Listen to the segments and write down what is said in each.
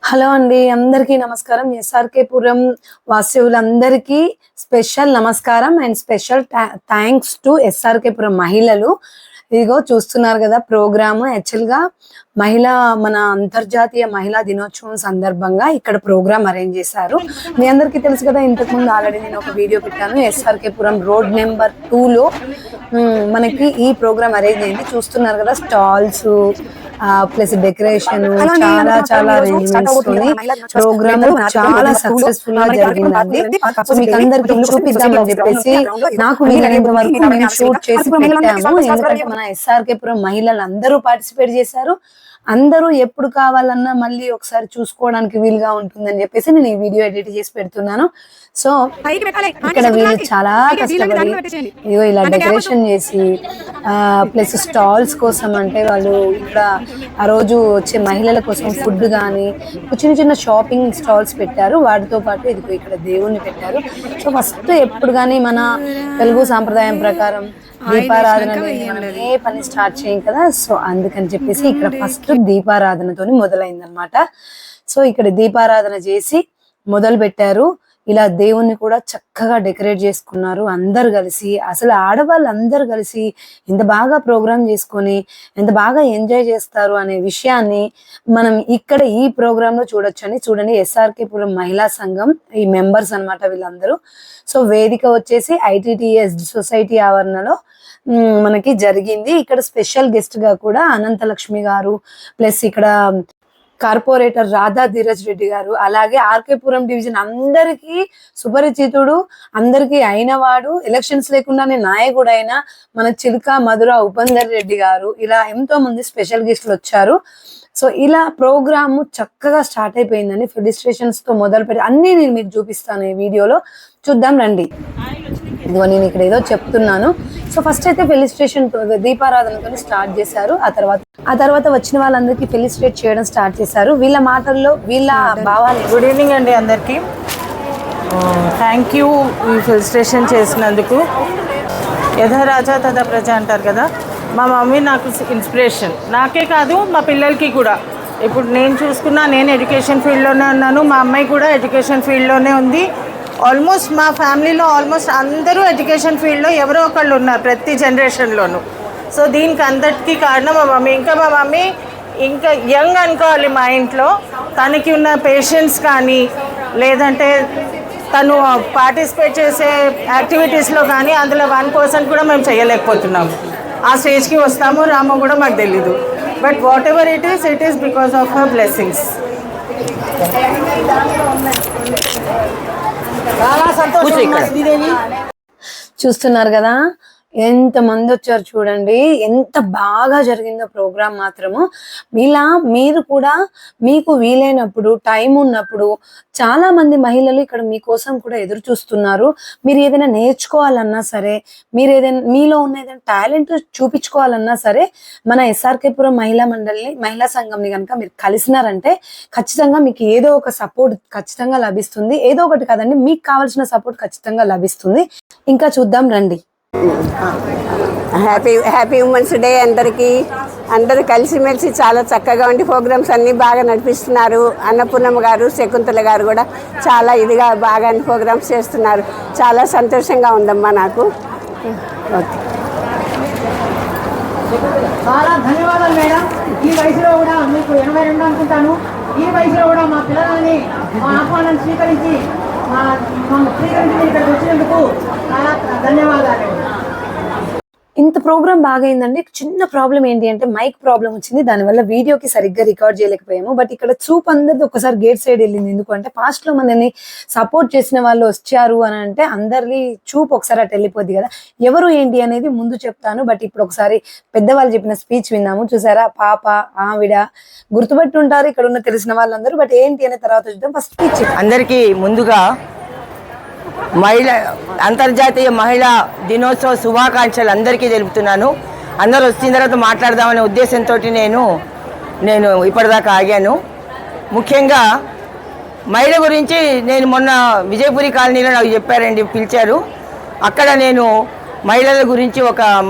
Hello అండి, అందరికీ నమస్కారం. ఎస్ఆర్కేపురం వాసులందరికీ స్పెషల్ నమస్కారం అండ్ స్పెషల్ థ్యాంక్స్ టు ఎస్ఆర్కేపురం మహిళలు. ఇదిగో చూస్తున్నారు కదా ప్రోగ్రామ్. యాక్చువల్గా మన అంతర్జాతీయ మహిళా దినోత్సవం సందర్భంగా ఇక్కడ ప్రోగ్రామ్ అరేంజ్ చేశారు. మీ అందరికీ తెలుసు కదా, ఇంతకుముందు ఆల్రెడీ నేను ఒక వీడియో పెట్టాను. ఎస్ఆర్కేపురం రోడ్ నెంబర్ 2లో మనకి ఈ ప్రోగ్రామ్ అరేంజ్ అయింది. చూస్తున్నారు కదా, స్టాల్స్ ప్లస్ డెకరేషన్, చాలా చాలా అరేంజ్మెంట్స్ తోని ప్రోగ్రామ్ చాలా సక్సెస్ఫుల్ గా జరిగిందండి. సో మీకు అందరికి చూపిద్దామని చెప్పేసి నాకు వీలైనంత వరకు మేము షూట్ చేసి పెట్టాము. ఎందుకంటే మన ఎస్ఆర్కేపురం మహిళలు అందరూ పార్టిసిపేట్ చేశారు. అందరూ ఎప్పుడు కావాలన్నా మళ్ళీ ఒకసారి చూసుకోవడానికి వీలుగా ఉంటుందని చెప్పేసి నేను ఈ వీడియో ఎడిట్ చేసి పెడుతున్నాను. సో ఇక్కడ వీళ్ళు చాలా కష్టపడి ఇదిగో ఇలా డెకరేషన్ చేసి ప్లస్ స్టాల్స్ కోసం, అంటే వాళ్ళు ఇక్కడ ఆ రోజు వచ్చే మహిళల కోసం ఫుడ్ కానీ చిన్న చిన్న షాపింగ్ స్టాల్స్ పెట్టారు. వాటితో పాటు ఇదిగో ఇక్కడ దేవుణ్ణి పెట్టారు. సో ఫస్ట్ ఎప్పుడు కానీ మన తెలుగు సాంప్రదాయం ప్రకారం దీపారాధన ఏ పని స్టార్ట్ చేయం కదా, సో అందుకని చెప్పేసి ఇక్కడ ఫస్ట్ దీపారాధనతోని మొదలైందనమాట. సో ఇక్కడ దీపారాధన చేసి మొదలు పెట్టారు. ఇలా దేవుణ్ణి కూడా చక్కగా డెకరేట్ చేసుకున్నారు అందరు కలిసి. అసలు ఆడవాళ్ళు అందరు కలిసి ఎంత బాగా ప్రోగ్రామ్ చేసుకొని ఎంత బాగా ఎంజాయ్ చేస్తారు అనే విషయాన్ని మనం ఇక్కడ ఈ ప్రోగ్రామ్ లో చూడొచ్చని. చూడండి, ఎస్ఆర్కేపురం మహిళా సంఘం ఈ మెంబర్స్ అన్నమాట వీళ్ళందరూ. సో వేదిక వచ్చేసి ఐటీటీఎస్ సొసైటీ ఆవరణలో మనకి జరిగింది. ఇక్కడ స్పెషల్ గెస్ట్ గా కూడా అనంతలక్ష్మి గారు, ప్లస్ ఇక్కడ కార్పొరేటర్ రాధా ధీరజ్ రెడ్డి గారు, అలాగే ఆర్కేపురం డివిజన్ అందరికీ సుపరిచితుడు, అందరికీ అయినవాడు, ఎలక్షన్స్ లేకుండానే నాయకుడు అయిన మన చిలుక మధుర ఉపేందర్ రెడ్డి గారు, ఇలా ఎంతో మంది స్పెషల్ గెస్టులు వచ్చారు. సో ఇలా ప్రోగ్రామ్ చక్కగా స్టార్ట్ అయిపోయిందండి. ఫెలిస్ట్రేషన్స్ తో మొదలు పెట్టి అన్ని నేను మీకు చూపిస్తాను ఈ వీడియోలో. చూద్దాం రండి. ఇదిగో నేను ఇక్కడ ఏదో చెప్తున్నాను. సో ఫస్ట్ అయితే ఫెలిస్ట్రేషన్ దీపారాధనతో స్టార్ట్ చేశారు. ఆ తర్వాత వచ్చిన వాళ్ళందరికీ ఫెలిస్ట్రేట్ చేయడం స్టార్ట్ చేశారు. వీళ్ళ మాటల్లో వీళ్ళ భావాలు. గుడ్ ఈవినింగ్ అండి అందరికీ. థ్యాంక్ యూ ఈ ఫెలిస్ట్రేషన్ చేసినందుకు. యథా రాజా తథా ప్రజ అంటారు కదా, మా మమ్మీ నాకు ఇన్స్పిరేషన్. నాకే కాదు మా పిల్లలకి కూడా. ఇప్పుడు నేను చూసుకున్నా, నేను ఎడ్యుకేషన్ ఫీల్డ్లోనే ఉన్నాను, మా అమ్మాయి కూడా ఎడ్యుకేషన్ ఫీల్డ్లోనే ఉంది. ఆల్మోస్ట్ మా ఫ్యామిలీలో ఆల్మోస్ట్ అందరూ ఎడ్యుకేషన్ ఫీల్డ్లో ఎవరో ఒకళ్ళు ఉన్నారు ప్రతి జనరేషన్లోనూ. సో దీనికి అందరికీ కారణం మా మమ్మీ. మా మమ్మీ ఇంకా యంగ్ అనుకోవాలి మా ఇంట్లో. తనకి ఉన్న పేషెన్స్ కానీ, లేదంటే తను పార్టిసిపేట్ చేసే యాక్టివిటీస్లో కానీ అందులో 1% కూడా మేము చేయలేకపోతున్నాము. ఆ స్టేజ్కి వస్తామో రామో కూడా మాకు తెలీదు. But what ever it is because of her blessings. చూస్తున్నారు కదా ఎంత మంది వచ్చారు చూడండి, ఎంత బాగా జరిగిందో ప్రోగ్రామ్ మాత్రము. ఇలా మీరు కూడా మీకు వీలైనప్పుడు టైం ఉన్నప్పుడు చాలా మంది మహిళలు ఇక్కడ మీకోసం కూడా ఎదురు చూస్తున్నారు. మీరు ఏదైనా నేర్చుకోవాలన్నా సరే, మీరు ఏదైనా మీలో ఉన్న ఏదైనా టాలెంట్ చూపించుకోవాలన్నా సరే, మన ఎస్ఆర్కేపురం మహిళా సంఘంని కనుక మీరు కలిసినారంటే ఖచ్చితంగా మీకు ఏదో ఒక సపోర్ట్ ఖచ్చితంగా లభిస్తుంది. ఏదో ఒకటి కాదండి, మీకు కావాల్సిన సపోర్ట్ ఖచ్చితంగా లభిస్తుంది. ఇంకా చూద్దాం రండి. హ్యాపీ ఉమెన్స్ డే అందరికీ. అందరూ కలిసిమెలిసి చాలా చక్కగా ఉండి ప్రోగ్రామ్స్ అన్నీ బాగా నడిపిస్తున్నారు. అన్నపూర్ణమ్మ గారు, శకుంతల గారు కూడా చాలా ఇదిగా బాగా ప్రోగ్రామ్స్ చేస్తున్నారు. చాలా సంతోషంగా ఉందమ్మా నాకు. ఓకే, చాలా ధన్యవాదాలు మేడం. ఈ వయసులో కూడా మీకు 82 అనుకుంటాను. ఈ వయసులో కూడా మా పిల్లలని మా ఆహ్వానం స్వీకరించి ఇక్కడికి వచ్చినందుకు చాలా ధన్యవాదాలు. ఇంత ప్రోగ్రామ్ బాగా అయిందండి. చిన్న ప్రాబ్లం ఏంటి అంటే మైక్ ప్రాబ్లం వచ్చింది. దానివల్ల వీడియోకి సరిగ్గా రికార్డ్ చేయలేకపోయాము. బట్ ఇక్కడ చూప్ అందరిది ఒకసారి గేట్ సైడ్ వెళ్ళింది. ఎందుకంటే పాస్ట్ లో మనల్ని సపోర్ట్ చేసిన వాళ్ళు వచ్చారు అని అంటే అందరి చూప్ ఒకసారి అటు వెళ్ళిపోద్ది కదా. ఎవరు ఏంటి అనేది ముందు చెప్తాను. బట్ ఇప్పుడు ఒకసారి పెద్దవాళ్ళు చెప్పిన స్పీచ్ విన్నాము. చూసారా, పాప ఆవిడ గుర్తుపట్టి ఉంటారు ఇక్కడ ఉన్న తెలిసిన వాళ్ళందరూ. బట్ ఏంటి అనే తర్వాత చూద్దాం. First speech. అందరికీ ముందుగా అంతర్జాతీయ మహిళా దినోత్సవ శుభాకాంక్షలు అందరికీ తెలుపుతున్నాను. అందరూ వచ్చిన తర్వాత మాట్లాడదామనే ఉద్దేశంతో నేను ఇప్పటిదాకా ఆగాను. ముఖ్యంగా మహిళ గురించి నేను మొన్న విజయపురి కాలనీలో నాకు చెప్పారండి, పిలిచారు. అక్కడ నేను మహిళల గురించి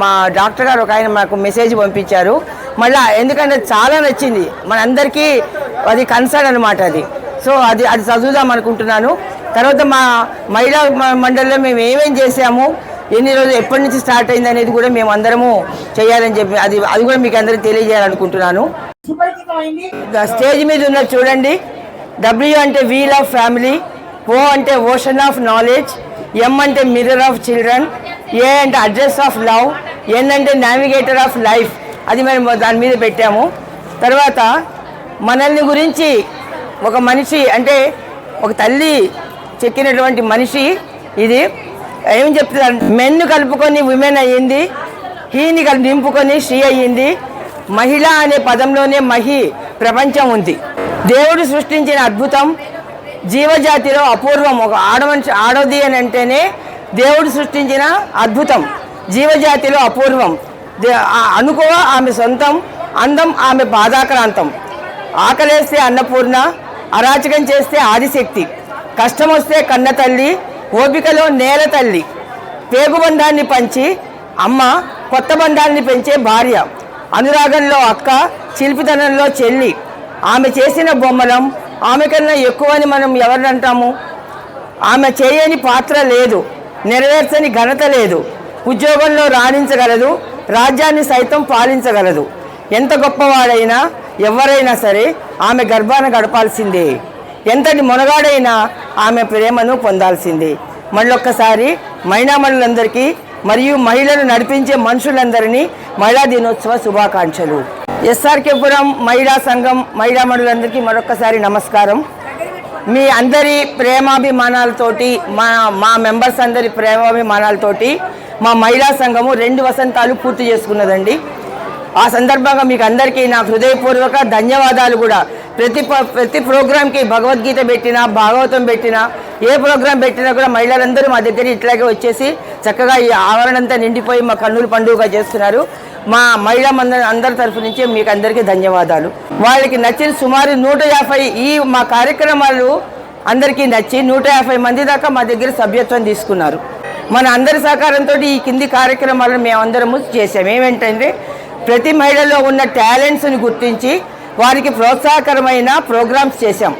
మా డాక్టర్ గారు ఆయన మాకు మెసేజ్ పంపించారు. మళ్ళీ ఎందుకంటే చాలా నచ్చింది. మనందరికీ అది కన్సర్న్ అనమాట అది. సో అది చదువుదాం అనుకుంటున్నాను. తర్వాత మా మహిళా మండలిలో మేము ఏమేం చేసాము, ఎన్ని రోజులు ఎప్పటి నుంచి స్టార్ట్ అయింది అనేది కూడా మేము అందరము చేయాలని చెప్పి అది కూడా మీకు అందరికీ తెలియజేయాలనుకుంటున్నాను. స్టేజ్ మీద ఉన్నది చూడండి. W అంటే వీల్ ఆఫ్ ఫ్యామిలీ, O అంటే ఓషన్ ఆఫ్ నాలెడ్జ్, M అంటే మిర్రర్ ఆఫ్ చిల్డ్రన్, A అంటే అడ్రస్ ఆఫ్ లవ్, N అంటే నావిగేటర్ ఆఫ్ లైఫ్. అది మేము దాని మీద పెట్టాము. తర్వాత మనల్ని గురించి ఒక మనిషి అంటే ఒక తల్లి చెక్కినటువంటి మనిషి ఇది ఏం చెప్తున్నారు, మెన్ను కలుపుకొని విమెన్ అయ్యింది, హీని నింపుకొని షీ అయ్యింది, మహిళ అనే పదంలోనే మహి ప్రపంచం ఉంది. దేవుడు సృష్టించిన అద్భుతం, జీవజాతిలో అపూర్వం. ఒక ఆడది అని అంటేనే దేవుడు సృష్టించిన అద్భుతం, జీవజాతిలో అపూర్వం. అనుకువ ఆమె సొంతం, అందం ఆమె పాదాక్రాంతం. ఆకలేస్తే అన్నపూర్ణ, అరాచకం చేస్తే ఆదిశక్తి, కష్టం వస్తే కన్న తల్లి, ఓపికలో నేల తల్లి, పేగుబంధాన్ని పంచి అమ్మ, కొత్త బంధాన్ని పెంచే భార్య, అనురాగంలో అక్క, శిల్పితనంలో చెల్లి. ఆమె చేసిన బొమ్మలం ఆమె కన్నా ఎక్కువని మనం ఎవరిని అంటాము? ఆమె చేయని పాత్ర లేదు, నెరవేర్చని ఘనత లేదు. ఉద్యోగంలో రాణించగలదు, రాజ్యాన్ని సైతం పాలించగలదు. ఎంత గొప్పవాడైనా ఎవరైనా సరే ఆమె గర్భాన గడపాల్సిందే. ఎంతటి మొనగాడైనా ఆమె ప్రేమను పొందాల్సిందే. మళ్ళొక్కసారి మహిళామణులందరికీ మరియు మహిళలు నడిపించే మనుషులందరినీ మహిళా దినోత్సవ శుభాకాంక్షలు. ఎస్ఆర్కేపురం మహిళా సంఘం మహిళామణులందరికీ మరొక్కసారి నమస్కారం. మీ అందరి ప్రేమాభిమానాలతోటి మా మెంబర్స్ అందరి ప్రేమాభిమానాలతోటి మా మహిళా సంఘము 2 వసంతాలు పూర్తి చేసుకున్నదండి. ఆ సందర్భంగా మీకు అందరికీ నా హృదయపూర్వక ధన్యవాదాలు కూడా. ప్రతి ప్రోగ్రాంకి భగవద్గీత పెట్టినా, భాగవతం పెట్టినా, ఏ ప్రోగ్రాం పెట్టినా కూడా మహిళలందరూ మా దగ్గర ఇట్లాగే వచ్చేసి చక్కగా ఈ ఆవరణంతా నిండిపోయి మా కన్నుల పండుగగా చేస్తున్నారు. మా మహిళా అందరి తరఫు నుంచి మీకు అందరికీ ధన్యవాదాలు. వాళ్ళకి నచ్చిన సుమారు 150 ఈ మా కార్యక్రమాలు అందరికీ నచ్చి 150 మంది దాకా మా దగ్గర సభ్యత్వం తీసుకున్నారు. మన అందరి సహకారంతో ఈ కింది కార్యక్రమాలను మేమందరము చేసాం. ఏమేంటంటే ప్రతి మహిళలో ఉన్న టాలెంట్స్ని గుర్తించి వారికి ప్రోత్సాహకరమైన ప్రోగ్రామ్స్ చేశాం.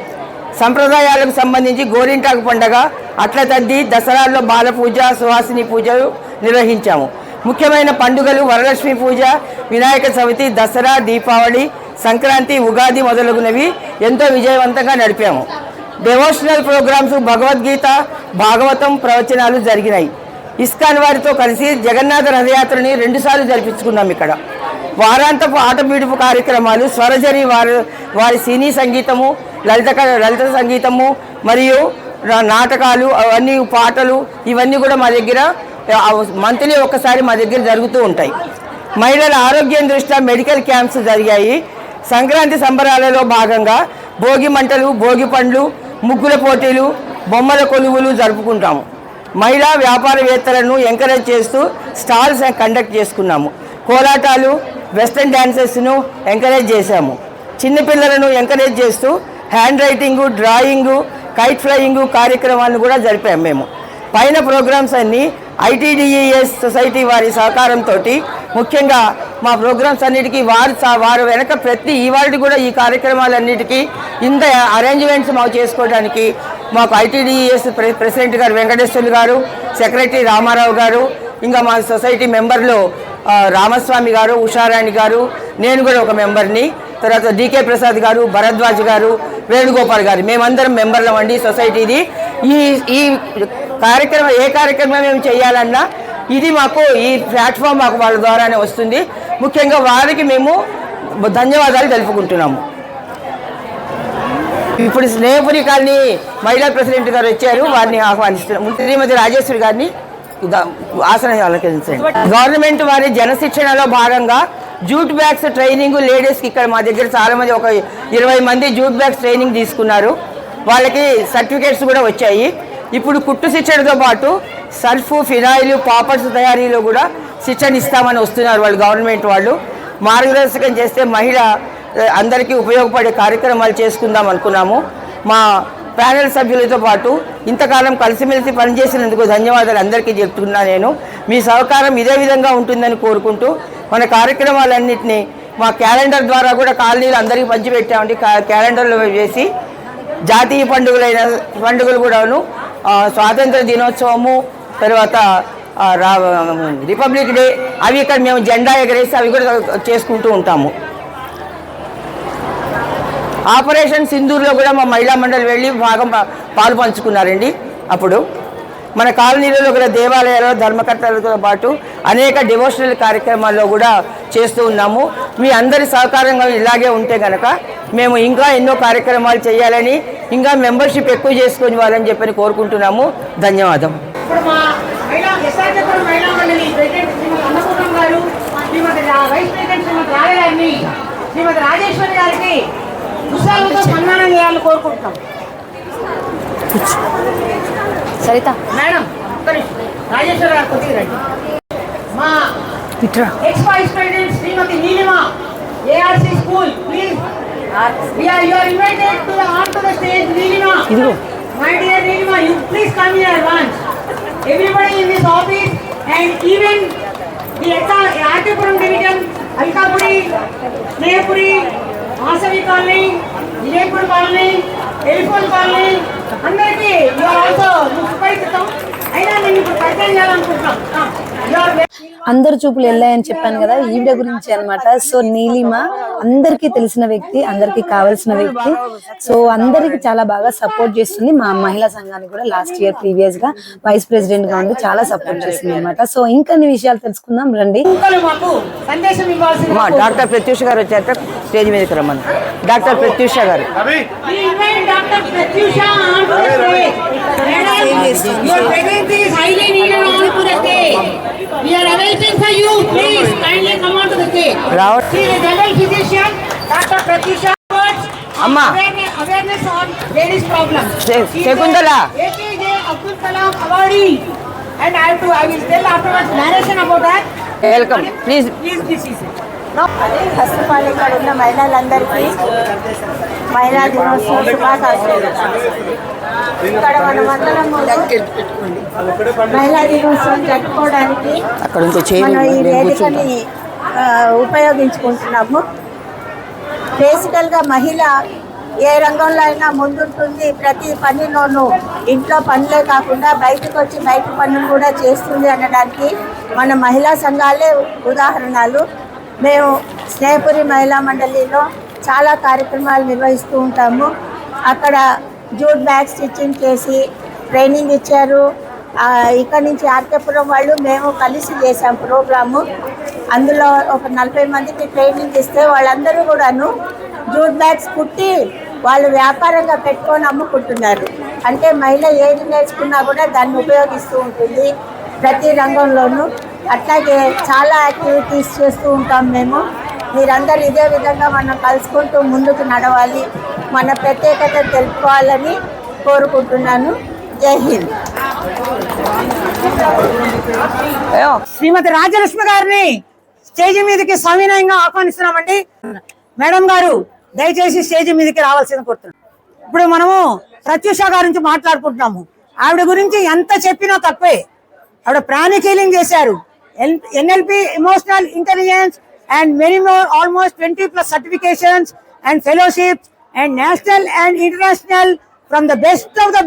సంప్రదాయాలకు సంబంధించి గోరింటాకు పండగ, అట్ల తద్ది, దసరాల్లో బాల పూజ, సుహాసిని పూజలు నిర్వహించాము. ముఖ్యమైన పండుగలు వరలక్ష్మి పూజ, వినాయక చవితి, దసరా, దీపావళి, సంక్రాంతి, ఉగాది మొదలగునవి ఎంతో విజయవంతంగా నడిపాము. డెవోషనల్ ప్రోగ్రామ్స్, భగవద్గీత, భాగవతం ప్రవచనాలు జరిగినాయి. ఇస్కాన్ వారితో కలిసి జగన్నాథ రథయాత్రని 2 సార్లు జరిపించుకున్నాం. ఇక్కడ వారాంతపు ఆటబీడుపు కార్యక్రమాలు, స్వరజరి వారి సినీ సంగీతము, లలిత సంగీతము మరియు నాటకాలు, అవన్నీ పాటలు, ఇవన్నీ కూడా మా దగ్గర మంత్లీ ఒక్కసారి మా దగ్గర జరుగుతూ ఉంటాయి. మహిళల ఆరోగ్యం దృష్ట్యా మెడికల్ క్యాంప్స్ జరిగాయి. సంక్రాంతి సంబరాలలో భాగంగా భోగి మంటలు, భోగి పండ్లు, ముగ్గుల పోటీలు, బొమ్మల కొలువులు జరుపుకుంటాము. మహిళా వ్యాపారవేత్తలను ఎంకరేజ్ చేస్తూ స్టాల్స్ కండక్ట్ చేసుకున్నాము. కోలాటాలు, వెస్టర్న్ డాన్సెస్ను ఎంకరేజ్ చేశాము. చిన్నపిల్లలను ఎంకరేజ్ చేస్తూ హ్యాండ్ రైటింగు, డ్రాయింగు, కైట్ ఫ్లయింగు కార్యక్రమాలను కూడా జరిపాము మేము. పైన ప్రోగ్రామ్స్ అన్నీ ITDES సొసైటీ వారి సహకారంతో, ముఖ్యంగా మా ప్రోగ్రామ్స్ అన్నిటికీ వారు వెనక ప్రతి ఇవాళ కూడా ఈ కార్యక్రమాలన్నిటికీ ఇంత అరేంజ్మెంట్స్ మాకు చేసుకోవడానికి మాకు ITDES ప్రెసిడెంట్ గారు వెంకటేశ్వర్లు గారు, సెక్రటరీ రామారావు గారు, ఇంకా మా సొసైటీ మెంబర్లో రామస్వామి గారు, ఉషారాణి గారు, నేను కూడా ఒక మెంబర్ని, తర్వాత DK ప్రసాద్ గారు, భరద్వాజ్ గారు, వేణుగోపాల్ గారు, మేమందరం మెంబర్లం అండి సొసైటీది. ఈ కార్యక్రమం ఏ కార్యక్రమం మేము చేయాలన్నా ఇది మాకు ఈ ప్లాట్ఫామ్ మాకు వాళ్ళ ద్వారానే వస్తుంది. ముఖ్యంగా వారికి మేము ధన్యవాదాలు తెలుపుకుంటున్నాము. ఇప్పుడు స్నేహపురి కాలనీ మహిళా ప్రెసిడెంట్ గారు వచ్చారు, వారిని ఆహ్వానిస్తున్నాము. శ్రీమతి రాజేశ్వరి గారిని ఆసనం అలంకరించండి. గవర్నమెంట్ వారి జనశిక్షణలో భాగంగా జూట్ బ్యాగ్స్ ట్రైనింగ్ లేడీస్కి ఇక్కడ మా దగ్గర చాలామంది ఒక 20 మంది జూట్ బ్యాగ్స్ ట్రైనింగ్ తీసుకున్నారు. వాళ్ళకి సర్టిఫికేట్స్ కూడా వచ్చాయి. ఇప్పుడు కుట్టు శిక్షణతో పాటు సర్ఫ్, ఫినాయిల్, పాపడ్స్ తయారీలో కూడా శిక్షణ ఇస్తామని వస్తున్నారు వాళ్ళు. గవర్నమెంట్ వాళ్ళు మార్గదర్శకం చేస్తే మహిళ అందరికీ ఉపయోగపడే కార్యక్రమాలు చేసుకుందాం అనుకున్నాము. మా ప్యానెల్ సభ్యులతో పాటు ఇంతకాలం కలిసిమెలిసి పనిచేసినందుకు ధన్యవాదాలు అందరికీ చెప్తున్నా. నేను మీ సహకారం ఇదే విధంగా ఉంటుందని కోరుకుంటూ మన కార్యక్రమాలన్నింటినీ మా క్యాలెండర్ ద్వారా కూడా కాలనీలు అందరికీ పంచిపెట్టామండి. క్యాలెండర్లో వేసి జాతీయ పండుగలు కూడాను, స్వాతంత్ర దినోత్సవము, తర్వాత రిపబ్లిక్ డే, అవి ఇక్కడ మేము జెండా ఎగరేసి అవి కూడా చేసుకుంటూ ఉంటాము. ఆపరేషన్ సింధూర్లో కూడా మా మహిళా మండలి వెళ్ళి పాలు పంచుకున్నారండి. అప్పుడు మన కాలనీలలో కూడా దేవాలయాల్లో ధర్మకర్తలతో పాటు అనేక డివోషనల్ కార్యక్రమాల్లో కూడా చేస్తూ ఉన్నాము. మీ అందరి సహకారంగా ఇలాగే ఉంటే కనుక మేము ఇంకా ఎన్నో కార్యక్రమాలు చేయాలని, ఇంకా మెంబర్షిప్ ఎక్కువ చేసుకుని వాళ్ళని చెప్పని కోరుకుంటున్నాము. ధన్యవాదం. ఇప్పుడు మా మహిళా మండలి ప్రెసిడెంట్ శ్రీమతి అన్నపూర్ణం గారు, శ్రీమతి వైస్ ప్రెసిడెంట్ శ్రీమతి రాజారాణి, శ్రీమతి రాజేశ్వరి గారికి పుస్తకాలతో సన్మానం చేయాలని కోరుకుంటున్నాం. సరిత మేడం రాజేశ్వరి గారు కొద్దిగా రండి. మా ex vice president Shrimati Neelima, ARC school, please. You are invited onto the stage, Neelima. My dear Neelima, you please come here once. Everybody in this office and even the Artipuram division, Alkapudi, Snehapuri, Asavi colony, Vijaypur colony, Elephant colony, అందరికీ you are also ముఖ్యపరిచితం. అయినా నేను ఇప్పుడు పరిచయం చేయాలనుకుంటున్నాం. అందరు చూపులు వెళ్ళాయని చెప్పాను కదా, ఈవిడ గురించి అన్నమాట. సో నీలిమ అందరికీ తెలిసిన వ్యక్తి, అందరికీ కావాల్సిన వ్యక్తి. సో అందరికి చాలా బాగా సపోర్ట్ చేస్తుంది. మా మహిళా సంఘానికి కూడా లాస్ట్ ఇయర్ ప్రీవియస్ గా వైస్ ప్రెసిడెంట్ గా ఉండి చాలా సపోర్ట్ చేస్తుంది అనమాట. సో ఇంకొన్ని విషయాలు తెలుసుకుందాం రండి. మాకు సందేశం ఇవ్వాల్సిన డాక్టర్ ప్రత్యూష గారు వచ్చాక స్టేజ్ మీదకి రమ్మని. డాక్టర్ ప్రత్యూష గారు. Your presence is highly needed on to the stage. We are awaiting for you. Please kindly come on to the stage. She is a general physician, Dr. Pratyusha. Amma. Awareness on ladies' problems. Shekuntala. APJ Abdul Kalam awardee. And I will tell afterwards narration about that. Welcome please. హస్తపాలు ఇక్కడ ఉన్న మహిళలందరికీ మహిళా దినోత్సవ శుభాకాంక్షలు. ఇక్కడ మనమందరం మహిళా దినోత్సవం జరుపుకోవడానికి మనం ఈ వేదికని ఉపయోగించుకుంటున్నాము. బేసికల్గా మహిళ ఏ రంగంలో అయినా ముందుంటుంది. ప్రతి పనిలోనూ ఇంట్లో పనులే కాకుండా బయటకు వచ్చి బయట పనులు కూడా చేస్తుంది అనడానికి మన మహిళా సంఘాలే ఉదాహరణలు. మేము స్నేహపురి మహిళా మండలిలో చాలా కార్యక్రమాలు నిర్వహిస్తూ ఉంటాము. అక్కడ జూట్ బ్యాగ్ స్టిచ్చింగ్ చేసి ట్రైనింగ్ ఇచ్చారు. ఇక్కడ నుంచి ఆర్కేపురం వాళ్ళు మేము కలిసి చేసాం ప్రోగ్రాము. అందులో ఒక 40 మందికి ట్రైనింగ్ ఇస్తే వాళ్ళందరూ కూడాను జూట్ బ్యాగ్స్ కుట్టి వాళ్ళు వ్యాపారంగా పెట్టుకొని అమ్ముకుంటున్నారు. అంటే మహిళ ఏది నేర్చుకున్నా కూడా దాన్ని ఉపయోగిస్తూ ఉంటుంది ప్రతి రంగంలోనూ. అట్లాగే చాలా యాక్టివిటీస్ చేస్తూ ఉంటాం మేము. మీరందరూ ఇదే విధంగా మనం కలుసుకుంటూ ముందుకు నడవాలి, మన ప్రత్యేకత తెలుపుకోవాలని కోరుకుంటున్నాను. జై హింద్. శ్రీమతి రాజలక్ష్మి గారిని స్టేజ్ మీదకి సవినయంగా ఆహ్వానిస్తున్నామండి. మేడం గారు దయచేసి స్టేజ్ మీదకి రావాల్సింది కోరుతున్నాం. ఇప్పుడు మనము ప్రత్యూష గారి నుంచి మాట్లాడుకుంటున్నాము. ఆవిడ గురించి ఎంత చెప్పినా తక్కువే. ఆవిడ ప్రాణిక్ హీలింగ్ చేశారు, NLP emotional intelligence and many more, almost 20+ certifications and fellowships and national and international from the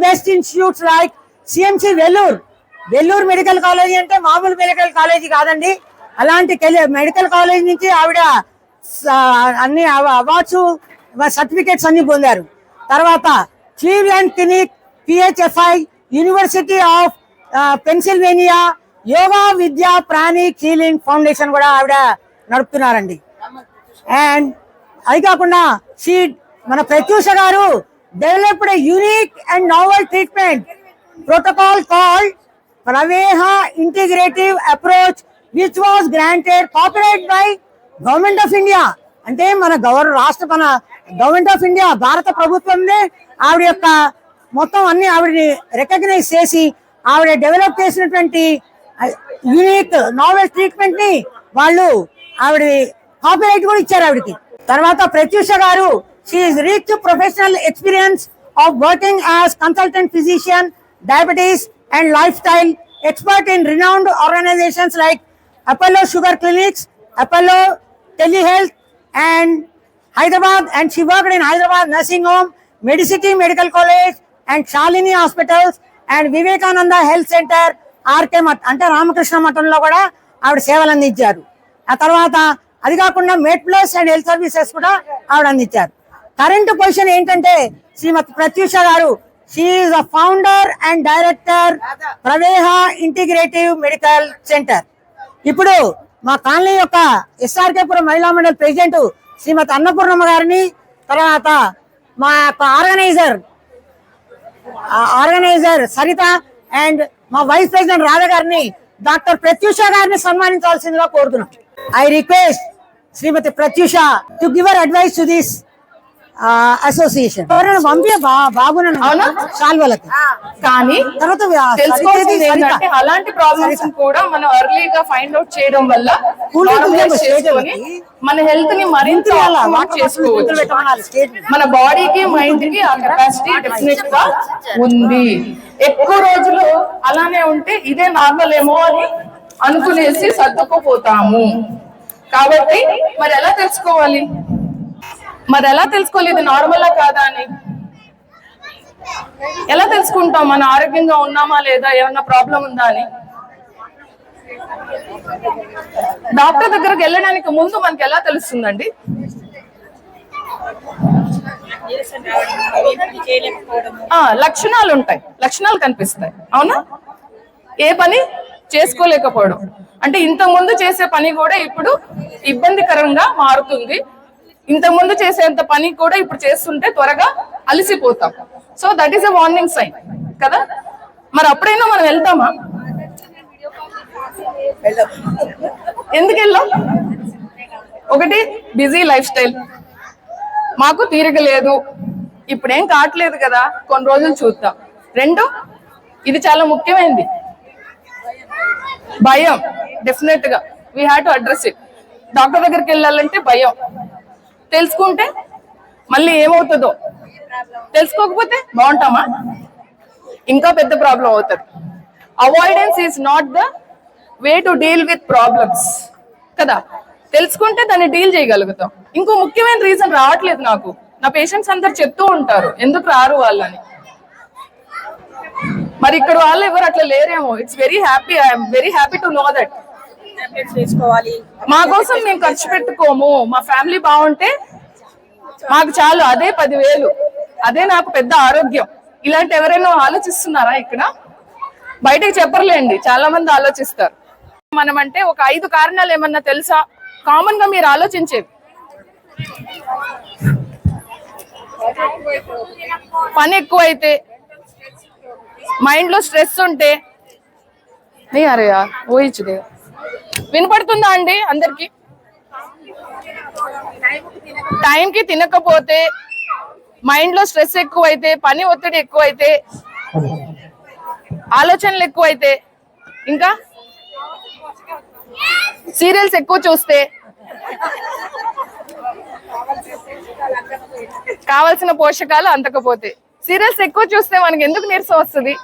best institutes like CMC Vellore medical college అంటే మామూలు మెడికల్ కాలేజీ కాదండి. అలాంటి మెడికల్ కాలేజ్ నుంచి ఆవిడ అన్ని అవార్డ్స్ సర్టిఫికేట్స్ అన్ని పొందారు. తర్వాత Cleveland clinic, PHFI, university of Pennsylvania yoga విద్యా ప్రాణిక్ హీలింగ్ ఫౌండేషన్ కూడా ఆవిడ నడుపుతున్నారండి. అండ్ అది కాకుండా మన ప్రత్యూష గారు developed unique and novel treatment protocol called Praveha integrative approach which was granted copyright by government of India. అంటే మన గవర్నమెంట్ ఆఫ్ ఇండియా భారత ప్రభుత్వంనే ఆవిడ యొక్క మొత్తం అన్ని ఆవిడని రికగ్నైజ్ చేసి ఆవిడ డెవలప్ చేసినటువంటి యూనిక్ నావెల్ ట్రీట్మెంట్ ని వాళ్ళు ఆవిడ కాపీరైట్ కూడా ఇచ్చారు ఆవిడకి. తర్వాత ప్రత్యూష గారు she is rich professional experience of working as consultant physician, diabetes and life style expert in renowned organisations like Apollo Sugar Clinics, Apollo TeleHealth, and Hyderabad, and she worked in Hyderabad Nursing Home, Medicity Medical College, and Shalini Hospitals, and Vivekananda Health Center, RK Math అంటే రామకృష్ణ మఠంలో కూడా ఆవిడ సేవలు అందించారు. ఆ తర్వాత అది కాకుండా med plus and health services కూడా ఆవిడ అందించారు. కరెంట్ పొజిషన్ ఏంటంటే శ్రీమతి ప్రత్యూష గారు, she is the founder and director Praveha integrative medical centre. ఇప్పుడు మా కాలనీ యొక్క ఎస్ఆర్కేపురం మహిళా మండలి ప్రెసిడెంట్ శ్రీమతి అన్నపూర్ణమ్మ గారిని, తర్వాత మా యొక్క ఆర్గనైజర్ సరిత అండ్ మా వైస్ ప్రెసిడెంట్ రాధా గారిని, డాక్టర్ ప్రత్యూష గారిని సన్మానించాల్సిందిగా కోరుతున్నాం. I request Shrimati Pratyusha to give our advice to this association. ఎవరైనా పంపే బాబునను సాల్వలకి. కానీ తర్వాత తెలుసుకోవాల్సింది ఏంటంటే అలాంటి ప్రాబ్లమ్స్ కూడా మనం ఎర్లీగా ఫైండ్ అవుట్ చేయడం వల్ల చేసుకొని మన హెల్త్ ని మరింత చేసుకోవచ్చు. మన బాడీకి మైండ్ కి ఆ కెపాసిటీ డెఫినెట్ గా ఉంది. ఎక్కువ రోజులు అలానే ఉంటే ఇదే నార్మల్ ఏమో అని అనుకునేసి సర్దుకుపోతాము. కాబట్టి మరి ఎలా తెలుసుకోవాలి ఇది నార్మలా కాదా అని ఎలా తెలుసుకుంటాం? మన ఆరోగ్యంగా ఉన్నామా లేదా, ఏమన్నా ప్రాబ్లం ఉందా అని. డాక్టర్ దగ్గరకు వెళ్ళడానికి ముందు మనకి ఎలా తెలుస్తుందండి? లక్షణాలు ఉంటాయి, లక్షణాలు కనిపిస్తాయి. అవునా? ఏ పని చేసుకోలేకపోవడం అంటే ఇంతకు ముందు చేసే పని కూడా ఇప్పుడు ఇబ్బందికరంగా మారుతుంది. ఇంతకు ముందు చేసేంత పని కూడా ఇప్పుడు చేస్తుంటే త్వరగా అలసిపోతాం. So that is a warning sign కదా. మరి అప్పుడైనా మనం వెళ్తామా? ఎందుకు వెళ్ళాం? ఒకటి బిజీ లైఫ్ స్టైల్, మాకు తీరిక లేదు, ఇప్పుడేం కావట్లేదు కదా, కొన్ని రోజులు చూద్దాం. రెండు, ఇది చాలా ముఖ్యమైనది, భయం. డెఫినెట్ గా we have to address it. Doctor దగ్గరికి వెళ్ళాలంటే భయం. తెలుసుకుంటే మళ్ళీ ఏమవుతుందో, తెలుసుకోకపోతే బాగుంటామా? ఇంకా పెద్ద ప్రాబ్లం అవుతుంది. Avoidance is not the way to deal with problems కదా. తెలుసుకుంటే దాన్ని డీల్ చేయగలుగుతాం. ఇంకో ముఖ్యమైన రీజన్ రావట్లేదు నాకు. నా పేషెంట్స్ అందరు చెప్తూ ఉంటారు ఎందుకు రారు వాళ్ళని. మరి ఇక్కడ వాళ్ళు ఎవరు అట్లా లేరేమో. It's very happy, I'm very happy to know that. మా కోసం మేము ఖర్చు పెట్టుకోము, మా ఫ్యామిలీ బాగుంటే మాకు చాలు, అదే 10,000, అదే నాకు పెద్ద ఆరోగ్యం. ఇలాంటి ఎవరైనా ఆలోచిస్తున్నారా? ఇక్కడ బయటకు చెప్పర్లేండి, చాలా మంది ఆలోచిస్తారు. మనం అంటే ఒక 5 కారణాలు ఏమన్నా తెలుసా కామన్ గా మీరు ఆలోచించేవి? పని ఎక్కువైతే, మైండ్ లో స్ట్రెస్ ఉంటే, ఊహించుదే వినపడుతుందా అండి అందరికి? టైంకి తినకపోతే, మైండ్ లో స్ట్రెస్ ఎక్కువైతే, పని ఒత్తిడి ఎక్కువైతే, ఆలోచనలు ఎక్కువైతే, ఇంకా సీరియల్స్ ఎక్కువ చూస్తే, కావలసిన పోషకాలు అందకపోతే. సీరియల్స్ ఎక్కువ చూస్తే మనకి ఎందుకు నీరసం వస్తుంది?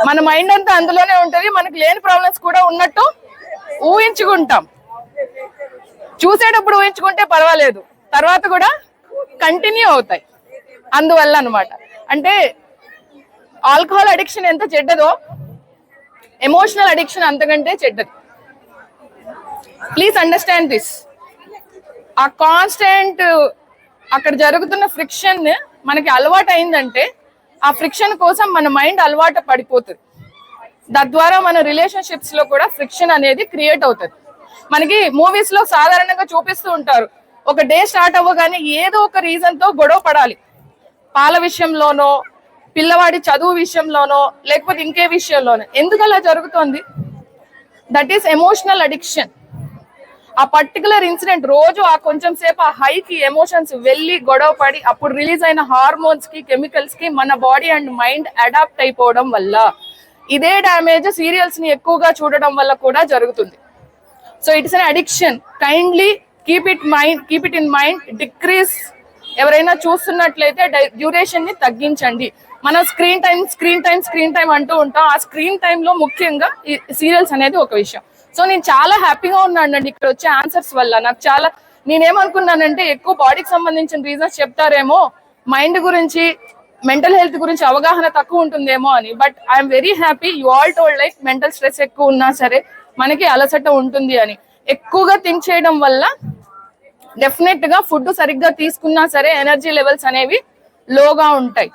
మన మైండ్ అంతా అందులోనే ఉంటది. మనకి లేని ప్రాబ్లమ్స్ కూడా ఉన్నట్టు ఊహించుకుంటాం. చూసేటప్పుడు ఊహించుకుంటే పర్వాలేదు, తర్వాత కూడా కంటిన్యూ అవుతాయి. అందువల్ల అన్నమాట. అంటే ఆల్కహాల్ అడిక్షన్ ఎంత చెడ్డదో, ఎమోషనల్ అడిక్షన్ అంతకంటే చెడ్డది. Please understand this. ఆ కాన్స్టెంట్ అక్కడ జరుగుతున్న ఫ్రిక్షన్ మనకి అలవాటు అయిందంటే, ఆ ఫ్రిక్షన్ కోసం మన మైండ్ అలవాటు పడిపోతుంది. తద్వారా మన రిలేషన్షిప్స్ లో కూడా ఫ్రిక్షన్ అనేది క్రియేట్ అవుతుంది. మనకి మూవీస్ లో సాధారణంగా చూపిస్తూ ఉంటారు, ఒక డే స్టార్ట్ అవ్వగానే ఏదో ఒక రీజన్ తో గొడవ పడాలి. పాల విషయంలోనో, పిల్లవాడి చదువు విషయంలోనో, లేకపోతే ఇంకే విషయంలోనో. ఎందుకు అలా జరుగుతోంది? That is emotional addiction. ఆ పర్టికులర్ ఇన్సిడెంట్ రోజు ఆ కొంచెం సేపు ఆ హైకి ఎమోషన్స్ వెళ్ళి గొడవ పడి అప్పుడు రిలీజ్ అయిన హార్మోన్స్ కి, కెమికల్స్ కి మన బాడీ అండ్ మైండ్ అడాప్ట్ అయిపోవడం వల్ల ఇదే డ్యామేజ్ సీరియల్స్ ని ఎక్కువగా చూడడం వల్ల కూడా జరుగుతుంది. So it's an addiction. Kindly keep it in mind. Decrease. ఎవరైనా చూస్తున్నట్లయితే డ్యూరేషన్ ని తగ్గించండి. మనం స్క్రీన్ టైం అంటూ ఉంటాం. ఆ స్క్రీన్ టైమ్ లో ముఖ్యంగా ఈ సీరియల్స్ అనేది ఒక విషయం. సో నేను చాలా హ్యాపీగా ఉన్నానండి ఇక్కడ వచ్చే ఆన్సర్స్ వల్ల. నాకు చాలా, నేనేమనుకున్నానంటే ఎక్కువ బాడీకి సంబంధించిన రీజన్స్ చెప్తారేమో, మైండ్ గురించి మెంటల్ హెల్త్ గురించి అవగాహన తక్కువ ఉంటుందేమో అని. But I'm very happy you all told like mental stress ఎక్కువ ఉన్నా సరే మనకి అలసట ఉంటుంది అని. ఎక్కువగా థింక్ చేయడం వల్ల డెఫినెట్ గా ఫుడ్ సరిగ్గా తీసుకున్నా సరే ఎనర్జీ లెవెల్స్ అనేవి లోగా ఉంటాయి.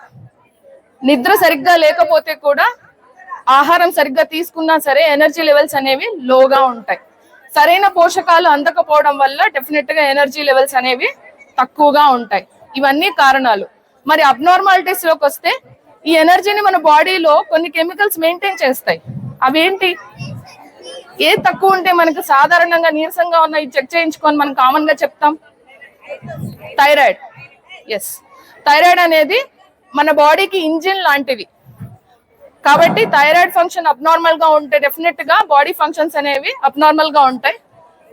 నిద్ర సరిగ్గా లేకపోతే కూడా ఆహారం సరిగ్గా తీసుకున్నా సరే ఎనర్జీ లెవెల్స్ అనేవి లోగా ఉంటాయి. సరైన పోషకాలు అందకపోవడం వల్ల డెఫినెట్ గా ఎనర్జీ లెవెల్స్ అనేవి తక్కువగా ఉంటాయి. ఇవన్నీ కారణాలు. మరి అబ్నార్మాలిటీస్ లోకి వస్తే ఈ ఎనర్జీని మన బాడీలో కొన్ని కెమికల్స్ మెయింటైన్ చేస్తాయి. అవేంటి? ఏ తక్కువ ఉంటే మనకు సాధారణంగా నీరసంగా ఉన్న ఇది చెక్ చేయించుకొని మనం కామన్ గా చెప్తాం థైరాయిడ్. ఎస్, థైరాయిడ్ అనేది మన బాడీకి ఇంజిన్ లాంటివి. కాబట్టి థైరాయిడ్ ఫంక్షన్ అబ్నార్మల్ గా ఉంటే డెఫినెట్ గా బాడీ ఫంక్షన్స్ అనేవి అబ్నార్మల్ గా ఉంటాయి.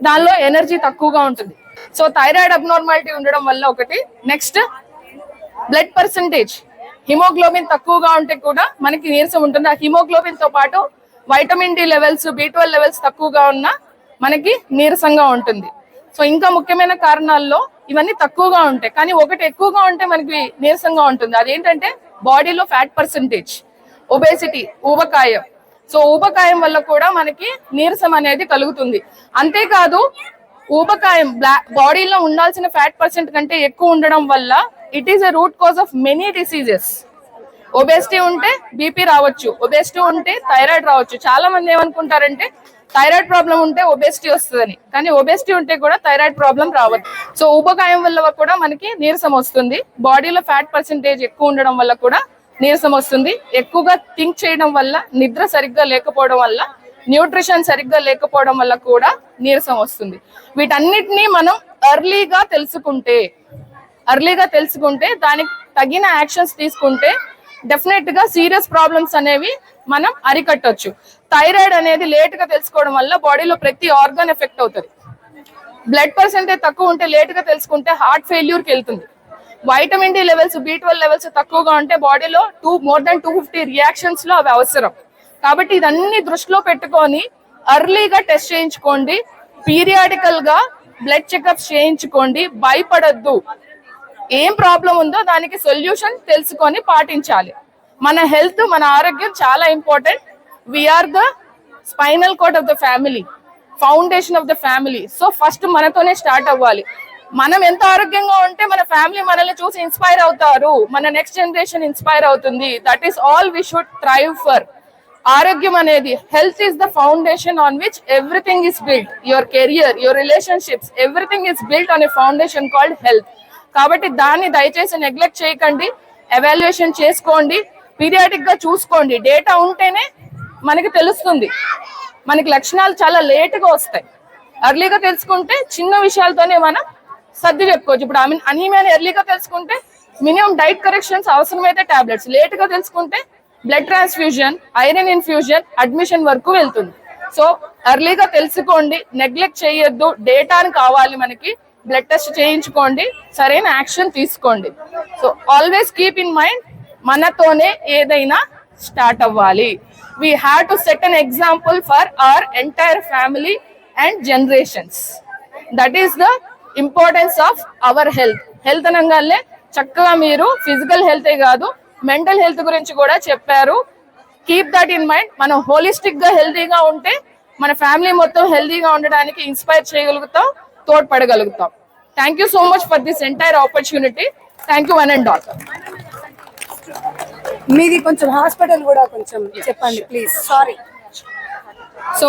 దానిలో ఎనర్జీ తక్కువగా ఉంటుంది. సో థైరాయిడ్ అబ్నార్మాలిటీ ఉండడం వల్ల ఒకటి. నెక్స్ట్ బ్లడ్ పర్సంటేజ్, హిమోగ్లోబిన్ తక్కువగా ఉంటే కూడా మనకి నీరసం ఉంటుంది. ఆ హిమోగ్లోబిన్ తో పాటు vitamin D levels, B12 levels తక్కువగా ఉన్నా మనకి నీరసంగా ఉంటుంది. సో ఇంకా ముఖ్యమైన కారణాల్లో ఇవన్నీ తక్కువగా ఉంటాయి. కానీ ఒకటి ఎక్కువగా ఉంటే మనకి నీరసంగా ఉంటుంది. అదేంటంటే బాడీలో ఫ్యాట్ పర్సంటేజ్, ఒబేసిటీ, ఊబకాయం. సో ఊబకాయం వల్ల కూడా మనకి నీరసం అనేది కలుగుతుంది. అంతేకాదు ఊబకాయం బాడీలో ఉండాల్సిన ఫ్యాట్ పర్సెంట్ కంటే ఎక్కువ ఉండడం వల్ల it is a root cause of many diseases. Obesity ఉంటే బీపీ రావచ్చు, ఒబేసిటీ ఉంటే థైరాయిడ్ రావచ్చు. చాలా మంది ఏమనుకుంటారంటే థైరాయిడ్ ప్రాబ్లం ఉంటే ఒబేసిటీ వస్తుందని, కానీ ఒబేసిటీ ఉంటే కూడా థైరాయిడ్ ప్రాబ్లం రావచ్చు. సో ఊబకాయం వల్ల కూడా మనకి నీరసం వస్తుంది. బాడీలో ఫ్యాట్ పర్సెంటేజ్ ఎక్కువ ఉండడం వల్ల కూడా నీరసం వస్తుంది. ఎక్కువగా థింక్ చేయడం వల్ల, నిద్ర సరిగ్గా లేకపోవడం వల్ల, న్యూట్రిషన్ సరిగ్గా లేకపోవడం వల్ల కూడా నీరసం వస్తుంది. వీటన్నిటినీ మనం ఎర్లీగా తెలుసుకుంటే దానికి తగిన యాక్షన్స్ తీసుకుంటే డెఫినెట్ గా సీరియస్ ప్రాబ్లమ్స్ అనేవి మనం అరికట్టొచ్చు. థైరాయిడ్ అనేది లేట్ గా తెలుసుకోవడం వల్ల బాడీలో ప్రతి ఆర్గాన్ ఎఫెక్ట్ అవుతుంది. బ్లడ్ పర్సెంటేజ్ తక్కువ ఉంటే లేట్ గా తెలుసుకుంటే హార్ట్ ఫెయిల్యూర్ కి వెళ్తుంది. Vitamin D levels, B12 levels తక్కువగా ఉంటే బాడీలో మోర్ దాన్ 250 రియాక్షన్స్ లో అవి అవసరం. కాబట్టి ఇదన్నీ దృష్టిలో పెట్టుకొని ఎర్లీగా టెస్ట్ చేయించుకోండి. పీరియాడికల్ గా బ్లడ్ చెకప్స్ చేయించుకోండి. భయపడద్దు. ఏం ప్రాబ్లం ఉందో దానికి సొల్యూషన్ తెలుసుకొని పాటించాలి. మన హెల్త్, మన ఆరోగ్యం చాలా important. We are the spinal cord of the family, foundation of the family. So first మనతోనే స్టార్ట్ అవ్వాలి. మనం ఎంత ఆరోగ్యంగా ఉంటే మన ఫ్యామిలీ మనల్ని చూసి ఇన్స్పైర్ అవుతారు, మన నెక్స్ట్ జనరేషన్ ఇన్స్పైర్ అవుతుంది. That is all we should thrive for. ఆరోగ్యం అనేది, health is the foundation on which everything is built. Your career, your relationships, everything is built on a foundation called health. కాబట్టి దాన్ని దయచేసి neglect చేయకండి. Evaluation చేసుకోండి, periodic గా చూసుకోండి. Data ఉంటేనే మనకి తెలుస్తుంది. మనకి లక్షణాలు చాలా లేట్ గా వస్తాయి. ఎర్లీగా తెలుసుకుంటే చిన్న విషయాలతోనే మనం సర్ది చెప్పుకోవచ్చు. ఇప్పుడు అనీమియాని ఎర్లీగా తెలుసుకుంటే మినిమం డైట్ కరెక్షన్స్, అవసరమైతే టాబ్లెట్స్. లేట్ గా తెలుసుకుంటే blood transfusion, iron infusion, admission వరకు వెళ్తుంది. సో ఎర్లీగా తెలుసుకోండి, నెగ్లెక్ట్ చేయొద్దు. డేటాని కావాలి మనకి, బ్లడ్ టెస్ట్ చేయించుకోండి, సరైన యాక్షన్ తీసుకోండి. So always keep in mind, మనతోనే ఏదైనా స్టార్ట్ అవ్వాలి. We have to set an example for our entire family and generations. That is the importance of our health. Health అనగానే చక్కగా మీరు ఫిజికల్ హెల్తే కాదు, మెంటల్ హెల్త్ గురించి కూడా చెప్పారు. Keep that in mind. మనం హోలిస్టిక్ గా హెల్తీగా ఉంటే మన ఫ్యామిలీ మొత్తం హెల్తీగా ఉండడానికి ఇన్స్పైర్ చేయగలుగుతాం, తోడ్పడగలుగుతాం. Thank you so much for this entire opportunity. Thank you one and all. మీది కొంచెం హాస్పిటల్ కూడా కొంచెం చెప్పండి ప్లీజ్. సారీ. సో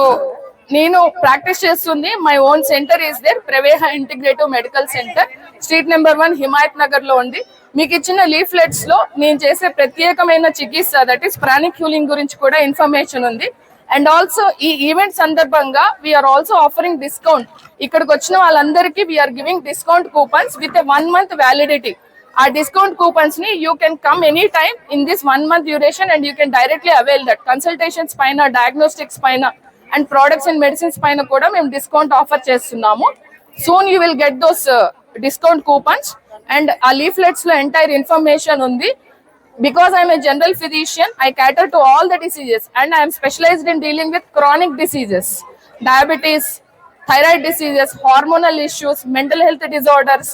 నేను ప్రాక్టీస్ చేస్తుంది, my own centre is there, Praveha integrative medical centre, street number 1, Himayat Nagar లో ఉంది. మీకు ఇచ్చిన లీఫ్లెట్స్ లో నేను చేసే ప్రత్యేకమైన చికిత్స, దట్ ఈస్ ప్రాణిక్ హీలింగ్ గురించి కూడా ఇన్ఫర్మేషన్ ఉంది. అండ్ ఆల్సో ఈ ఈవెంట్ సందర్భంగా వీఆర్ ఆల్సో ఆఫరింగ్ డిస్కౌంట్. ఇక్కడికి వచ్చిన వాళ్ళందరికీ we are giving discount coupons with 1 month validity. ఆ డిస్కౌంట్ కూపన్స్ ని you can come any time in this 1 month duration and you can directly avail that. Consultations పైన, diagnostics పైన and products and medicines పైన కూడా మేము డిస్కౌంట్ ఆఫర్ చేస్తున్నాము. Soon you will get those discount coupons. And ఆ leaflets లో entire information ఉంది. Because I am a general physician, I cater to all the diseases and I am specialized in dealing with chronic diseases. Diabetes, thyroid diseases, hormonal issues, mental health disorders,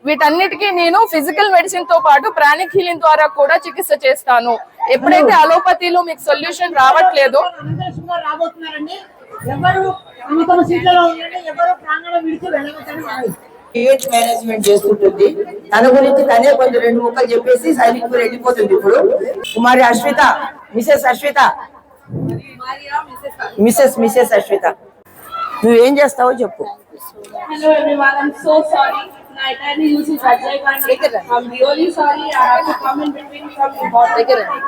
వీటన్నిటికీ నేను physical medicine తో పాటు pranic healing ద్వారా కూడా చికిత్స చేస్తాను. ఎప్పుడైతే అలోపతిలో మీకు సొల్యూషన్ రావట్లేదో పిహెచ్ మేనేజ్మెంట్ చేస్తుంటుంది. తన గురించి తనే కొంచెం 2 ముక్కలు చెప్పేసి సైనిక్ వెళ్ళిపోతుంది. ఇప్పుడు కుమారి అశ్విత, మిసెస్ అశ్విత, మిసెస్ అశ్విత, నువ్వేం చేస్తావో చెప్పు. Hello everyone, I'm so sorry. My entire use is Ajay Gandhi. I'm really sorry. I have to come in between some important things.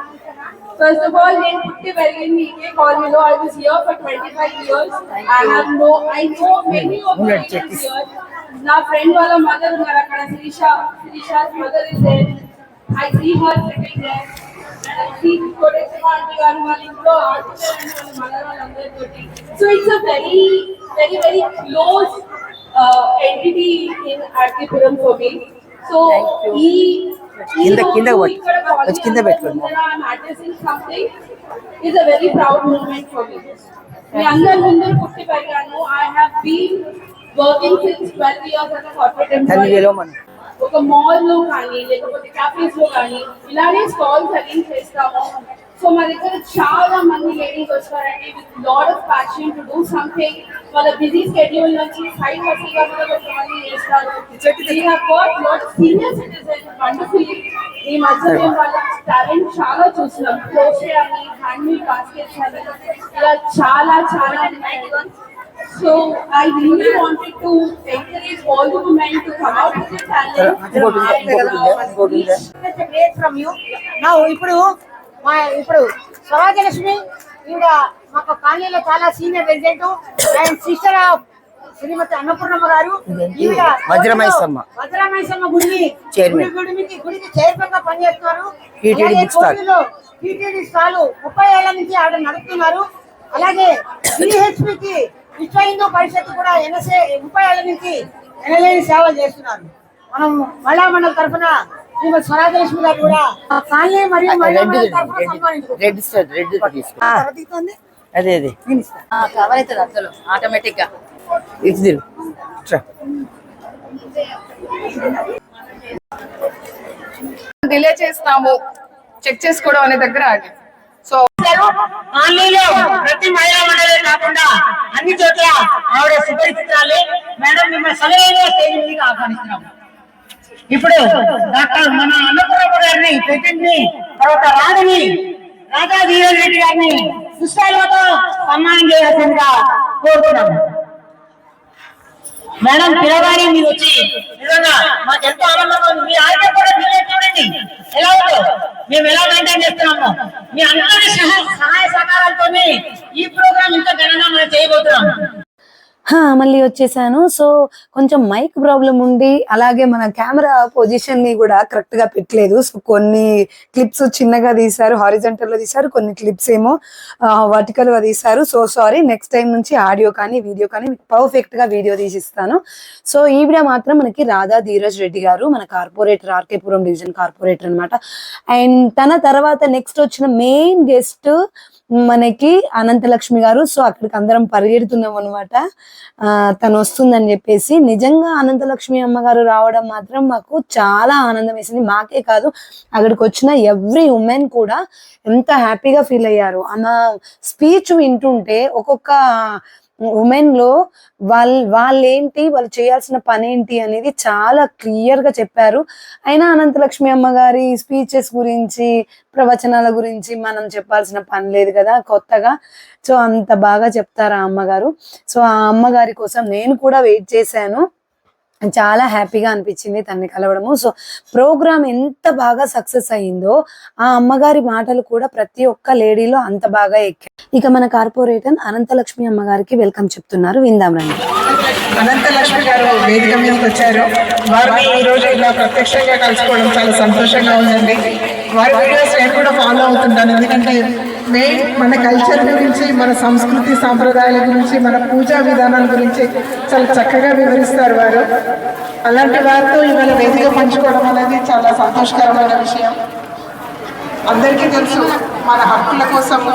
First of all, నేను పుట్టి పెరిగింది ఇదే కాలనీలో. I was here for 25 years. I know many of the neighbors here. నా friend వాళ్ళ mother ఉన్నారు అక్కడ, Sirisha's mother is there. I see her sitting there. And I see Kodeshima aunty గారు వాళ్ళ ఇంట్లో ఆడుతున్నారు వాళ్ళ mother వాళ్ళందరితోటి. So it's a very, very, very close entity in Arkipuram for me. So I'm addressing something is a very proud moment for me. I have been working since 12 years as a corporate employee. ఒక mall లో కానీ లేకపోతే cafes లో కానీ ఇలానే stalls arrange చేస్తాము. So మా దగ్గర చాలా మంది లేడీస్ వస్తారండి with lot of passion to do something. వాళ్ళ బిజీ షెడ్యూల్ నుంచి సైడ్ హస్టిల్ గా కూడా కొంతమంది చేస్తారు. We have got lot of senior citizens wonderfully. ఈ మధ్య మేము వాళ్ళ టాలెంట్ చాలా చూస్తున్నాం. క్రోషే అని, హ్యాండ్మేడ్ బాస్కెట్స్ అని, ఇలా చాలా ఉన్నాయి. So I really wanted to encourage all the women to come out with their talent. From you. Now, ఇప్పుడు స్వరాజలక్ష్మి ఈవిడ మాకు కాలనీలో చాలా senior resident and sister of Srimati Annapurnamma గారు. ఈవిడ వజ్రమైసమ్మ గుడికి చైర్మన్ గా పనిచేస్తున్నారు. టీటీడీ స్టాల్ 30 ఏళ్ల నుంచి ఆవిడ నడుపుతున్నారు. అలాగే బిహెచ్పికి విశ్వ హిందూ పరిషత్ కూడా 30 ఏళ్ల నుంచి ఎనలేని సేవలు చేస్తున్నారు. మనం మహిళా మండలి తరఫున శ్రీమతి స్వరాజలక్ష్మి గారు కూడా కాలనీ మరియు మహిళా మండలి తరఫున ఆటోమేటిక్ గా డిలే చేస్తాము చెక్ చేసుకోవడం అనే దగ్గర ఆగి. సో ప్రతి మహిళా మండలే కాకుండా అన్ని చోట్ల ఆవిడ సుపరిచితురాలే. మేడం మిమ్మల్ని సరైన స్టేజ్ మీదకి ఆహ్వానిస్తున్నాము. ఇప్పుడు డాక్టర్ మన అన్నపూర్ణమ్మ గారిని ప్రెసిడెంట్ ని, తర్వాత రాజా ధీరజ్ రెడ్డి గారిని పుష్పాలతో సన్మానం చేయాల్సిందిగా కోరుతున్నాము. మేడం పిలవాణి మీరు వచ్చి నిజంగా మాకు ఎంతో ఆనందంగా ఉంది. మీ ఆరోగ్యం కూడా మీరే చూడండి ఎలా ఉందో, మేము ఎలా మెయింటైన్ చేస్తున్నాము. మీ అందరి సహాయ సహకారాలతోనే ఈ ప్రోగ్రామ్ ఇంత ఘనంగా మనం చేయబోతున్నాం. మళ్ళీ వచ్చేసాను. సో కొంచెం మైక్ ప్రాబ్లం ఉండి అలాగే మన కెమెరా పొజిషన్ ని కూడా కరెక్ట్ గా పెట్టలేదు. సో కొన్ని క్లిప్స్ చిన్నగా తీశారు, హారిజంటల్ లో తీశారు, కొన్ని క్లిప్స్ ఏమో వర్టికల్ గా తీశారు. సో సారీ, నెక్స్ట్ టైం నుంచి ఆడియో కానీ వీడియో కానీ పర్ఫెక్ట్ గా వీడియో తీసిస్తాను. సో ఈవిడ మాత్రం మనకి రాధా ధీరజ్ రెడ్డి గారు, మన కార్పొరేటర్, ఆర్కేపురం డివిజన్ కార్పొరేటర్ అనమాట. అండ్ తన తర్వాత నెక్స్ట్ వచ్చిన మెయిన్ గెస్ట్ మనకి అనంతలక్ష్మి గారు. సో అక్కడికి అందరం పరిగెడుతున్నాం అనమాట, తను వస్తుందని చెప్పేసి. నిజంగా అనంతలక్ష్మి అమ్మగారు రావడం మాత్రం మాకు చాలా ఆనందం వేసింది. మాకే కాదు, అక్కడికి వచ్చిన ఎవ్రీ ఉమెన్ కూడా ఎంత హ్యాపీగా ఫీల్ అయ్యారు. ఆమె స్పీచ్ వింటుంటే ఒక్కొక్క ఉమెన్ లో వాళ్ళేంటి, వాళ్ళు చేయాల్సిన పని ఏంటి అనేది చాలా క్లియర్ గా చెప్పారు. అయినా అనంతలక్ష్మి అమ్మగారి స్పీచెస్ గురించి, ప్రవచనాల గురించి మనం చెప్పాల్సిన పని లేదు కదా కొత్తగా. సో అంత బాగా చెప్తారు ఆ అమ్మగారు. సో ఆ అమ్మగారి కోసం నేను కూడా వెయిట్ చేశాను. చాలా హ్యాపీగా అనిపించింది తనని కలవడము. సో ప్రోగ్రామ్ ఎంత బాగా సక్సెస్ అయ్యిందో ఆ అమ్మగారి మాటలు కూడా ప్రతి ఒక్క లేడీలో అంత బాగా ఎక్కాయి. ఇక మన కార్పొరేటర్ అనంతలక్ష్మి అమ్మగారికి వెల్కమ్ చెప్తున్నారు, విందాం రండి. అనంతలక్ష్మి గారు వేదిక మీదకి వచ్చారు. వారిని ఈ రోజు ఇలా ప్రత్యక్షంగా కలుసుకోవడం చాలా సంతోషంగా ఉందండి. వారి వీడియోస్ నేను కూడా ఫాలో అవుతుంటాను. ఎందుకంటే మెయిన్ మన కల్చర్ గురించి, మన సంస్కృతి సాంప్రదాయాల గురించి, మన పూజా విధానాల గురించి చాలా చక్కగా వివరిస్తారు వారు. అలాంటి వారితో ఇవాళ వేదిక పంచుకోవడం అనేది చాలా సంతోషకరమైన విషయం. అందరికీ తెలుసు, మన హక్కుల కోసము,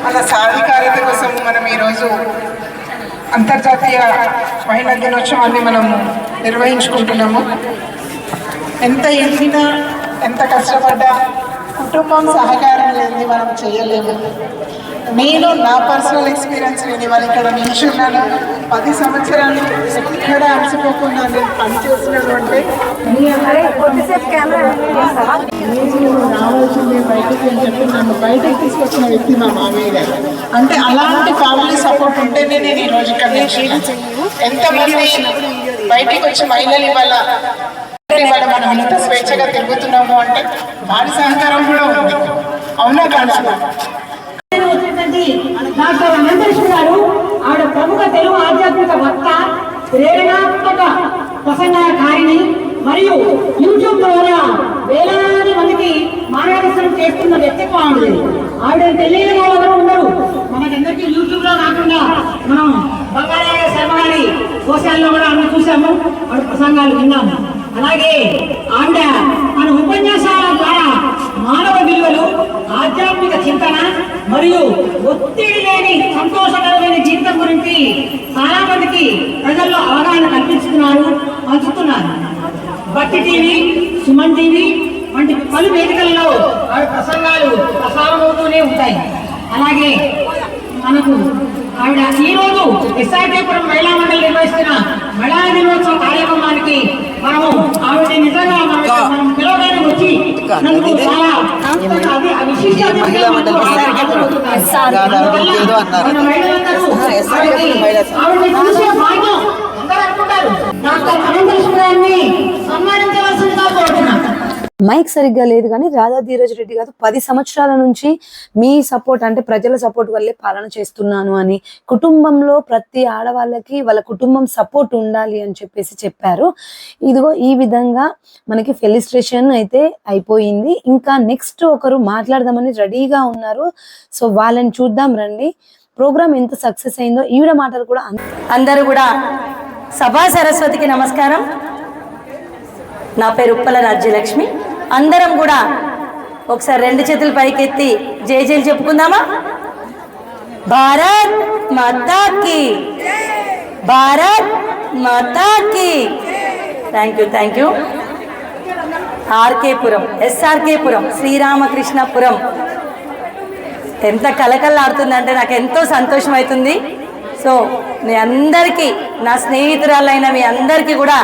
మన సాధికారత కోసము మనం ఈరోజు అంతర్జాతీయ మహిళా దినోత్సవాన్ని మనము నిర్వహించుకుంటున్నాము. ఎంత ఎదిగినా ఎంత కష్టపడ్డా కుటుంబం సహకారం లేని మనం చేయలేము. నేను నా పర్సనల్ ఎక్స్పీరియన్స్ నేను ఇవాళ ఇక్కడ నిల్చున్నాను. 10 సంవత్సరాలు ఎక్కడ అలసిపోకుండా నేను పనిచేస్తున్నాను అంటే రావాల్సింది బయటకు అని చెప్పి నన్ను బయటకు తీసుకొచ్చిన వ్యక్తి మా మామయ్య గారు. అంటే అలాంటి ఫ్యామిలీ సపోర్ట్ ఉంటేనే నేను ఈ రోజు ఇక్కడ నిల్చున్నాను. ఎంతమంది బయటకు వచ్చి మహిళలు ఇవాళ మనం ఇంత స్వేచ్ఛగా తిరుగుతున్నాము అంటే వారి సహకారం కూడా ఉంది. అవునా కాదా? డాక్టర్ అనంతలక్ష్మి గారు ఆవిడ ప్రముఖ తెలుగు ఆధ్యాత్మిక వక్త, ప్రేరణాత్మక ప్రసంగకారిణి మరియు యూట్యూబ్ ద్వారా వేలాది మందికి మార్గదర్శనం చేస్తున్న వ్యక్తిత్వం ఆవిడ. ఆవిడ తెలియని వాళ్ళు ఎవరు ఉండరు. మనకందరికీ యూట్యూబ్ లో కాకుండా మనం బంగాళాయ శర్మ గారి సోషల్లో కూడా అన్ని చూసాము, ఆవిడ ప్రసంగాలు విన్నాము. అలాగే ఆవిడ మన ఉపన్యాసాల ద్వారా మానవ విలువలు, ఆధ్యాత్మిక చింతన మరియు ఒత్తిడి లేని సంతోషకరమైన జీవితం గురించి చాలా మందికి ప్రజల్లో అవగాహన కల్పిస్తున్నారు, పంచుతున్నారు. భక్తి టీవీ, సుమన్ టీవీ వంటి పలు వేదికల్లో ఆవిడ ప్రసంగాలు ప్రసారమవుతూనే ఉంటాయి. అలాగే మనకు ఆవిడ ఈరోజు ఎస్ఆర్కేపురం మహిళా మండలి నిర్వహిస్తున్న మహిళా దినోత్సవ కార్యక్రమానికి మనము ఆవిడ నిజంగా మనం పిలవడానికి వచ్చి చాలా విశిష్ట ఆవిడని చూసే భాగ్యం అందరూ అనుకుంటారు. డాక్టర్ అనంతలక్ష్మి గారిని సన్మానించవలసిందిగా కోరుతున్నాను. మైక్ సరిగ్గా లేదు కానీ రాధా ధీరజ్ రెడ్డి గారు 10 సంవత్సరాల నుంచి మీ సపోర్ట్ అంటే ప్రజల సపోర్ట్ వల్లే పాలన చేస్తున్నాను అని, కుటుంబంలో ప్రతి ఆడవాళ్ళకి వాళ్ళ కుటుంబం సపోర్ట్ ఉండాలి అని చెప్పారు. ఇదిగో ఈ విధంగా మనకి ఫెలిస్ట్రేషన్ అయితే అయిపోయింది. ఇంకా నెక్స్ట్ ఒకరు మాట్లాడదామని రెడీగా ఉన్నారు. సో వాళ్ళని చూద్దాం రండి. ప్రోగ్రామ్ ఎంత సక్సెస్ అయిందో ఈవిడ మాటలు కూడా. అందరూ కూడా సభా సరస్వతికి నమస్కారం. నా పేరు ఉప్పల రాజ్యలక్ష్మి. అందరం కూడా ఒకసారి 2 చేతులు పైకెత్తి జై జైలు చెప్పుకుందామా? భారత్ మాతాకి, భారత్ మాతాకి. Thank you. ఆర్కేపురం, ఎస్ఆర్కేపురం, శ్రీరామకృష్ణపురం ఎంత కలకల్లాడుతుందంటే నాకు ఎంతో సంతోషం అవుతుంది. సో మీ అందరికీ, నా స్నేహితురాలైన మీ అందరికీ కూడా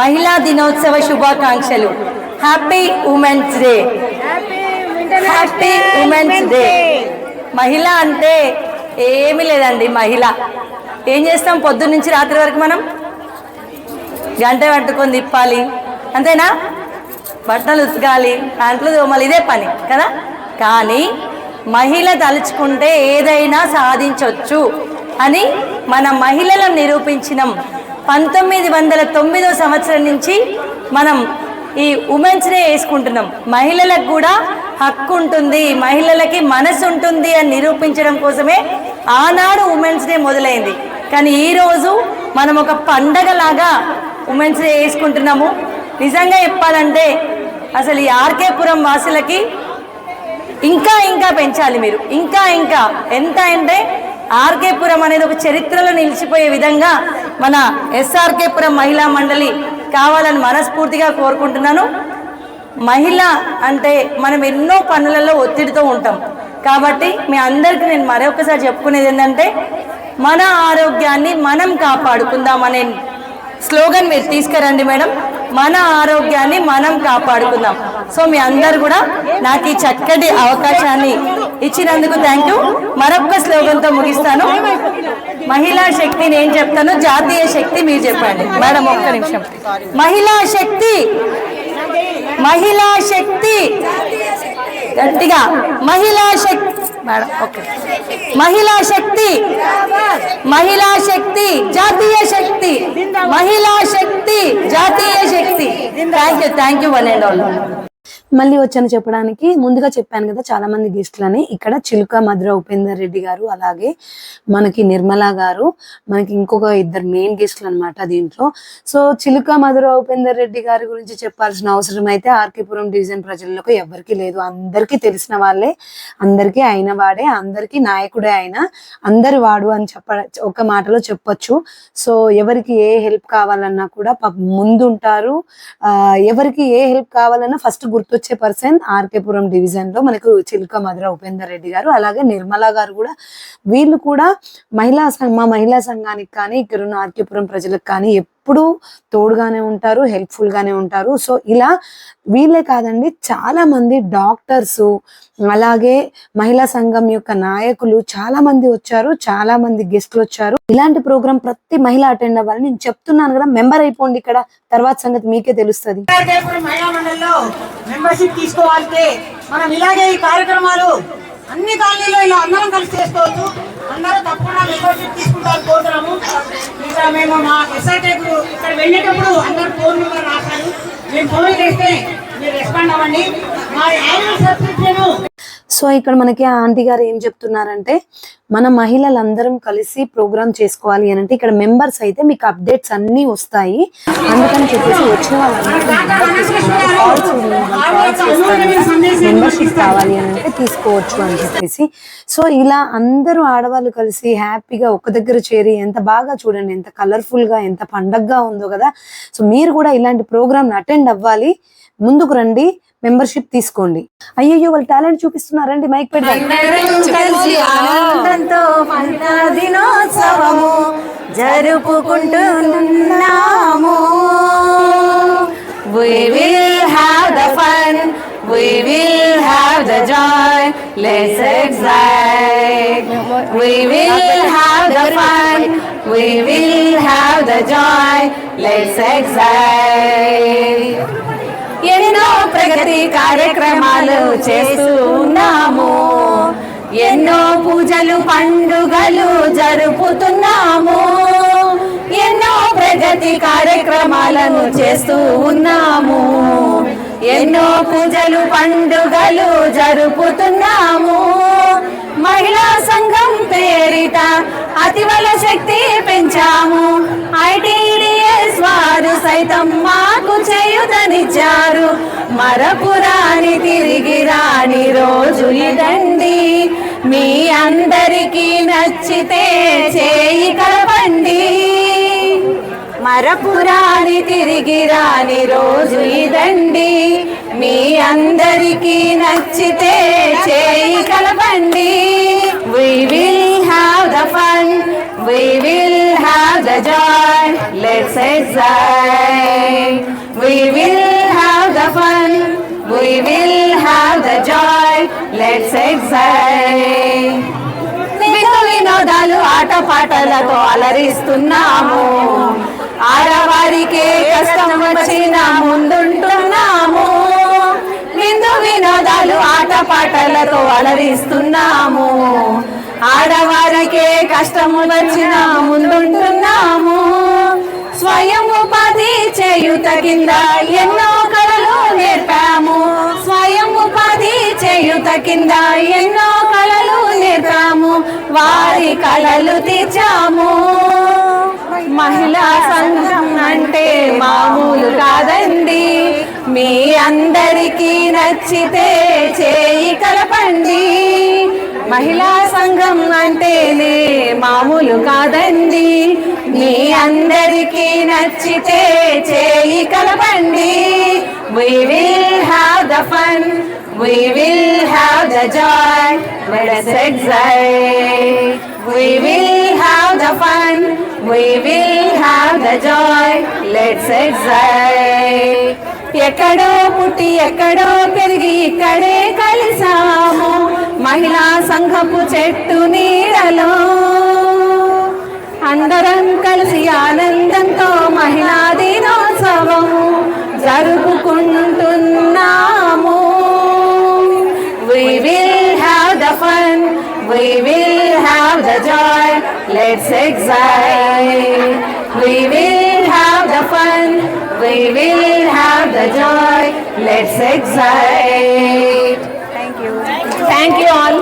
మహిళా దినోత్సవ శుభాకాంక్షలు. Happy women's day. Happy women's day. మహిళ అంటే ఏమీ లేదండి. మహిళ ఏం చేస్తాం? పొద్దున్న నుంచి రాత్రి వరకు మనం గంట పట్టుకొని తిప్పాలి, అంతేనా? బట్టలు ఉతకాలి, ప్యాంట్లు తోమాలి, ఇదే పని కదా. కానీ మహిళ తలుచుకుంటే ఏదైనా సాధించవచ్చు అని మన మహిళలను నిరూపించినాం. 1909 సంవత్సరం నుంచి మనం ఈ ఉమెన్స్ డే వేసుకుంటున్నాం. మహిళలకు కూడా హక్కు ఉంటుంది, మహిళలకి మనసు ఉంటుంది అని నిరూపించడం కోసమే ఆనాడు ఉమెన్స్ డే మొదలైంది. కానీ ఈరోజు మనం ఒక పండగలాగా ఉమెన్స్ డే వేసుకుంటున్నాము. నిజంగా చెప్పాలంటే అసలు ఈ ఆర్కేపురం వాసులకి ఇంకా పెంచాలి మీరు. ఇంకా ఎంత అంటే ఆర్కేపురం అనేది ఒక చరిత్రలో నిలిచిపోయే విధంగా మన ఎస్ఆర్కేపురం మహిళా మండలి కావాలని మనస్ఫూర్తిగా కోరుకుంటున్నాను. మహిళ అంటే మనం ఎన్నో పనులలో ఒత్తిడితో ఉంటాం. కాబట్టి మీ అందరికీ నేను మరొకసారి చెప్పుకునేది ఏంటంటే మన ఆరోగ్యాన్ని మనం కాపాడుకుందామనే స్లోగన్ మీరు తీసుకురండి మేడం. మన ఆరోగ్యాన్ని మనం కాపాడుకుందాం. సో మీ అందరు కూడా నాకు ఈ చక్కటి అవకాశాన్ని ఇచ్చినందుకు థ్యాంక్ యూ. మరొక స్లోగన్తో ముగిస్తాను. మహిళా శక్తి నేను చెప్తాను, జాతీయ శక్తి మీరు చెప్పండి. మేడం ఒక్క నిమిషం. మహిళా శక్తి, మహిళా శక్తి, గట్టిగా మహిళా శక్తి మేడం. ఓకే. మహిళా శక్తి, మహిళా శక్తి, జాతీయ శక్తి, మహిళా శక్తి, జాతీయ శక్తి. Thank you one and all. మళ్ళీ వచ్చాను చెప్పడానికి. ముందుగా చెప్పాను కదా చాలా మంది గెస్ట్లని. ఇక్కడ చిలుక మధుర ఉపేందర్ రెడ్డి గారు, అలాగే మనకి నిర్మలా గారు, మనకి ఇంకొక ఇద్దరు మెయిన్ గెస్ట్లు అనమాట దీంట్లో. సో చిలుక మధుర ఉపేందర్ రెడ్డి గారి గురించి చెప్పాల్సిన అవసరం అయితే ఆర్కేపురం డివిజన్ ప్రజలకు ఎవరికి లేదు. అందరికీ తెలిసిన వాళ్ళే, అందరికీ అయిన వాడే, అందరికీ నాయకుడే ఆయన, అందరి వాడు అని ఒక మాటలో చెప్పొచ్చు. సో ఎవరికి ఏ హెల్ప్ కావాలన్నా కూడా ముందుంటారు. ఎవరికి ఏ హెల్ప్ కావాలన్నా ఫస్ట్ గుర్తొచ్చే పర్సన్ ఆర్కేపురం డివిజన్ లో మనకు చిలుక మధుర ఉపేందర్ రెడ్డి గారు, అలాగే నిర్మలా గారు కూడా. వీళ్ళు కూడా మా మహిళా సంఘానికి కానీ ఇక్కడున్న ఆర్కేపురం ప్రజలకు కానీ ఎప్పుడు తోడుగానే ఉంటారు, హెల్ప్ఫుల్ గానే ఉంటారు. సో ఇలా వీళ్ళే కాదండి, చాలా మంది డాక్టర్స్, అలాగే మహిళా సంఘం యొక్క నాయకులు చాలా మంది వచ్చారు, చాలా మంది గెస్ట్లు వచ్చారు. ఇలాంటి ప్రోగ్రామ్ ప్రతి మహిళ అటెండ్ అవ్వాలని నేను చెప్తున్నాను కదా. మెంబర్ అయిపోండి, ఇక్కడ తర్వాత సంగతి మీకే తెలుస్తుంది. మహిళా మండలిలో మెంబర్షిప్ తీసుకోవాలంటే మనం ఇలాగే ఈ కార్యక్రమాలు అన్ని కాలనీలో ఇలా అందరం కలిసి చేసుకోవచ్చు. అందరూ తప్పకుండా మెంబర్షిప్ తీసుకుంటారు కోరుతున్నాము. ఇంకా మేము మా ఎస్ఆర్టేకు ఇక్కడ వెళ్ళేటప్పుడు అందరూ ఫోన్ నెంబర్ రాశారు. మేము ఫోన్ చేస్తే మీరు రెస్పాండ్ అవ్వండి. మా యాన్యువల్ సబ్స్క్రిప్షన్. సో ఇక్కడ మనకి ఆ ఆంటీ గారు ఏం చెప్తున్నారంటే, మన మహిళలందరం కలిసి ప్రోగ్రామ్ చేసుకోవాలి అని అంటే ఇక్కడ మెంబర్స్ అయితే మీకు అప్డేట్స్ అన్ని వస్తాయి. అందుకని చెప్పేసి వచ్చిన మెంబర్షిప్ కావాలి అని అంటే తీసుకోవచ్చు అని చెప్పేసి. సో ఇలా అందరూ ఆడవాళ్ళు కలిసి హ్యాపీగా ఒక దగ్గర చేరి ఎంత బాగా చూడండి, ఎంత కలర్ఫుల్ గా, ఎంత పండగగా ఉందో కదా. సో మీరు కూడా ఇలాంటి ప్రోగ్రామ్ అటెండ్ అవ్వాలి, ముందుకు రండి, మెంబర్షిప్ తీసుకోండి. అయ్యో వాళ్ళు టాలెంట్ చూపిస్తున్నారండి, మైక్ పెట్టండి. దినోత్సవము జరుపుకుంటున్నాము. We will have the fun, we will have the joy, let's excite. We will have the fun, we will have the joy, let's excite. ఎన్నో ప్రగతి కార్యక్రమాలు చేస్తున్నాము, ఎన్నో పూజలు పండుగలు జరుపుతున్నాము, ఎన్నో ప్రగతి కార్యక్రమాలను చేస్తూ ఉన్నాము, ఎన్నో పూజలు పండుగలు జరుపుతున్నాము. మహిళా సంఘం పేరిట అతివల శక్తి పెంచాము. ITDS వారు సైతం మాకు చేయుతనిచ్చారు. మరపురాని తిరిగి రాని రోజు ఇదండి. మీ అందరికీ నచ్చితే చేయి కలపండి. మరపురాని తిరిగి రాని రోజు ఇదండి. మీ అందరికీ నచ్చితే చేయి కలపండి. We will have the fun, we will have the joy, let's excite. We will have the fun, we will have the joy, let's excite. వినోదాలు ఆటపాటలతో అలరిస్తున్నాము. ఆడవారికే కష్టం వచ్చిన ముందుంటున్నాము. వినోదాలు ఆటపాటలతో అలరిస్తున్నాము. ఆడవారికే కష్టం వచ్చిన ముందుంటున్నాము. స్వయం ఉపాధి చేయుత కింద ఎన్నో కళలు నేర్పాము. స్వయం ఉపాధి చేయుత కింద ఎన్నో కళలు నేర్పాము. వారి కళలు తీర్చాము. మహిళా సంఘం అంటే మామూలు కాదండి. మీ అందరికీ నచ్చితే చేయి కలపండి. మహిళా సంఘం అంటేనే మామూలు కాదండి. మీ అందరికీ నచ్చితే చేయి కలపండి. We will have the fun, we will have the joy, let's excite. We will have the fun, we will have the joy, let's excite. ఎక్కడో పుట్టి ఎక్కడో పెరిగి ఇక్కడే కలిసాము. మహిళా సంఘపు చెట్టు నీడలో అందరం కలిసి ఆనందంతో మహిళా దినోత్సవము జరుపుకుంటున్నాము. We will have the fun, we will have the joy, let's excite. We will have the fun, we will have the joy. Let's excite. Thank you all.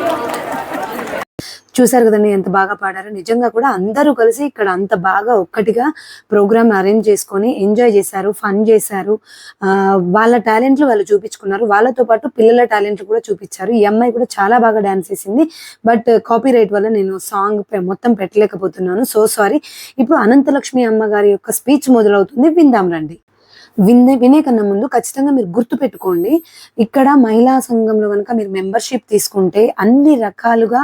చూసారు కదండి ఎంత బాగా పాడారు. నిజంగా కూడా అందరూ కలిసి ఇక్కడ అంత బాగా ఒక్కటిగా ప్రోగ్రామ్ అరేంజ్ చేసుకొని ఎంజాయ్ చేశారు, ఫన్ చేశారు. వాళ్ళ టాలెంట్లు వాళ్ళు చూపించుకున్నారు. వాళ్ళతో పాటు పిల్లల టాలెంట్లు కూడా చూపించారు. ఈ అమ్మాయి కూడా చాలా బాగా డాన్స్ చేసింది. బట్ కాపీ రైట్ వల్ల నేను సాంగ్ మొత్తం పెట్టలేకపోతున్నాను. So sorry. ఇప్పుడు అనంతలక్ష్మి అమ్మగారి యొక్క స్పీచ్ మొదలవుతుంది. విందాం రండి. వినే కన్నా ముందు ఖచ్చితంగా మీరు గుర్తు పెట్టుకోండి, ఇక్కడ మహిళా సంఘంలో కనుక మీరు మెంబర్షిప్ తీసుకుంటే అన్ని రకాలుగా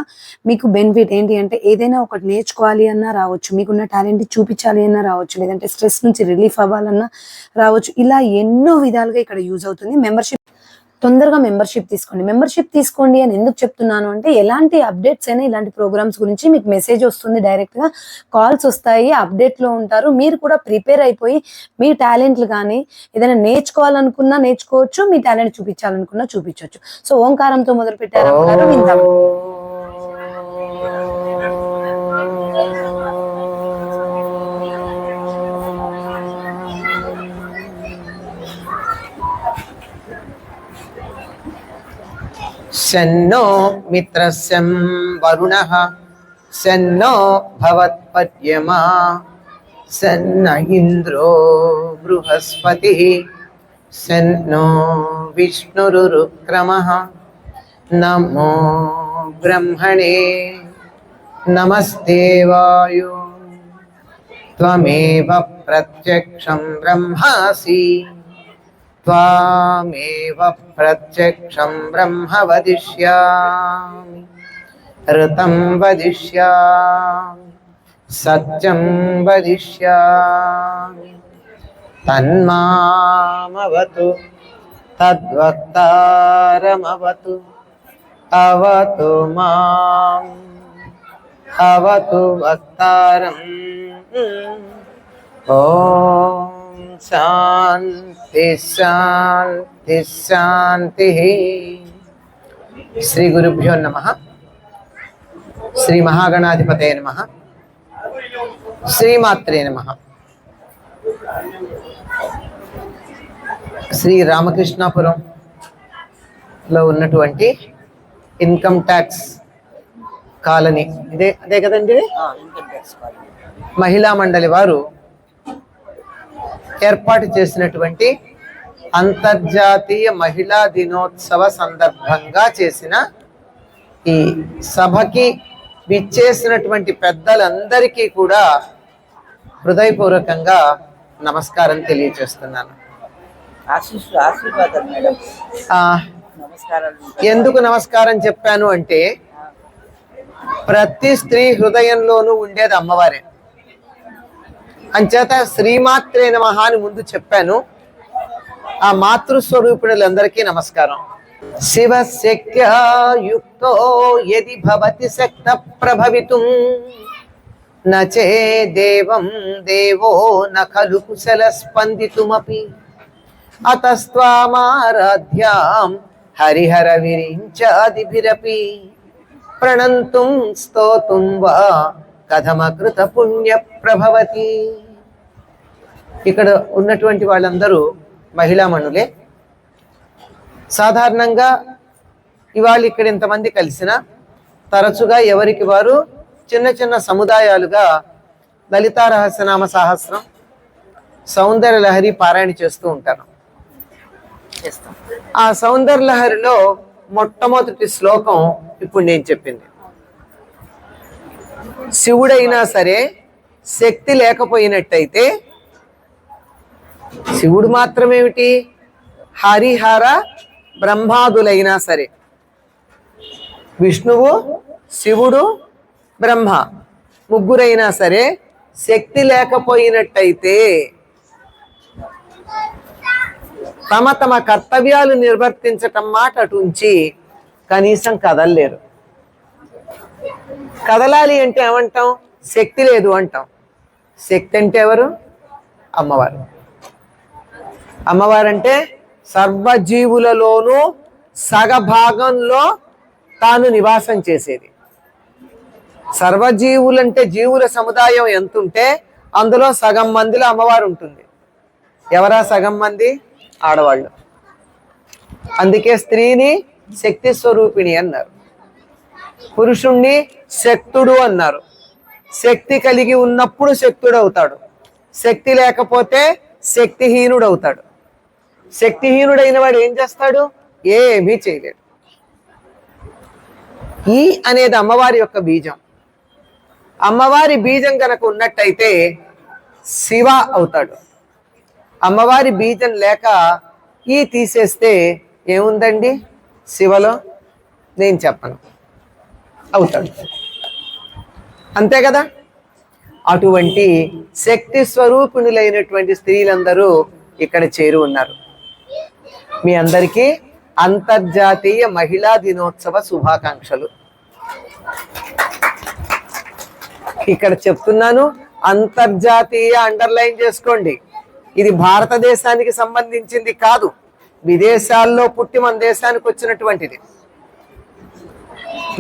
మీకు బెనిఫిట్ ఏంటి అంటే ఏదైనా ఒకటి నేర్చుకోవాలి అన్నా రావచ్చు, మీకున్న టాలెంట్ చూపించాలి అన్నా రావచ్చు, లేదంటే స్ట్రెస్ నుంచి రిలీఫ్ అవ్వాలన్నా రావచ్చు. ఇలా ఎన్నో విధాలుగా ఇక్కడ యూజ్ అవుతుంది. తొందరగా మెంబర్షిప్ తీసుకోండి అని ఎందుకు చెప్తున్నాను అంటే ఎలాంటి అప్డేట్స్ అయినా ఇలాంటి ప్రోగ్రామ్స్ గురించి మీకు మెసేజ్ వస్తుంది, డైరెక్ట్ గా కాల్స్ వస్తాయి, అప్డేట్ లో ఉంటారు. మీరు కూడా ప్రిపేర్ అయిపోయి మీ టాలెంట్లు కానీ ఏదైనా నేర్చుకోవాలనుకున్నా నేర్చుకోవచ్చు, మీ టాలెంట్ చూపించాలనుకున్నా చూపించవచ్చు. సో ఓంకారంతో మొదలు పెట్టారు. విందాం. शन्नो मित्रस्यं वरुणः शन्नो भवत्पर्यमा शन्न इन्द्रो बृहस्पतिः शन्नो विष्णुरुक्रमः नमो ब्रह्मणे नमस्ते वायो त्वमेव प्रत्यक्षं ब्रह्मासि त्वामेव प्रत्यक्षं ब्रह्म वदिष्यामि ऋतं वदिष्यामि सत्यं वदिष्यामि तन्मामवतु तद्वक्तारमवतु अवतु माम् अवतु वक्तारम् ॐ शांति शांति शांति. श्री गुरुभ्यो नमः. श्री महागणाधिपतये नमः. श्रीमात्रे नमः. శ్రీ రామకృష్ణాపురంలో ఉన్నటువంటి ఇన్కమ్ ట్యాక్స్ కాలనీ అదే కదండి, మహిళా మండలి వారు ఏర్పాటు చేసినటువంటి అంతర్జాతీయ మహిళా దినోత్సవ సందర్భంగా చేసిన ఈ సభకి విచ్చేసినటువంటి పెద్దలందరికీ కూడా హృదయపూర్వకంగా నమస్కారం తెలియజేస్తున్నాను. ఎందుకు నమస్కారం చెప్పాను అంటే ప్రతి స్త్రీ హృదయంలోనూ ఉండేది అమ్మవారే. అంచేత శ్రీమాత్రే నమః అని ముందు చెప్పాను. ఆ మాతృస్వరూపిణులందరికీ నమస్కారం. శివశక్త్యా యుక్తో యది భవతి శక్త ప్రభవితుం నచే దేవం దేవో న ఖలు కుశల స్పందితుమపి అతస్త్వామారాధ్యాం హరిహర విరించాదిభిరపి ప్రణంతుం స్తోతుం వా కథమకృత పుణ్య ప్రభవతి. ఇక్కడ ఉన్నటువంటి వాళ్ళందరూ మహిళా మణులే. సాధారణంగా ఇవాళ ఇక్కడ ఇంతమంది కలిసిన తరచుగా ఎవరికి వారు చిన్న చిన్న సముదాయాలుగా లలితా రహస్యనామ సహస్రం, సౌందర్య లహరి పారాయణ చేస్తూ ఉంటారు. ఆ సౌందర్య లహరిలో మొట్టమొదటి శ్లోకం ఇప్పుడు నేను చెప్పింది. శివుడైనా సరే శక్తి లేకపోయినట్టయితే, శివుడు మాత్రమేమిటి, హరిహర బ్రహ్మాదులైనా సరే, విష్ణువు, శివుడు, బ్రహ్మ ముగ్గురైనా సరే శక్తి లేకపోయినట్టయితే తమ తమ కర్తవ్యాలు నిర్వర్తించటం మాట అటుంచి కనీసం కదలలేరు. కదలాలి అంటే ఏమంటాం, శక్తి లేదు అంటాం. శక్తి అంటే ఎవరు? అమ్మవారు. అమ్మవారంటే సర్వజీవులలోనూ సగభాగంలో తాను నివాసం చేసేది. సర్వజీవులంటే జీవుల సముదాయం ఎంత ఉంటే అందులో సగం మందిలో అమ్మవారు ఉంటుంది. ఎవరా సగం మంది? ఆడవాళ్ళు. అందుకే స్త్రీని శక్తి స్వరూపిణి అన్నారు, పురుషుణ్ణి శక్తుడు అన్నారు. శక్తి కలిగి ఉన్నప్పుడు శక్తుడు అవుతాడు, శక్తి లేకపోతే శక్తిహీనుడు అవుతాడు. శక్తిహీనుడైన వాడు ఏం చేస్తాడు? ఏమీ చేయలేడు. ఈ అనేది అమ్మవారి యొక్క బీజం. అమ్మవారి బీజం కనుక ఉన్నట్టయితే శివ అవుతాడు. అమ్మవారి బీజం లేక ఈ తీసేస్తే ఏముందండి శివలో? నేను చెప్పను, అవుతాడు. అంతే కదా. అటువంటి శక్తి స్వరూపిణులైనటువంటి స్త్రీలందరూ ఇక్కడ చేరి ఉన్నారు. మీ అందరికీ అంతర్జాతీయ మహిళా దినోత్సవ శుభాకాంక్షలు. ఇక్కడ చెప్తున్నాను, అంతర్జాతీయ అండర్లైన్ చేసుకోండి. ఇది భారతదేశానికి సంబంధించింది కాదు, విదేశాల్లో పుట్టి మన దేశానికి వచ్చినటువంటిది.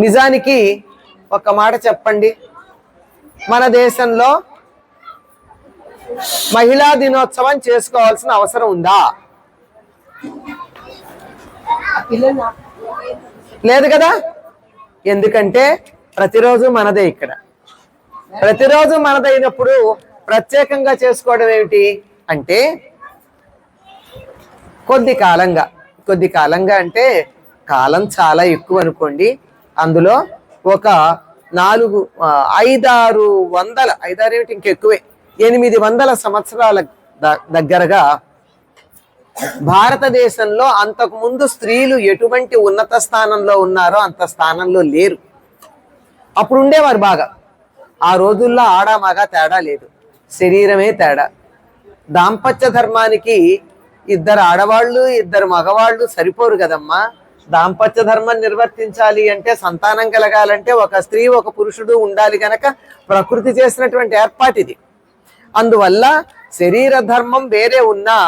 నిజానికి ఒక మాట చెప్పండి, మన దేశంలో మహిళా దినోత్సవం చేసుకోవాల్సిన అవసరం ఉందా? లేదు కదా. ఎందుకంటే ప్రతిరోజు మనదే. ఇక్కడ ప్రతిరోజు మనదైనప్పుడు ప్రత్యేకంగా చేసుకోవడం ఏమిటి అంటే, కొద్ది కాలంగా అంటే కాలం చాలా ఎక్కువ అనుకోండి, అందులో ఒక 500 ఏమిటి ఇంకెక్కువే 800 సంవత్సరాల దగ్గరగా భారతదేశంలో అంతకుముందు స్త్రీలు ఎటువంటి ఉన్నత స్థానంలో ఉన్నారో అంత స్థానంలో లేరు. అప్పుడు ఉండేవారు బాగా. ఆ రోజుల్లో ఆడ మగ తేడా లేదు, శరీరమే తేడా. దాంపత్య ధర్మానికి 2 ఆడవాళ్ళు 2 మగవాళ్ళు సరిపోరు కదమ్మా. దాంపత్య ధర్మం నిర్వర్తించాలి అంటే, సంతానం కలగాలంటే ఒక స్త్రీ ఒక పురుషుడు ఉండాలి కనుక ప్రకృతి చేసినటువంటి ఏర్పాటు ఇది. అందువల్ల శరీర ధర్మం వేరే ఉన్నా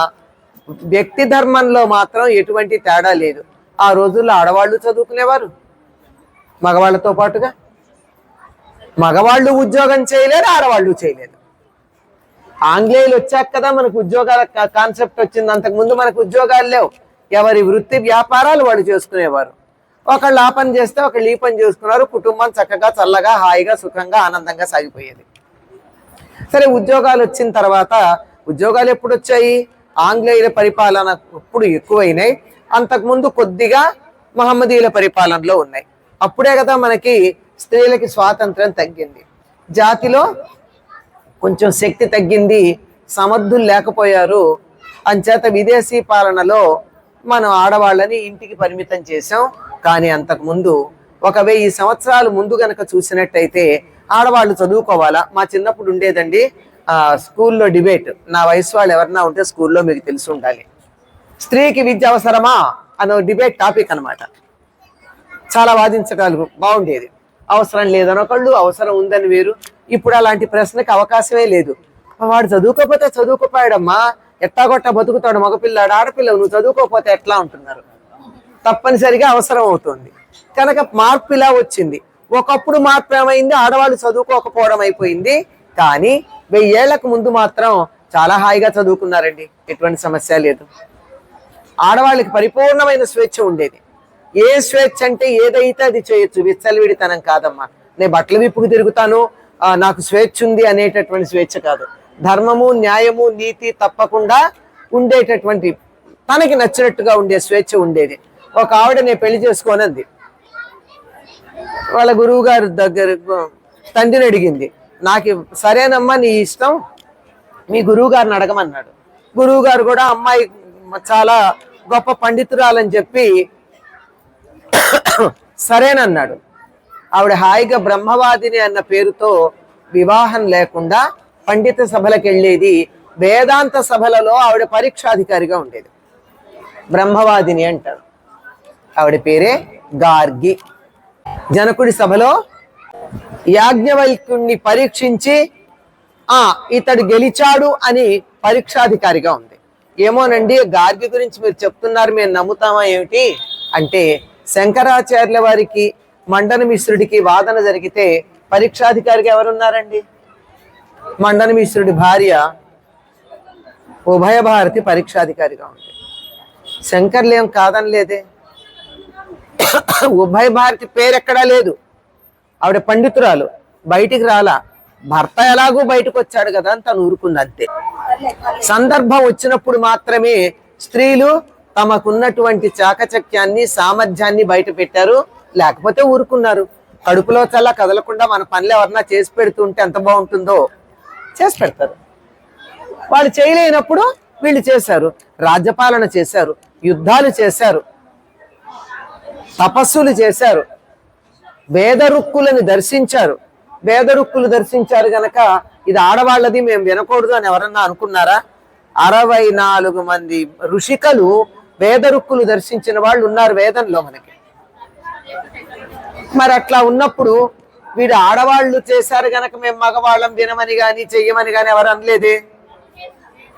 వ్యక్తి ధర్మంలో మాత్రం ఎటువంటి తేడా లేదు. ఆ రోజుల్లో ఆడవాళ్ళు చదువుకునేవారు మగవాళ్ళతో పాటుగా. మగవాళ్ళు ఉద్యోగం చేయలేరు, ఆడవాళ్ళు చేయలేదు. ఆంగ్లేయులు వచ్చాక కదా మనకు ఉద్యోగాల కాన్సెప్ట్ వచ్చింది. అంతకుముందు మనకు ఉద్యోగాలు లేవు. ఎవరి వృత్తి వ్యాపారాలు వాళ్ళు చేసుకునేవారు. ఒకళ్ళు ఆ పని చేస్తే ఒకళ్ళు ఈ పని చేసుకున్నారు. కుటుంబం చక్కగా చల్లగా హాయిగా సుఖంగా ఆనందంగా సాగిపోయేది. సరే, ఉద్యోగాలు వచ్చిన తర్వాత, ఉద్యోగాలు ఎప్పుడు వచ్చాయి? ఆంగ్లేయుల పరిపాలన ఇప్పుడు ఎక్కువైనాయి. అంతకుముందు కొద్దిగా మహమ్మదీయుల పరిపాలనలో ఉన్నాయి. అప్పుడే కదా మనకి స్త్రీలకి స్వాతంత్రం తగ్గింది, జాతిలో కొంచెం శక్తి తగ్గింది, సమర్థులు లేకపోయారు. అంచేత విదేశీ పాలనలో మనం ఆడవాళ్ళని ఇంటికి పరిమితం చేసాం. కానీ అంతకుముందు 1000 సంవత్సరాలు ముందు గనక చూసినట్టయితే ఆడవాళ్ళు చదువుకోవాలా? మా చిన్నప్పుడు ఉండేదండి స్కూల్లో డిబేట్. నా వయసు వాళ్ళు ఎవరన్నా ఉంటే స్కూల్లో మీకు తెలిసి ఉండాలి. స్త్రీకి విద్య అవసరమా అనే డిబేట్ టాపిక్ అనమాట. చాలా వాదించగలరు, బాగుండేది. అవసరం లేదనొకళ్ళు, అవసరం ఉందని వేరు. ఇప్పుడు అలాంటి ప్రశ్నకి అవకాశమే లేదు. వాడు చదువుకోకపోతే చదువుకోపోయాడమ్మా, ఎట్టాగొట్ట బతుకుతాడు మగపిల్లాడు, ఆడపిల్ల నువ్వు చదువుకోకపోతే ఎట్లా ఉంటున్నారు. తప్పనిసరిగా అవసరం అవుతుంది కనుక మార్పు ఇలా వచ్చింది. ఒకప్పుడు మార్పు ఏమైంది, ఆడవాళ్ళు చదువుకోకపోవడం అయిపోయింది. కానీ 1000 ఏళ్లకు ముందు మాత్రం చాలా హాయిగా చదువుకున్నారండి, ఎటువంటి సమస్య లేదు. ఆడవాళ్ళకి పరిపూర్ణమైన స్వేచ్ఛ ఉండేది. ఏ స్వేచ్ఛ అంటే ఏదైతే అది చేయొచ్చు, విచ్చలవిడితనం కాదమ్మా. నేను బట్టలు విప్పుకు తిరుగుతాను, నాకు స్వేచ్ఛ ఉంది అనేటటువంటి స్వేచ్ఛ కాదు. ధర్మము న్యాయము నీతి తప్పకుండా ఉండేటటువంటి, తనకి నచ్చినట్టుగా ఉండే స్వేచ్ఛ ఉండేది. ఒక ఆవిడ నేను పెళ్లి చేసుకోనంది. వాళ్ళ గురువు గారు దగ్గర తండ్రిని అడిగింది. నాకు సరేనమ్మా నీ ఇష్టం, మీ గురువు గారిని అడగమన్నాడు. గురువు గారు కూడా అమ్మాయి చాలా గొప్ప పండితురాలని చెప్పి సరేనన్నాడు. ఆవిడ హాయిగా బ్రహ్మవాదిని అన్న పేరుతో వివాహం లేకుండా పండిత సభలకు వెళ్ళేది. వేదాంత సభలలో ఆవిడ పరీక్షాధికారిగా ఉండేది. బ్రహ్మవాదిని అంటారు. ఆవిడ పేరే గార్గి. జనకుడి సభలో యాజ్ఞవల్క్యుణ్ణి పరీక్షించి ఇతడు గెలిచాడు అని పరీక్షాధికారిగా ఉంది. ఏమోనండి, గార్గి గురించి మీరు చెప్తున్నారు, మేము నమ్ముతామా ఏమిటి అంటే, శంకరాచార్యుల వారికి మండన మిశ్రుడికి వాదన జరిగితే పరీక్షాధికారిగా ఎవరున్నారండి? మండన మిశ్రుడి భార్య ఉభయ భారతి పరీక్షాధికారిగా ఉంది. శంకర్లేం కాదనలేదే. ఉభయ భారతి పేరు ఎక్కడా లేదు. ఆవిడ పండితురాలు, బయటికి రాలా. భర్త ఎలాగూ బయటకు వచ్చాడు కదా అని తను ఊరుకుంది అంతే. సందర్భం వచ్చినప్పుడు మాత్రమే స్త్రీలు తమకున్నటువంటి చాకచక్యాన్ని సామర్థ్యాన్ని బయట పెట్టారు, లేకపోతే ఊరుకున్నారు. కడుపులో చల్ల కదలకుండా మన పనులు ఎవరన్నా చేసి పెడుతుంటే ఎంత బాగుంటుందో. చేసి పెడతారు. వాళ్ళు చేయలేనప్పుడు వీళ్ళు చేశారు. రాజ్యపాలన చేశారు, యుద్ధాలు చేశారు, తపస్సులు చేశారు, వేదరుక్కులను దర్శించారు. వేదరుక్కులు దర్శించారు గనక ఇది ఆడవాళ్ళది, మేము వినకూడదు అని ఎవరన్నా అనుకున్నారా? 64 మంది ఋషికలు వేదరుక్కులు దర్శించిన వాళ్ళు ఉన్నారు వేదంలో మనకి. మరి అట్లా ఉన్నప్పుడు వీడు ఆడవాళ్ళు చేశారు గనక మేము మగవాళ్ళం వినమని గాని చెయ్యమని గాని ఎవరు అనలేదే.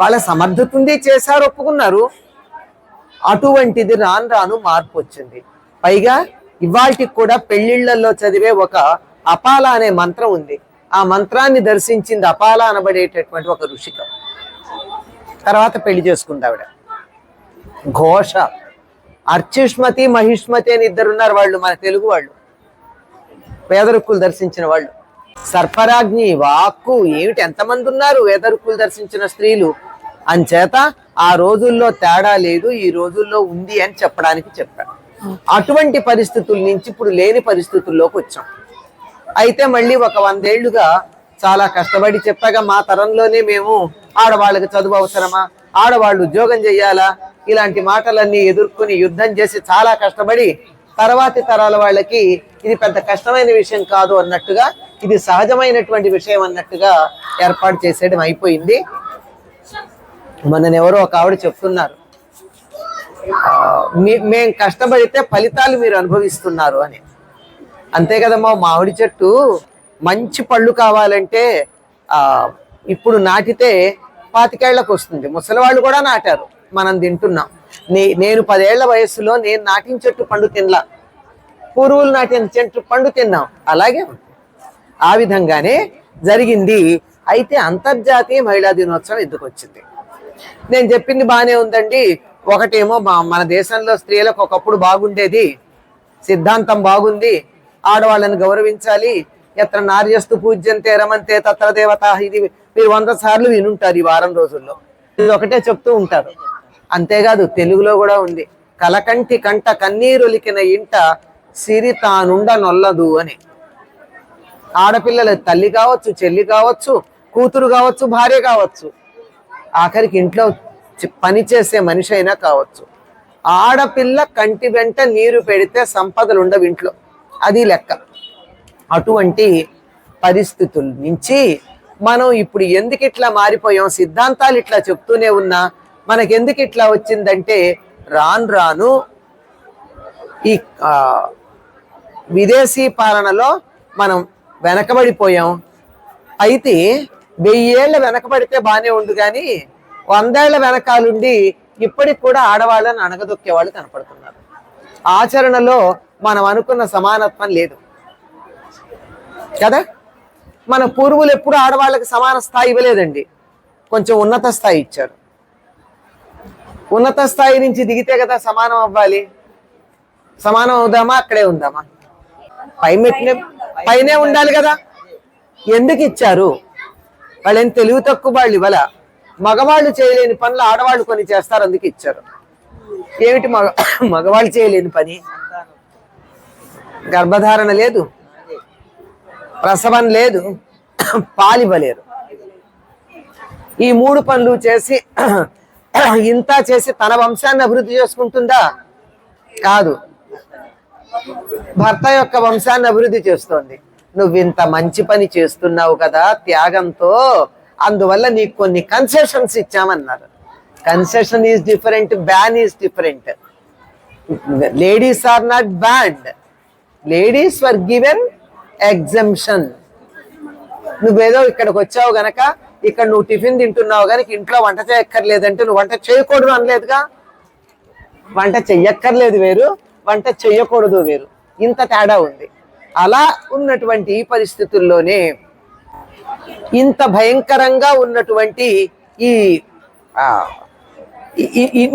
వాళ్ళ సమర్థత ఉంది, చేశారు, ఒప్పుకున్నారు. అటువంటిది రాను రాను మార్పు వచ్చింది. పైగా ఇవాళకి కూడా పెళ్లిళ్లలో చదివే ఒక అపాల అనే మంత్రం ఉంది. ఆ మంత్రాన్ని దర్శించింది అపాల అనబడేటటువంటి ఒక ఋషిక. తర్వాత పెళ్లి చేసుకుంది ఆవిడ. ఘోష, అర్చిష్మతి, మహిష్మతి అని ఇద్దరున్నారు వాళ్ళు, మన తెలుగు వాళ్ళు, వేదరుక్కులు దర్శించిన వాళ్ళు. సర్పరాజ్ఞి, వాక్కు, ఏమిటి ఎంతమంది ఉన్నారు వేదరుక్కులు దర్శించిన స్త్రీలు. అంచేత ఆ రోజుల్లో తేడా లేదు, ఈ రోజుల్లో ఉంది అని చెప్పడానికి చెప్పాడు. అటువంటి పరిస్థితుల నుంచి ఇప్పుడు లేని పరిస్థితుల్లోకి వచ్చాం. అయితే మళ్ళీ ఒక 100 ఏళ్లుగా చాలా కష్టపడి చెప్పాగా, మా తరంలోనే మేము ఆడవాళ్ళకి చదువు అవసరమా, ఆడవాళ్ళు ఉద్యోగం చెయ్యాలా, ఇలాంటి మాటలన్నీ ఎదుర్కొని యుద్ధం చేసి చాలా కష్టపడి తర్వాతి తరాల వాళ్ళకి ఇది పెద్ద కష్టమైన విషయం కాదు అన్నట్టుగా, ఇది సహజమైనటువంటి విషయం అన్నట్టుగా ఏర్పాటు చేసేయడం అయిపోయింది. మననెవరో ఒక ఆవిడ చెప్తున్నారు, మేం కష్టపడితే ఫలితాలు మీరు అనుభవిస్తున్నారు అని. అంతే కదమ్మా, మామిడి చెట్టు మంచి పళ్ళు కావాలంటే ఇప్పుడు నాటితే 25 ఏళ్లకు వస్తుంది. ముసలివాళ్ళు కూడా నాటారు, మనం తింటున్నాం. నేను 10 ఏళ్ల వయస్సులో నేను నాటిన చెట్టు పండు తినలా, పూర్వులు నాటిన చెట్టు పండు తిన్నాం. అలాగే ఆ విధంగానే జరిగింది. అయితే అంతర్జాతీయ మహిళా దినోత్సవం ఎందుకు వచ్చింది? నేను చెప్పింది బాగానే ఉందండి. ఒకటేమో మన దేశంలో స్త్రీలకు ఒకప్పుడు బాగుండేది, సిద్ధాంతం బాగుంది, ఆడవాళ్ళని గౌరవించాలి, ఎత్ర నార్యస్తు పూజ్యంతే రమంతే తత్ర దేవత. ఇది మీరు 100 సార్లు వినుంటారు ఈ వారం రోజుల్లో. ఇది ఒకటే చెప్తూ ఉంటారు. అంతేకాదు తెలుగులో కూడా ఉంది, కలకంటి కంట కన్నీరులికిన ఇంట సిరి తానుండ నొల్లదు అని. ఆడపిల్లల తల్లి కావచ్చు, చెల్లి కావచ్చు, కూతురు కావచ్చు, భార్య కావచ్చు, ఆఖరికి ఇంట్లో పని చేసే మనిషి అయినా కావచ్చు, ఆడపిల్ల కంటి వెంట నీరు పెడితే సంపదలు ఉండవు ఇంట్లో, అది లెక్క. అటువంటి పరిస్థితుల నుంచి మనం ఇప్పుడు ఎందుకు ఇట్లా మారిపోయాం? సిద్ధాంతాలు ఇట్లా చెప్తూనే ఉన్నా మనకెందుకు ఇట్లా వచ్చిందంటే, రాను రాను ఈ విదేశీ పాలనలో మనం వెనకబడిపోయాం. అయితే 1000 ఏళ్ళ వెనకబడితే బాగానే ఉండు, కానీ 100 ఏళ్ల వెనకాలుండి ఇప్పటికి కూడా ఆడవాళ్ళని అణగదొక్కే వాళ్ళు కనపడుతున్నారు. ఆచరణలో మనం అనుకున్న సమానత్వం లేదు కదా. మన పూర్వులు ఎప్పుడు ఆడవాళ్ళకి సమాన స్థాయి ఇవ్వలేదండి, కొంచెం ఉన్నత స్థాయి ఇచ్చారు. ఉన్నత స్థాయి నుంచి దిగితే కదా సమానం అవ్వాలి. సమానం అవుదామా, అక్కడే ఉందామా? పైనే ఉండాలి కదా. ఎందుకు ఇచ్చారు? వాళ్ళేం తెలివి తక్కువ వాళ్ళు ఇవ్వాల. మగవాళ్ళు చేయలేని పనులు ఆడవాళ్ళు కొన్ని చేస్తారు, అందుకు ఇచ్చారు. ఏమిటి మగవాళ్ళు చేయలేని పని? గర్భధారణ లేదు, ప్రసవం లేదు, పాలివ్వలేరు. ఈ 3 పనులు చేసి ఇంత చేసి తన వంశాన్ని అభివృద్ధి చేసుకుంటుందా? కాదు, భర్త యొక్క వంశాన్ని అభివృద్ధి చేస్తోంది. నువ్వు ఇంత మంచి పని చేస్తున్నావు కదా త్యాగంతో, అందువల్ల నీకు కొన్ని కన్సెషన్స్ ఇచ్చామన్నారు. Concession is different, ban is different. Ladies are not banned, ladies were given exemption. నువ్వేదో ఇక్కడికి వచ్చావు గనక, ఇక్కడ నువ్వు టిఫిన్ తింటున్నావు గనక ఇంట్లో వంట చేయక్కర్లేదంటే నువ్వు వంట చేయకూడదు అనలేదుగా. వంట చెయ్యక్కర్లేదు వేరు, వంట చెయ్యకూడదు వేరు, ఇంత తేడా ఉంది. అలా ఉన్నటువంటి ఈ పరిస్థితుల్లోనే ఇంత భయంకరంగా ఉన్నటువంటి ఈ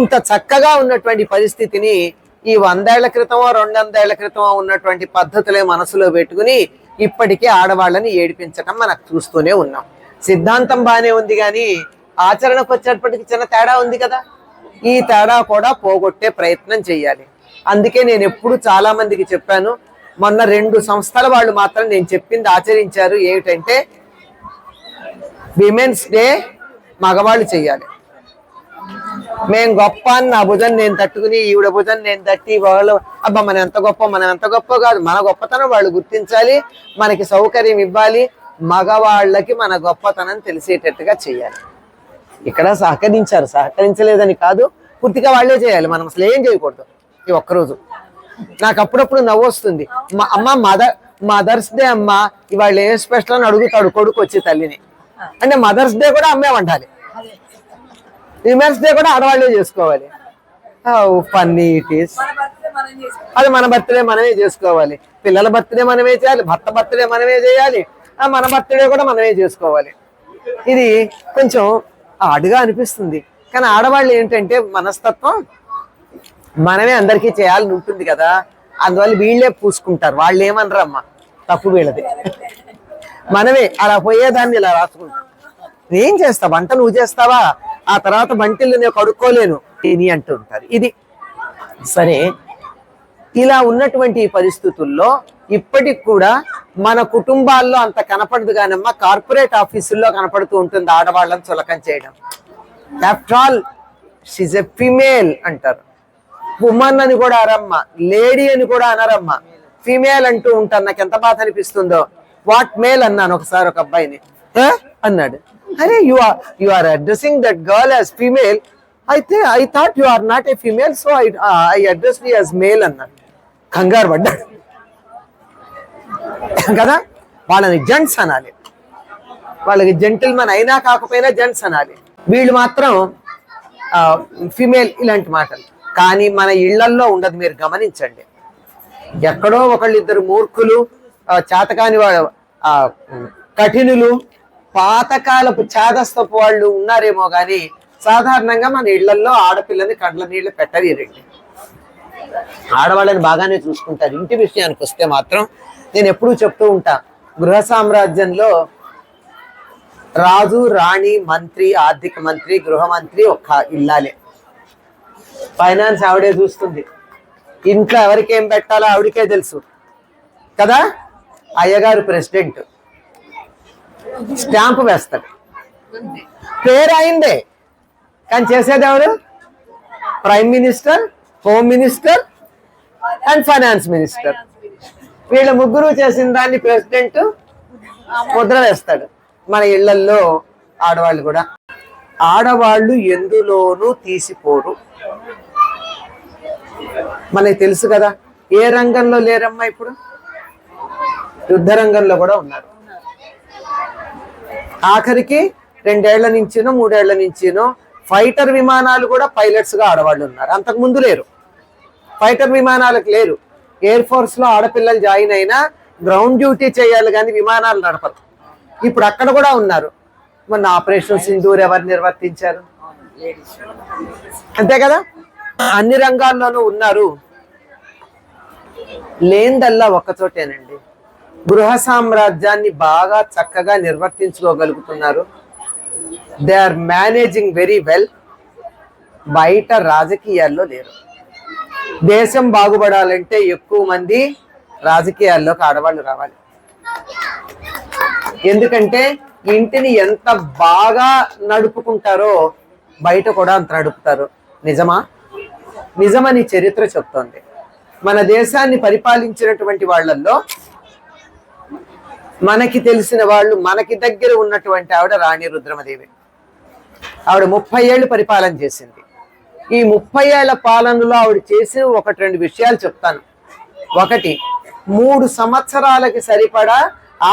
ఇంత చక్కగా ఉన్నటువంటి పరిస్థితిని ఈ 100 ఏళ్ల క్రితమో 200 ఏళ్ల క్రితమో ఉన్నటువంటి పద్ధతులే మనసులో పెట్టుకుని ఇప్పటికే ఆడవాళ్ళని ఏడిపించటం మనకు చూస్తూనే ఉన్నాం. సిద్ధాంతం బాగానే ఉంది కానీ ఆచరణకు వచ్చేటప్పటికి చిన్న తేడా ఉంది కదా. ఈ తేడా కూడా పోగొట్టే ప్రయత్నం చేయాలి. అందుకే నేను ఎప్పుడు చాలా మందికి చెప్పాను. మొన్న 2 సంస్థల వాళ్ళు మాత్రం నేను చెప్పింది ఆచరించారు. ఏమిటంటే విమెన్స్ డే మగవాళ్ళు చెయ్యాలి. మేము గొప్ప అని నా భుజం నేను తట్టుకుని ఈవిడ భుజం నేను తట్టి వాళ్ళు అబ్బా మనం ఎంత గొప్ప కాదు, మన గొప్పతనం వాళ్ళు గుర్తించాలి, మనకి సౌకర్యం ఇవ్వాలి, మగవాళ్ళకి మన గొప్పతనం తెలిసేటట్టుగా చేయాలి. ఇక్కడ సహకరించలేదని కాదు, పూర్తిగా వాళ్ళే చేయాలి, మనం అసలు ఏం చేయకూడదు. ఈ ఒక్కరోజు నాకు అప్పుడప్పుడు నవ్వు వస్తుంది. అమ్మ మదర్స్ డే అమ్మ ఇవాళ ఏం స్పెషల్ అని అడుగుతాడు కొడుకు వచ్చి తల్లిని. అంటే మదర్స్ డే కూడా అమ్మే వండాలి, విమెన్స్ డే కూడా ఆడవాళ్ళే చేసుకోవాలి. Funny it is. అది మన బర్త్డే మనమే చేసుకోవాలి, పిల్లల బర్త్డే మనమే చేయాలి, భర్త బర్త్డే మనమే చేయాలి, మన బర్త్డే కూడా మనమే చేసుకోవాలి. ఇది కొంచెం ఆడుగా అనిపిస్తుంది. కానీ ఆడవాళ్ళు ఏంటంటే మనస్తత్వం మనమే అందరికీ చేయాలని ఉంటుంది కదా, అందువల్ల వీళ్ళే పూసుకుంటారు. వాళ్ళు ఏమనరమ్మా, తప్పు వీళ్ళది. మనమే అలా పోయేదాన్ని ఇలా రాసుకుంటాం. ఏం చేస్తావు, వంట నువ్వు చేస్తావా, ఆ తర్వాత వంటిల్ని నేను కడుక్కోలేను అని అంటూ ఉంటారు. ఇది సరే. ఇలా ఉన్నటువంటి పరిస్థితుల్లో ఇప్పటికి కూడా మన కుటుంబాల్లో అంత కనపడదు కానమ్మా, కార్పొరేట్ ఆఫీసుల్లో కనపడుతూ ఉంటుంది ఆడవాళ్ళని చులకం చేయడం. After all she's a female అంటారు. ఉమెన్ అని కూడా అనరమ్మా, లేడీ అని కూడా అనరమ్మా, ఫిమేల్ అంటూ ఉంటారు. నాకు ఎంత బాధ అనిపిస్తుందో. వాట్ మేల్ అన్నాను ఒకసారి ఒక అబ్బాయిని. అన్నాడు, అరే you are addressing that girl as female, అయితే I thought you are not a female, so I address you as male అన్నాడు. కంగారు పడ్డాడు కదా. వాళ్ళని జెంట్స్ అనాలి, వాళ్ళకి జెంటిల్మెన్ అయినా కాకపోయినా జెంట్స్ అనాలి. వీళ్ళు మాత్రం ఫిమేల్ ఇలాంటి మాటలు. కానీ మన ఇళ్లల్లో ఉండదు, మీరు గమనించండి. ఎక్కడో ఒకళ్ళిద్దరు మూర్ఖులు, చేతకాని వాళ్ళు, కఠినులు, పాతకాలపు చేదస్తపు వాళ్ళు ఉన్నారేమో కానీ సాధారణంగా మన ఇళ్లల్లో ఆడపిల్లని కండ్ల నీళ్లు పెట్టలేరండి. ఆడవాళ్ళని బాగానే చూసుకుంటారు. ఇంటి విషయానికి వస్తే మాత్రం నేను ఎప్పుడూ చెప్తూ ఉంటా, గృహ సామ్రాజ్యంలో రాజు, రాణి, మంత్రి, ఆర్థిక మంత్రి, గృహమంత్రి ఒక్క ఇల్లాలే. ఫైనాన్స్ ఆవిడే చూస్తుంది. ఇంట్లో ఎవరికేం పెట్టాలో ఆవిడకే తెలుసు కదా. అయ్యగారు ప్రెసిడెంట్, స్టాంపు వేస్తాడు, పేరు అయిందే, కానీ చేసేది ఎవరు? Prime minister, home minister and finance minister. వీళ్ళ ముగ్గురు చేసిన దాన్ని ప్రెసిడెంట్ ముద్ర వేస్తాడు. మన ఇళ్లల్లో ఆడవాళ్ళు కూడా, ఆడవాళ్ళు ఎందులోనూ తీసిపోరు. మనకి తెలుసు కదా. ఏ రంగంలో లేరమ్మా ఇప్పుడు? యుద్ధ రంగంలో కూడా ఉన్నారు. ఆఖరికి 2 ఏళ్ల నుంచినో 3 ఏళ్ల నుంచినో ఫైటర్ విమానాలు కూడా పైలట్స్ గా ఆడవాళ్ళు ఉన్నారు. అంతకు ముందు లేరు, ఫైటర్ విమానాలకు లేరు. ఎయిర్ ఫోర్స్ లో ఆడపిల్లలు జాయిన్ అయినా గ్రౌండ్ డ్యూటీ చేయాలి కానీ విమానాలు నడపరు. ఇప్పుడు అక్కడ కూడా ఉన్నారు. మొన్న ఆపరేషన్ సింధూర్ ఎవరు నిర్వర్తించారు? అంతే కదా. అన్ని రంగాల్లోనూ ఉన్నారు. లేందల్లా ఒక్కచోటేనండి. గృహ సామ్రాజ్యాన్ని బాగా చక్కగా నిర్వర్తించుకోగలుగుతున్నారు. They are managing very well. బయట రాజకీయాల్లో లేరు. దేశం బాగుపడాలంటే ఎక్కువ మంది రాజకీయాల్లోకి ఆడవాళ్ళు రావాలి. ఎందుకంటే ఇంటిని ఎంత బాగా నడుపుకుంటారో బయట కూడా అంత నడుపుతారు. నిజమా? నిజమని చరిత్ర చెప్తోంది. మన దేశాన్ని పరిపాలించినటువంటి వాళ్ళల్లో మనకి తెలిసిన వాళ్ళు, మనకి దగ్గర ఉన్నటువంటి ఆవిడ రాణి రుద్రమదేవి. ఆవిడ 30 ఏళ్ళు పరిపాలన చేసింది. ఈ 30 ఏళ్ల పాలనలో ఆవిడ చేసిన 1-2 విషయాలు చెప్తాను. ఒకటి, 3 సంవత్సరాలకి సరిపడా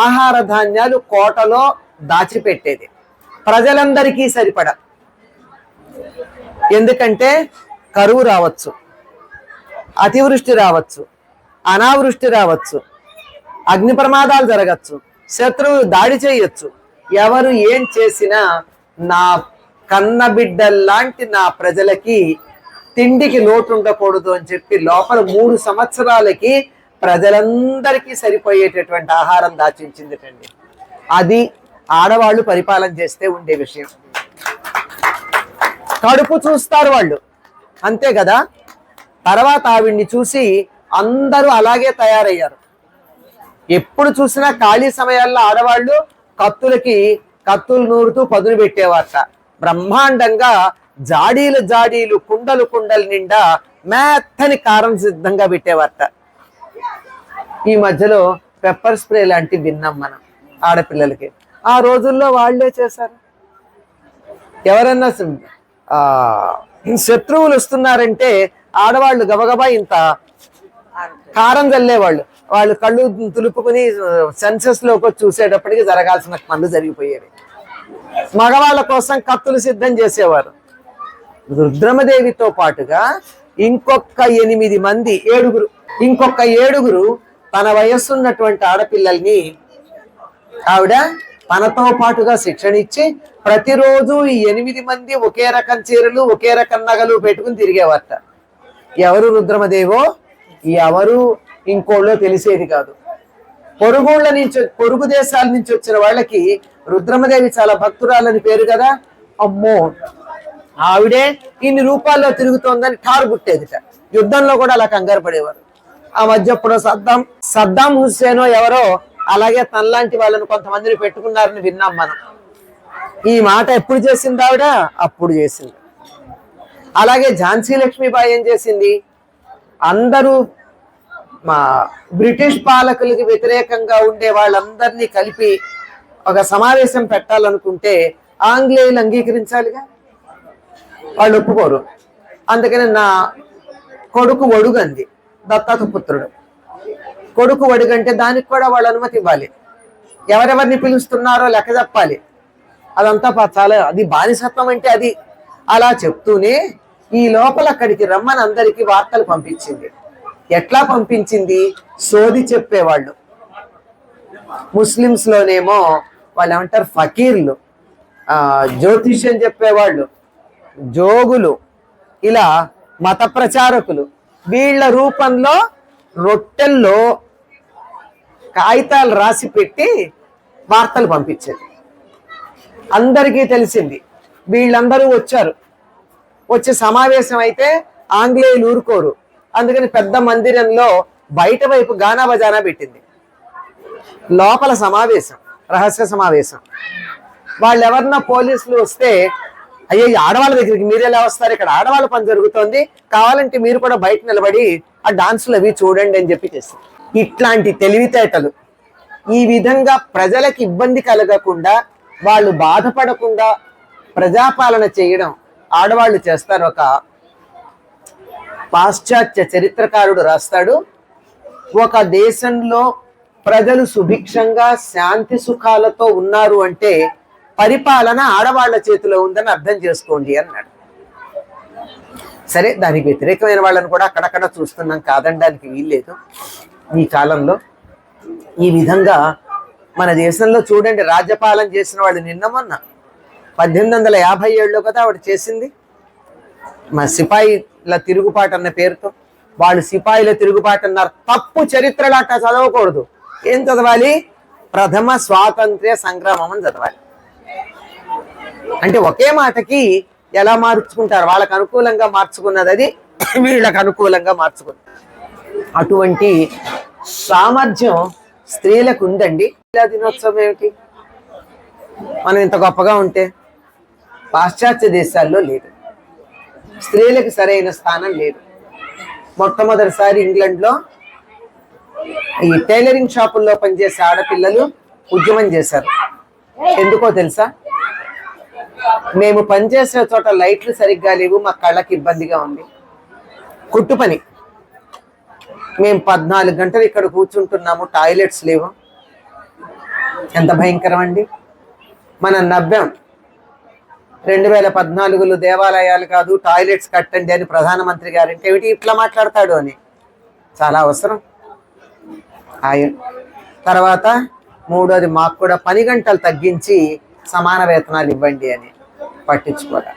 ఆహార ధాన్యాలు కోటలో దాచిపెట్టేది, ప్రజలందరికీ సరిపడా. ఎందుకంటే కరువు రావచ్చు, అతివృష్టి రావచ్చు, అనావృష్టి రావచ్చు, అగ్ని ప్రమాదాలు జరగచ్చు, శత్రువులు దాడి చేయొచ్చు. ఎవరు ఏం చేసినా నా కన్నబిడ్డల్లాంటి నా ప్రజలకి తిండికి లోటు ఉండకూడదు అని చెప్పి లోపల 3 సంవత్సరాలకి ప్రజలందరికీ సరిపోయేటటువంటి ఆహారం దాచించిందిటండి. అది ఆడవాళ్ళు పరిపాలన చేస్తే ఉండే విషయం. కడుపు చూస్తారు వాళ్ళు, అంతే కదా. తర్వాత ఆవిడ్ని చూసి అందరూ అలాగే తయారయ్యారు. ఎప్పుడు చూసినా ఖాళీ సమయాల్లో ఆడవాళ్ళు కత్తులు నూరుతూ పదును పెట్టేవారట. బ్రహ్మాండంగా జాడీలు కుండలు నిండా మెత్తని కారం సిద్ధంగా పెట్టేవారట. ఈ మధ్యలో పెప్పర్ స్ప్రే లాంటివి విన్నాం మనం ఆడపిల్లలకి. ఆ రోజుల్లో వాళ్ళే చేశారు. ఎవరన్నా శత్రువులు వస్తున్నారంటే ఆడవాళ్ళు గబగబా ఇంత కారం చల్లేవాళ్ళు. వాళ్ళు కళ్ళు తులుపుకుని సెన్సెస్ లోకి చూసేటప్పటికి జరగాల్సిన పనులు జరిగిపోయేవి. మగవాళ్ళ కోసం కత్తులు సిద్ధం చేసేవారు. రుద్రమదేవితో పాటుగా ఇంకొక 8 మంది, 7గురు తన వయస్సున్నటువంటి ఆడపిల్లల్ని ఆవిడ తనతో పాటుగా శిక్షణ ఇచ్చి ప్రతిరోజు ఈ 8 మంది ఒకే రకం చీరలు ఒకే రకం నగలు పెట్టుకుని తిరిగేవారట. ఎవరు రుద్రమదేవో ఎవరు ఇంకోళ్ళో తెలిసేది కాదు. పొరుగు దేశాల నుంచి వచ్చిన వాళ్ళకి రుద్రమదేవి చాలా భక్తురాలని పేరు కదా. అమ్మో, ఆవిడే ఇన్ని రూపాల్లో తిరుగుతోందని ఠారు పుట్టేదిట. యుద్ధంలో కూడా అలా కంగారు పడేవారు. ఆ మధ్య ఇప్పుడు సద్దాం హుస్సేనో ఎవరో అలాగే తనలాంటి వాళ్ళని కొంతమందిని పెట్టుకున్నారని విన్నాం మనం. ఈ మాట ఎప్పుడు చేసింది ఆవిడ? అప్పుడు చేసింది. అలాగే ఝాన్సీ లక్ష్మీబాయి ఏం చేసింది? అందరూ బ్రిటిష్ పాలకులకి వ్యతిరేకంగా ఉండే వాళ్ళందరినీ కలిపి ఒక సమావేశం పెట్టాలనుకుంటే ఆంగ్లేయులు అంగీకరించాలిగా. వాళ్ళు ఒప్పుకోరు. అందుకని నా కొడుకు ఒడుగంది, దత్తత పుత్రుడు. కొడుకు ఒడుగంటే దానికి కూడా వాళ్ళు అనుమతి ఇవ్వాలి. ఎవరెవరిని పిలుస్తున్నారో లెక్క చెప్పాలి. అదంతా చాలా, అది బానిసత్వం అంటే అది. అలా చెప్తూనే ఈ లోపల అక్కడికి రమ్మని అందరికీ వార్తలు పంపించింది. ఎట్లా పంపించింది? సోది చెప్పేవాళ్ళు. ముస్లిమ్స్ లోనేమో వాళ్ళు ఏమంటారు, ఫకీర్లు, జ్యోతిష్యం చెప్పేవాళ్ళు, జోగులు, ఇలా మత ప్రచారకులు, వీళ్ళ రూపంలో రొట్టెల్లో కాగితాలు రాసి పెట్టి వార్తలు పంపించేది. అందరికీ తెలిసింది. వీళ్ళందరూ వచ్చారు. వచ్చి సమావేశం అయితే ఆంగ్లేయులు ఊరుకోరు. అందుకని పెద్ద మందిరంలో బయట వైపు గానా బజానా పెట్టింది. లోపల సమావేశం, రహస్య సమావేశం. వాళ్ళు ఎవరన్నా పోలీసులు వస్తే, అయ్యో ఆడవాళ్ళ దగ్గరికి మీరు ఎలా వస్తారు, ఇక్కడ ఆడవాళ్ళ పని జరుగుతోంది, కావాలంటే మీరు కూడా బయట నిలబడి ఆ డాన్సులు అవి చూడండి అని చెప్పి చేస్తారు. ఇట్లాంటి తెలివితేటలు, ఈ విధంగా ప్రజలకు ఇబ్బంది కలగకుండా, వాళ్ళు బాధపడకుండా ప్రజాపాలన చేయడం ఆడవాళ్ళు చేస్తారు. ఒక పాశ్చాత్య చరిత్రకారుడు రాస్తాడు, ఒక దేశంలో ప్రజలు సుభిక్షంగా శాంతి సుఖాలతో ఉన్నారు అంటే పరిపాలన ఆడవాళ్ల చేతిలో ఉందని అర్థం చేసుకోండి అన్నాడు. సరే, దానికి వ్యతిరేకమైన వాళ్ళని కూడా అక్కడక్కడ చూస్తున్నాం, కాదనడానికి వీల్లేదు. ఈ కాలంలో ఈ విధంగా మన దేశంలో చూడండి, రాజ్యపాలన చేసిన వాళ్ళు నిన్న మొన్న 1857లో కదా ఆవిడ చేసింది. మా సిపాయిల తిరుగుబాటు అన్న పేరుతో వాళ్ళు సిపాయిల తిరుగుబాటు అన్నారు. తప్పు. చరిత్రలు అట్లా చదవకూడదు. ఏం చదవాలి? ప్రథమ స్వాతంత్ర్య సంగ్రామం అని చదవాలి. అంటే ఒకే మాటకి ఎలా మార్చుకుంటారు, వాళ్ళకు అనుకూలంగా మార్చుకున్నది అది వీళ్ళకు అనుకూలంగా మార్చుకున్నది. అటువంటి సామర్థ్యం స్త్రీలకు ఉందండి. మహిళా దినోత్సవం ఏమిటి? మనం ఇంత గొప్పగా ఉంటే పాశ్చాత్య దేశాల్లో లేదు. స్త్రీలకు సరైన స్థానం లేదు. మొట్టమొదటిసారి ఇంగ్లాండ్లో ఈ టైలరింగ్ షాపుల్లో పనిచేసే ఆడపిల్లలు ఉద్యమం చేశారు. ఎందుకో తెలుసా? మేము పనిచేసే చోట లైట్లు సరిగ్గా లేవు, మా కళ్ళకి ఇబ్బందిగా ఉంది. కుట్టు పని. మేము 14 గంటలు ఇక్కడ కూర్చుంటున్నాము, టాయిలెట్స్ లేవు. ఎంత భయంకరం అండి. మనం నవ్వాం. 2014లో దేవాలయాలు కాదు టాయిలెట్స్ కట్టండి అని ప్రధానమంత్రి గారంటే ఏమిటి ఇట్లా మాట్లాడతాడు అని. చాలా అవసరం. తర్వాత 3వది, మాకు కూడా పని గంటలు తగ్గించి సమాన వేతనాలు ఇవ్వండి అని. పట్టించుకోవాలి.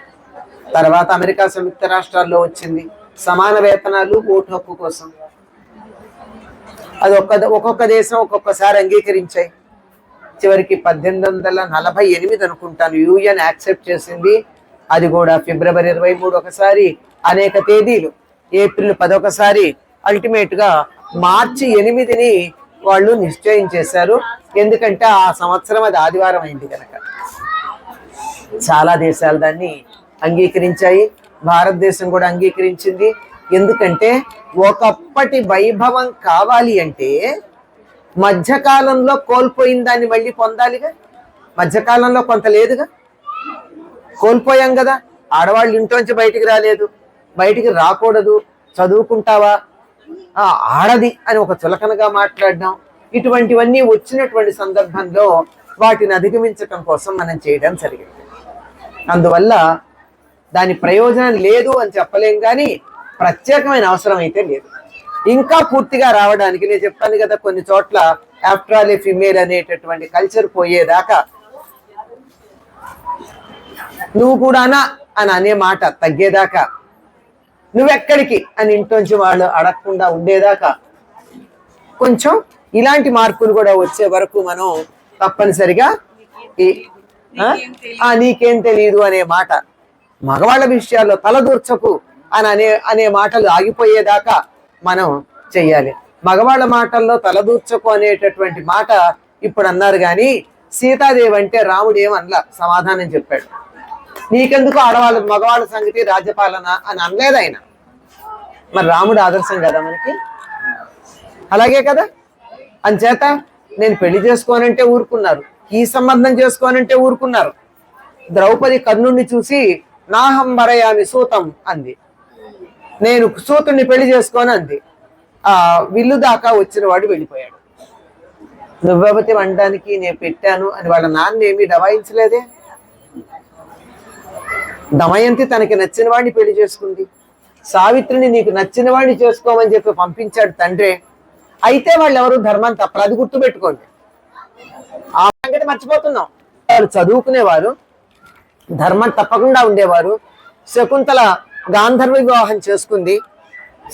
తర్వాత అమెరికా సంయుక్త రాష్ట్రాల్లో వచ్చింది సమాన వేతనాలు, ఓటు హక్కు కోసం. అది ఒక్కొక్క దేశం ఒక్కొక్కసారి అంగీకరించాయి. చివరికి 1848 అనుకుంటాను యూఎన్ యాక్సెప్ట్ చేసింది. అది కూడా ఫిబ్రవరి 23 ఒకసారి, అనేక తేదీలు, ఏప్రిల్ 10 ఒకసారి, అల్టిమేట్ గా మార్చి 8ని వాళ్ళు నిశ్చయం చేశారు. ఎందుకంటే ఆ సంవత్సరం అది ఆదివారం అయింది కనుక. చాలా దేశాలు దాన్ని అంగీకరించాయి, భారతదేశం కూడా అంగీకరించింది. ఎందుకంటే ఒకప్పటి వైభవం కావాలి అంటే మధ్యకాలంలో కోల్పోయిన దాన్ని మళ్ళీ పొందాలిగా. మధ్యకాలంలో కొంత లేదుగా, కోల్పోయాం కదా. ఆడవాళ్ళు ఇంట్లోంచి బయటికి రాలేదు, బయటికి రాకూడదు, చదువుకుంటావా, ఆడది అని ఒక చులకనగా మాట్లాడడం, ఇటువంటివన్నీ వచ్చినటువంటి సందర్భంలో వాటిని అధిగమించడం కోసం మనం చేయడం జరిగింది. అందువల్ల దాని ప్రయోజనం లేదు అని చెప్పలేం, కానీ ప్రత్యేకమైన అవసరం అయితే లేదు. ఇంకా పూర్తిగా రావడానికి నేను చెప్పాను కదా, కొన్ని చోట్ల ఆఫ్టర్ ఆల్ ఏ ఫిమేల్ అనేటటువంటి కల్చర్ పోయేదాకా, నువ్వు కూడానా అని అనే మాట తగ్గేదాకా, నువ్వెక్కడికి అని ఇంట్లోంచి వాళ్ళు అడగకుండా ఉండేదాకా, కొంచెం ఇలాంటి మార్పులు కూడా వచ్చే వరకు మనం తప్పనిసరిగా నీకేం తెలియదు అనే మాట, మగవాళ్ళ విషయాల్లో తలదూర్చకు అని అనే మాటలు ఆగిపోయేదాకా మనం చెయ్యాలి. మగవాళ్ళ మాటల్లో తలదూర్చకు అనేటటువంటి మాట ఇప్పుడు అన్నారు, కానీ సీతాదేవి అంటే రాముడు ఏమనలా, సమాధానం చెప్పాడు. నీకెందుకు ఆడవాళ్ళ మగవాళ్ళ సంగతి రాజ్యపాలన అని అనలేదు ఆయన. మరి రాముడు ఆదర్శం కదా మనకి, అలాగే కదా. అంచేత నేను పెళ్లి చేసుకోనంటే ఊరుకున్నారు, ఈ సంబంధం చేసుకోనంటే ఊరుకున్నారు. ద్రౌపది కర్ణుడిని చూసి నాహం వరయామి సూతం అంది, నేను సూతుడిని పెళ్లి చేసుకోను అంది. ఆ విల్లు దాకా వచ్చిన వాడు వెళ్ళిపోయాడు. నువ్వెవతి వండడానికి నేను పెట్టాను అని వాళ్ళ నాన్న ఏమీ దబాయించలేదే. దమయంతి తనకి నచ్చిన వాడిని పెళ్లి చేసుకుంది, సావిత్రిని నీకు నచ్చిన వాడిని చేసుకోమని చెప్పి పంపించాడు తండ్రే. అయితే వాళ్ళు ఎవరు ధర్మం తప్పరు, అది గుర్తుపెట్టుకోండి. ఆ సంగతి మర్చిపోతున్నాం. వాళ్ళు చదువుకునేవారు, ధర్మం తప్పకుండా ఉండేవారు. శకుంతల గాంధర్వ వివాహం చేసుకుంది,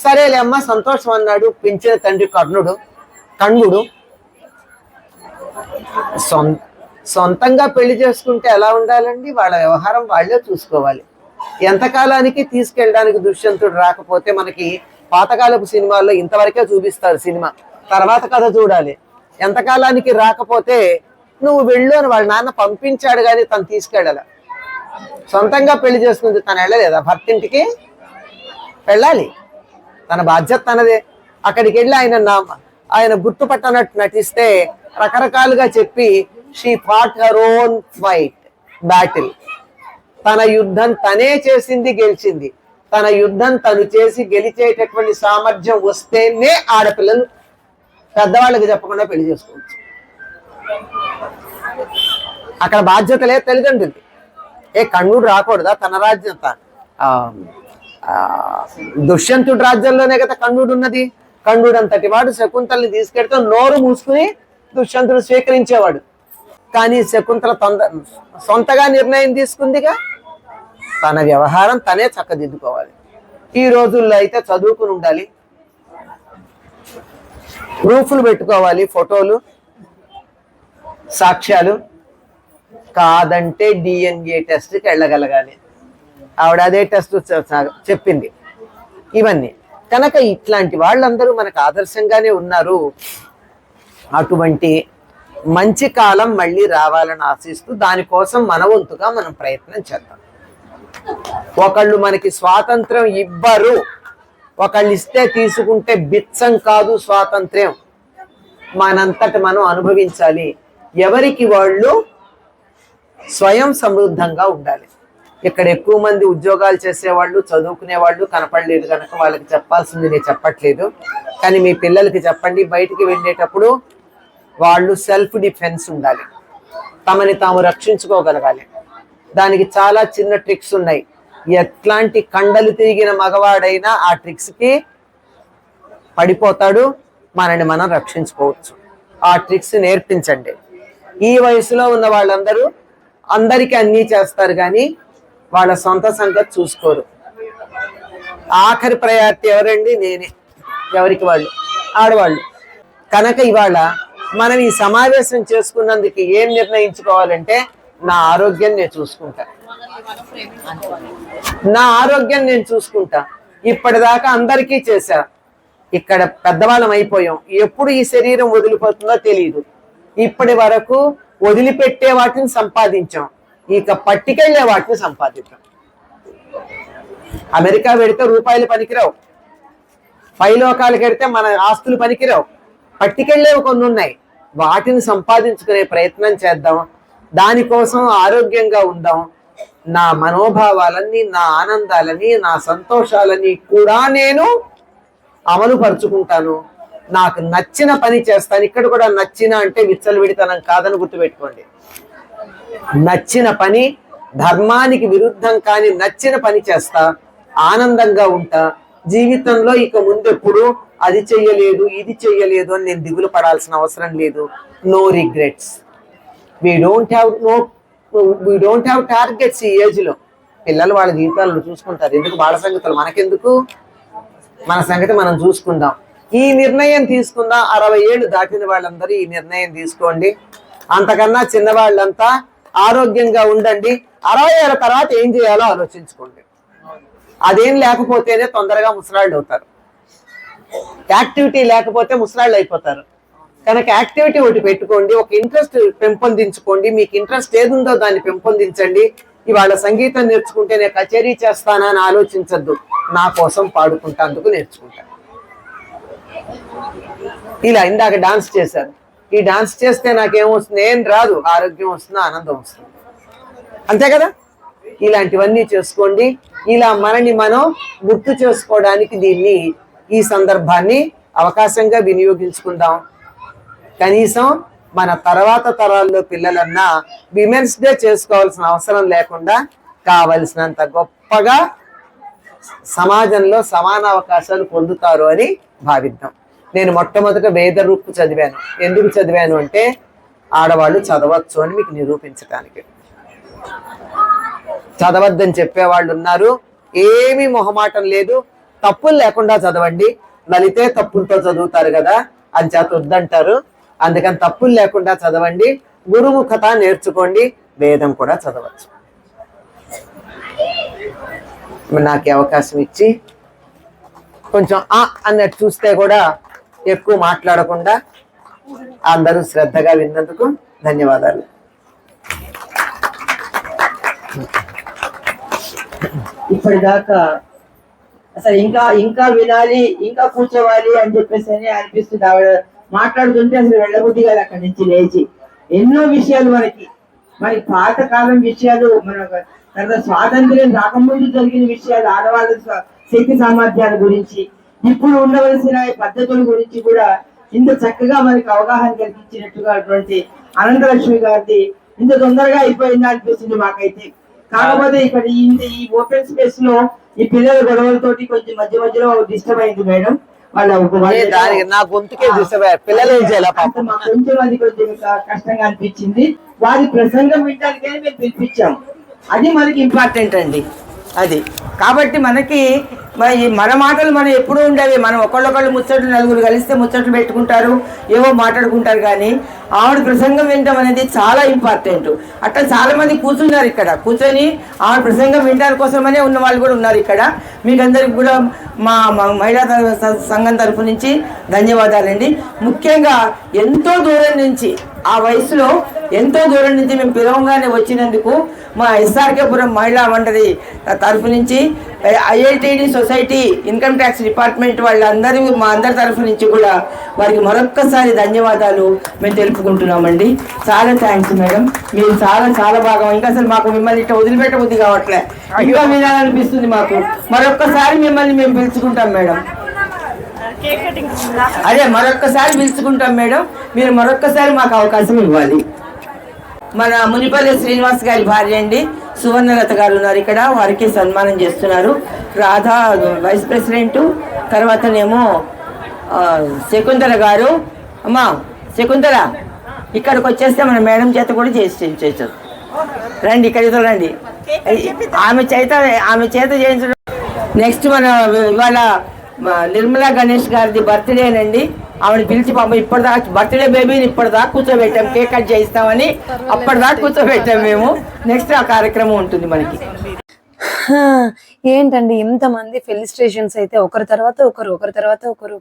సరేలే అమ్మ సంతోషం అన్నాడు పెంచిన తండ్రి కణ్వుడు. సొంతంగా పెళ్లి చేసుకుంటే ఎలా ఉండాలండి, వాళ్ళ వ్యవహారం వాళ్ళే చూసుకోవాలి. ఎంతకాలానికి తీసుకెళ్ళడానికి దుష్యంతుడు రాకపోతే, మనకి పాతకాలపు సినిమాల్లో ఇంతవరకే చూపిస్తారు సినిమా, తర్వాత కథ చూడాలి. ఎంతకాలానికి రాకపోతే నువ్వు వెళ్ళు అని వాళ్ళ నాన్న పంపించాడు, కానీ తను తీసుకెళ్ళాల. సొంతంగా పెళ్లి చేసుకుంది, తను వెళ్ళలేదా భర్తింటికి? వెళ్ళాలి, తన బాధ్యత తనదే. అక్కడికి వెళ్ళి ఆయన గుర్తుపట్టనట్టు నటిస్తే రకరకాలుగా చెప్పి she fought her own fight battle. తన యుద్ధం తనే చేసింది, గెలిచింది. తన యుద్ధం తను చేసి గెలిచేటటువంటి సామర్థ్యం వస్తేనే ఆడపిల్లలు పెద్దవాళ్ళకి చెప్పకుండా పెళ్లి చేసుకోవచ్చు. అక్కడ బాధ్యత లేదు తల్లిదండ్రులది. కణ్వుడు రాకూడదా తన రాజ్యం? దుష్యంతుడి రాజ్యంలోనే కదా కణ్వుడు ఉన్నది. కణ్వుడు అంతటి వాడు శకుంతల్ని తీసుకెళ్తే నోరు మూసుకుని దుష్యంతుడు స్వీకరించేవాడు. కానీ శకుంతల సొంతగా నిర్ణయం తీసుకుందిగా, తన వ్యవహారం తనే చక్కదిద్దుకోవాలి. ఈ రోజుల్లో అయితే చదువుకుని ఉండాలి, ప్రూఫ్లు పెట్టుకోవాలి, ఫోటోలు, సాక్ష్యాలు. కాదంటే DNA టెస్ట్కి వెళ్ళగలగాలి. ఆవిడ అదే టెస్ట్ చెప్పింది. ఇవన్నీ కనుక ఇట్లాంటి వాళ్ళందరూ మనకు ఆదర్శంగానే ఉన్నారు. అటువంటి మంచి కాలం మళ్ళీ రావాలని ఆశిస్తూ దానికోసం మన వంతుగా మనం ప్రయత్నం చేద్దాం. ఒకళ్ళు మనకి స్వాతంత్రం ఇవ్వరు, ఒకళ్ళు ఇస్తే తీసుకుంటే బిచ్చం కాదు స్వాతంత్ర్యం, మనంతట మనం అనుభవించాలి. ఎవరికి వాళ్ళు స్వయం సమృద్ధంగా ఉండాలి. ఇక్కడ ఎక్కువ మంది ఉద్యోగాలు చేసేవాళ్ళు, చదువుకునే వాళ్ళు కనపడలేదు కనుక వాళ్ళకి చెప్పాల్సింది నేను చెప్పట్లేదు. కానీ మీ పిల్లలకి చెప్పండి, బయటికి వెళ్ళేటప్పుడు వాళ్ళు సెల్ఫ్ డిఫెన్స్ ఉండాలి, తమని తాము రక్షించుకోగలగాలి. దానికి చాలా చిన్న ట్రిక్స్ ఉన్నాయి. ఎట్లాంటి కండలు తిరిగిన మగవాడైనా ఆ ట్రిక్స్కి పడిపోతాడు, మనని మనం రక్షించుకోవచ్చు. ఆ ట్రిక్స్ నేర్పించండి. ఈ వయసులో ఉన్న వాళ్ళందరూ అందరికీ అన్నీ చేస్తారు, కానీ వాళ్ళ సొంత సంగతి చూసుకోరు. ఆఖరి ప్రయారిటీ ఎవరండి? నేనే. ఎవరికి వాళ్ళు? ఆడవాళ్ళు. కనుక ఇవాళ మనం ఈ సమావేశం చేసుకున్నందుకు ఏం నిర్ణయించుకోవాలంటే నా ఆరోగ్యం నేను చూసుకుంటా, నా ఆరోగ్యం నేను చూసుకుంటా. ఇప్పటిదాకా అందరికీ చేశా, ఇక్కడ పెద్దవాళ్ళం అయిపోయాం. ఎప్పుడు ఈ శరీరం వదిలిపోతుందో తెలియదు. ఇప్పటి వరకు వదిలిపెట్టే వాటిని సంపాదించాం, ఇక పట్టుకెళ్లే వాటిని సంపాదించాం. అమెరికా వెడితే రూపాయలు పనికిరావు, పైలోకాలకు వెడితే మన ఆస్తులు పనికిరావు, పట్టుకెళ్లేవి కొన్ని ఉన్నాయి. వాటిని సంపాదించుకునే ప్రయత్నం చేద్దాం. దానికోసం ఆరోగ్యంగా ఉందాం. నా మనోభావాలన్నీ, నా ఆనందాలని, నా సంతోషాలని కూడా నేను అమలు పరుచుకుంటాను. నాకు నచ్చిన పని చేస్తాను. ఇక్కడ కూడా నచ్చిన అంటే విచ్చలవిడితనం కాదని గుర్తుపెట్టుకోండి. నచ్చిన పని, ధర్మానికి విరుద్ధం కాని నచ్చిన పని చేస్తా, ఆనందంగా ఉంటా. జీవితంలో ఇక ముందెప్పుడు అది చెయ్యలేదు, ఇది చెయ్యలేదు అని నేను దిగులు పడాల్సిన అవసరం లేదు. No regrets. We don't have targets. ఈ ఏజ్ లో పిల్లలు వాళ్ళ జీవితాలను చూసుకుంటారు. ఎందుకు వాళ్ళ సంగతులు మనకెందుకు? మన సంగతి మనం చూసుకుందాం. ఈ నిర్ణయం తీసుకుందాం. 60 ఏళ్ళు దాటిన వాళ్ళందరూ ఈ నిర్ణయం తీసుకోండి. అంతకన్నా చిన్నవాళ్ళంతా ఆరోగ్యంగా ఉండండి. 60 ఏళ్ళ తర్వాత ఏం చేయాలో ఆలోచించుకోండి. అదేం లేకపోతేనే తొందరగా ముసలాళ్ళు అవుతారు. యాక్టివిటీ లేకపోతే ముసలాళ్ళు అయిపోతారు. కనుక యాక్టివిటీ ఒకటి పెట్టుకోండి, ఒక ఇంట్రెస్ట్ పెంపొందించుకోండి. మీకు ఇంట్రెస్ట్ ఏది ఉందో దాన్ని పెంపొందించండి. ఇవాళ సంగీతం నేర్చుకుంటే నేను కచేరీ చేస్తానా అని ఆలోచించద్దు. నా కోసం పాడుకుంటా, నేర్చుకుంటాను. ఇలా ఇందాక డాన్స్ చేశారు. ఈ డాన్స్ చేస్తే నాకేమొస్తుంది? ఏం రాదు. ఆరోగ్యం వస్తుంది, ఆనందం వస్తుంది. అంతే కదా? ఇలాంటివన్నీ చేసుకోండి. ఇలా మనని మనం గుర్తు చేసుకోవడానికి దీన్ని, ఈ సందర్భాన్ని అవకాశంగా వినియోగించుకుందాం. కనీసం మన తర్వాత తరాల్లో పిల్లలన్నా విమెన్స్ డే చేసుకోవాల్సిన అవసరం లేకుండా కావలసినంత గొప్పగా సమాజంలో సమాన అవకాశాలు పొందుతారు అని భావిద్దాం. నేను మొట్టమొదట వేద రూపు చదివాను. ఎందుకు చదివాను అంటే ఆడవాళ్ళు చదవచ్చు అని మీకు నిరూపించడానికి. చదవద్దని చెప్పేవాళ్ళు ఉన్నారు. ఏమీ మొహమాటం లేదు. తప్పులు లేకుండా చదవండి. లలితే తప్పులతో చదువుతారు కదా, అని చేత వద్దంటారు. అందుకని తప్పులు లేకుండా చదవండి. గురుముఖత నేర్చుకోండి. వేదం కూడా చదవచ్చు. నాకు అవకాశం ఇచ్చి కొంచెం అన్నట్టు చూస్తే కూడా ఎక్కువ మాట్లాడకుండా అందరూ శ్రద్ధగా విన్నందుకు ధన్యవాదాలు. ఇప్పటిదాకా అసలు ఇంకా వినాలి, ఇంకా కూర్చోవాలి అని చెప్పేసి అనిపిస్తుంది. ఆవిడ మాట్లాడుతుంటే అసలు వెళ్ళబుద్ధి కాదు అక్కడి నుంచి లేచి. ఎన్నో విషయాలు మనకి పాతకాలం విషయాలు, మన తర్వాత స్వాతంత్ర్యం రాకముందు జరిగిన విషయాలు, ఆడవాళ్ళ శక్తి సామర్థ్యాల గురించి, ఇప్పుడు ఉండవలసిన పద్ధతుల గురించి కూడా ఇంత చక్కగా మనకి అవగాహన కలిగించినట్టుగా అటువంటి అనంతలక్ష్మి గారిది ఇంత తొందరగా అయిపోయిందా అనిపిస్తుంది మాకైతే. కాకపోతే ఇక్కడ ఈ ఓపెన్ స్పేస్ లో ఈ పిల్లల గొడవలతోటి కొంచెం మధ్య మధ్యలో డిస్టర్బ్ అయింది మేడం. నా గొంతుకే పిల్లలు కొంచెం అది కొంచెం కష్టంగా అనిపించింది. వారి ప్రసంగం వినడానికైనా మేము పిలిపించాం. అది మనకి ఇంపార్టెంట్ అండి. అది కాబట్టి మనకి మన మాటలు మనం ఎప్పుడూ ఉండేవి. మనం ఒకళ్ళొకళ్ళు ముచ్చట్లు, నలుగురు కలిస్తే ముచ్చట్లు పెట్టుకుంటారు, ఏవో మాట్లాడుకుంటారు. కానీ ఆవిడ ప్రసంగం వినడం అనేది చాలా ఇంపార్టెంట్. అట్లా చాలా మంది కూర్చున్నారు ఇక్కడ. కూర్చొని ఆవిడ ప్రసంగం వినడానికి కోసమనే ఉన్న వాళ్ళు కూడా ఉన్నారు ఇక్కడ. మీకందరికి కూడా మా మహిళా సంఘం తరఫు నుంచి ధన్యవాదాలండి. ముఖ్యంగా ఎంతో దూరం నుంచి, ఆ వయసులో ఎంతో దూరం నుంచి మేము పిలవంగానే వచ్చినందుకు మా ఎస్ఆర్కేపురం మహిళా మండలి తరఫు నుంచి, ఐఐటిడి సొసైటీ, ఇన్కమ్ ట్యాక్స్ డిపార్ట్మెంట్ వాళ్ళందరూ మా అందరి తరఫు నుంచి కూడా వారికి మరొక్కసారి ధన్యవాదాలు మేము తెలుపుకుంటున్నామండి. చాలా థ్యాంక్స్ మేడం. మీరు చాలా చాలా బాగా, ఇంకా అసలు మాకు మిమ్మల్ని ఇట్లా వదిలిపెట్టబుద్ధి కావట్లే, ఇంకా వినాలనిపిస్తుంది మాకు. మరొక్కసారి మిమ్మల్ని మేము పిలుచుకుంటాం మేడం. అదే మరొక్కసారి పిలుచుకుంటాం మేడం. మీరు మరొక్కసారి మాకు అవకాశం ఇవ్వాలి. మన మునిపల్లి శ్రీనివాస్ గారి భార్య అండి సువర్ణలత గారు ఉన్నారు ఇక్కడ. వారికి సన్మానం చేస్తున్నారు. రాధా వైస్ ప్రెసిడెంట్, తర్వాతనేమో శకుంతల గారు. అమ్మా శకుంతల, ఇక్కడికి వచ్చేస్తే మన మేడం చేత కూడా చేసి రండి, ఇక్కడితో రండి. ఆమె చేత చేయించడం. నెక్స్ట్ మన ఇవాళ నిర్మలా గణేష్ గారిది బర్త్డేనండి. ఆవిడ పిలిచి పాపం ఇప్పటిదాకా బర్త్డే బేబీని ఇప్పటిదాకా కూర్చోబెట్టాం, కేక్ కట్ చేయిస్తామని అప్పటిదాకా కూర్చోబెట్టాం మేము. నెక్స్ట్ ఆ కార్యక్రమం ఉంటుంది మనకి. ఏంటండి ఇంతమంది ఫెలిస్ట్రేషన్స్ అయితే ఒకరి తర్వాత ఒకరు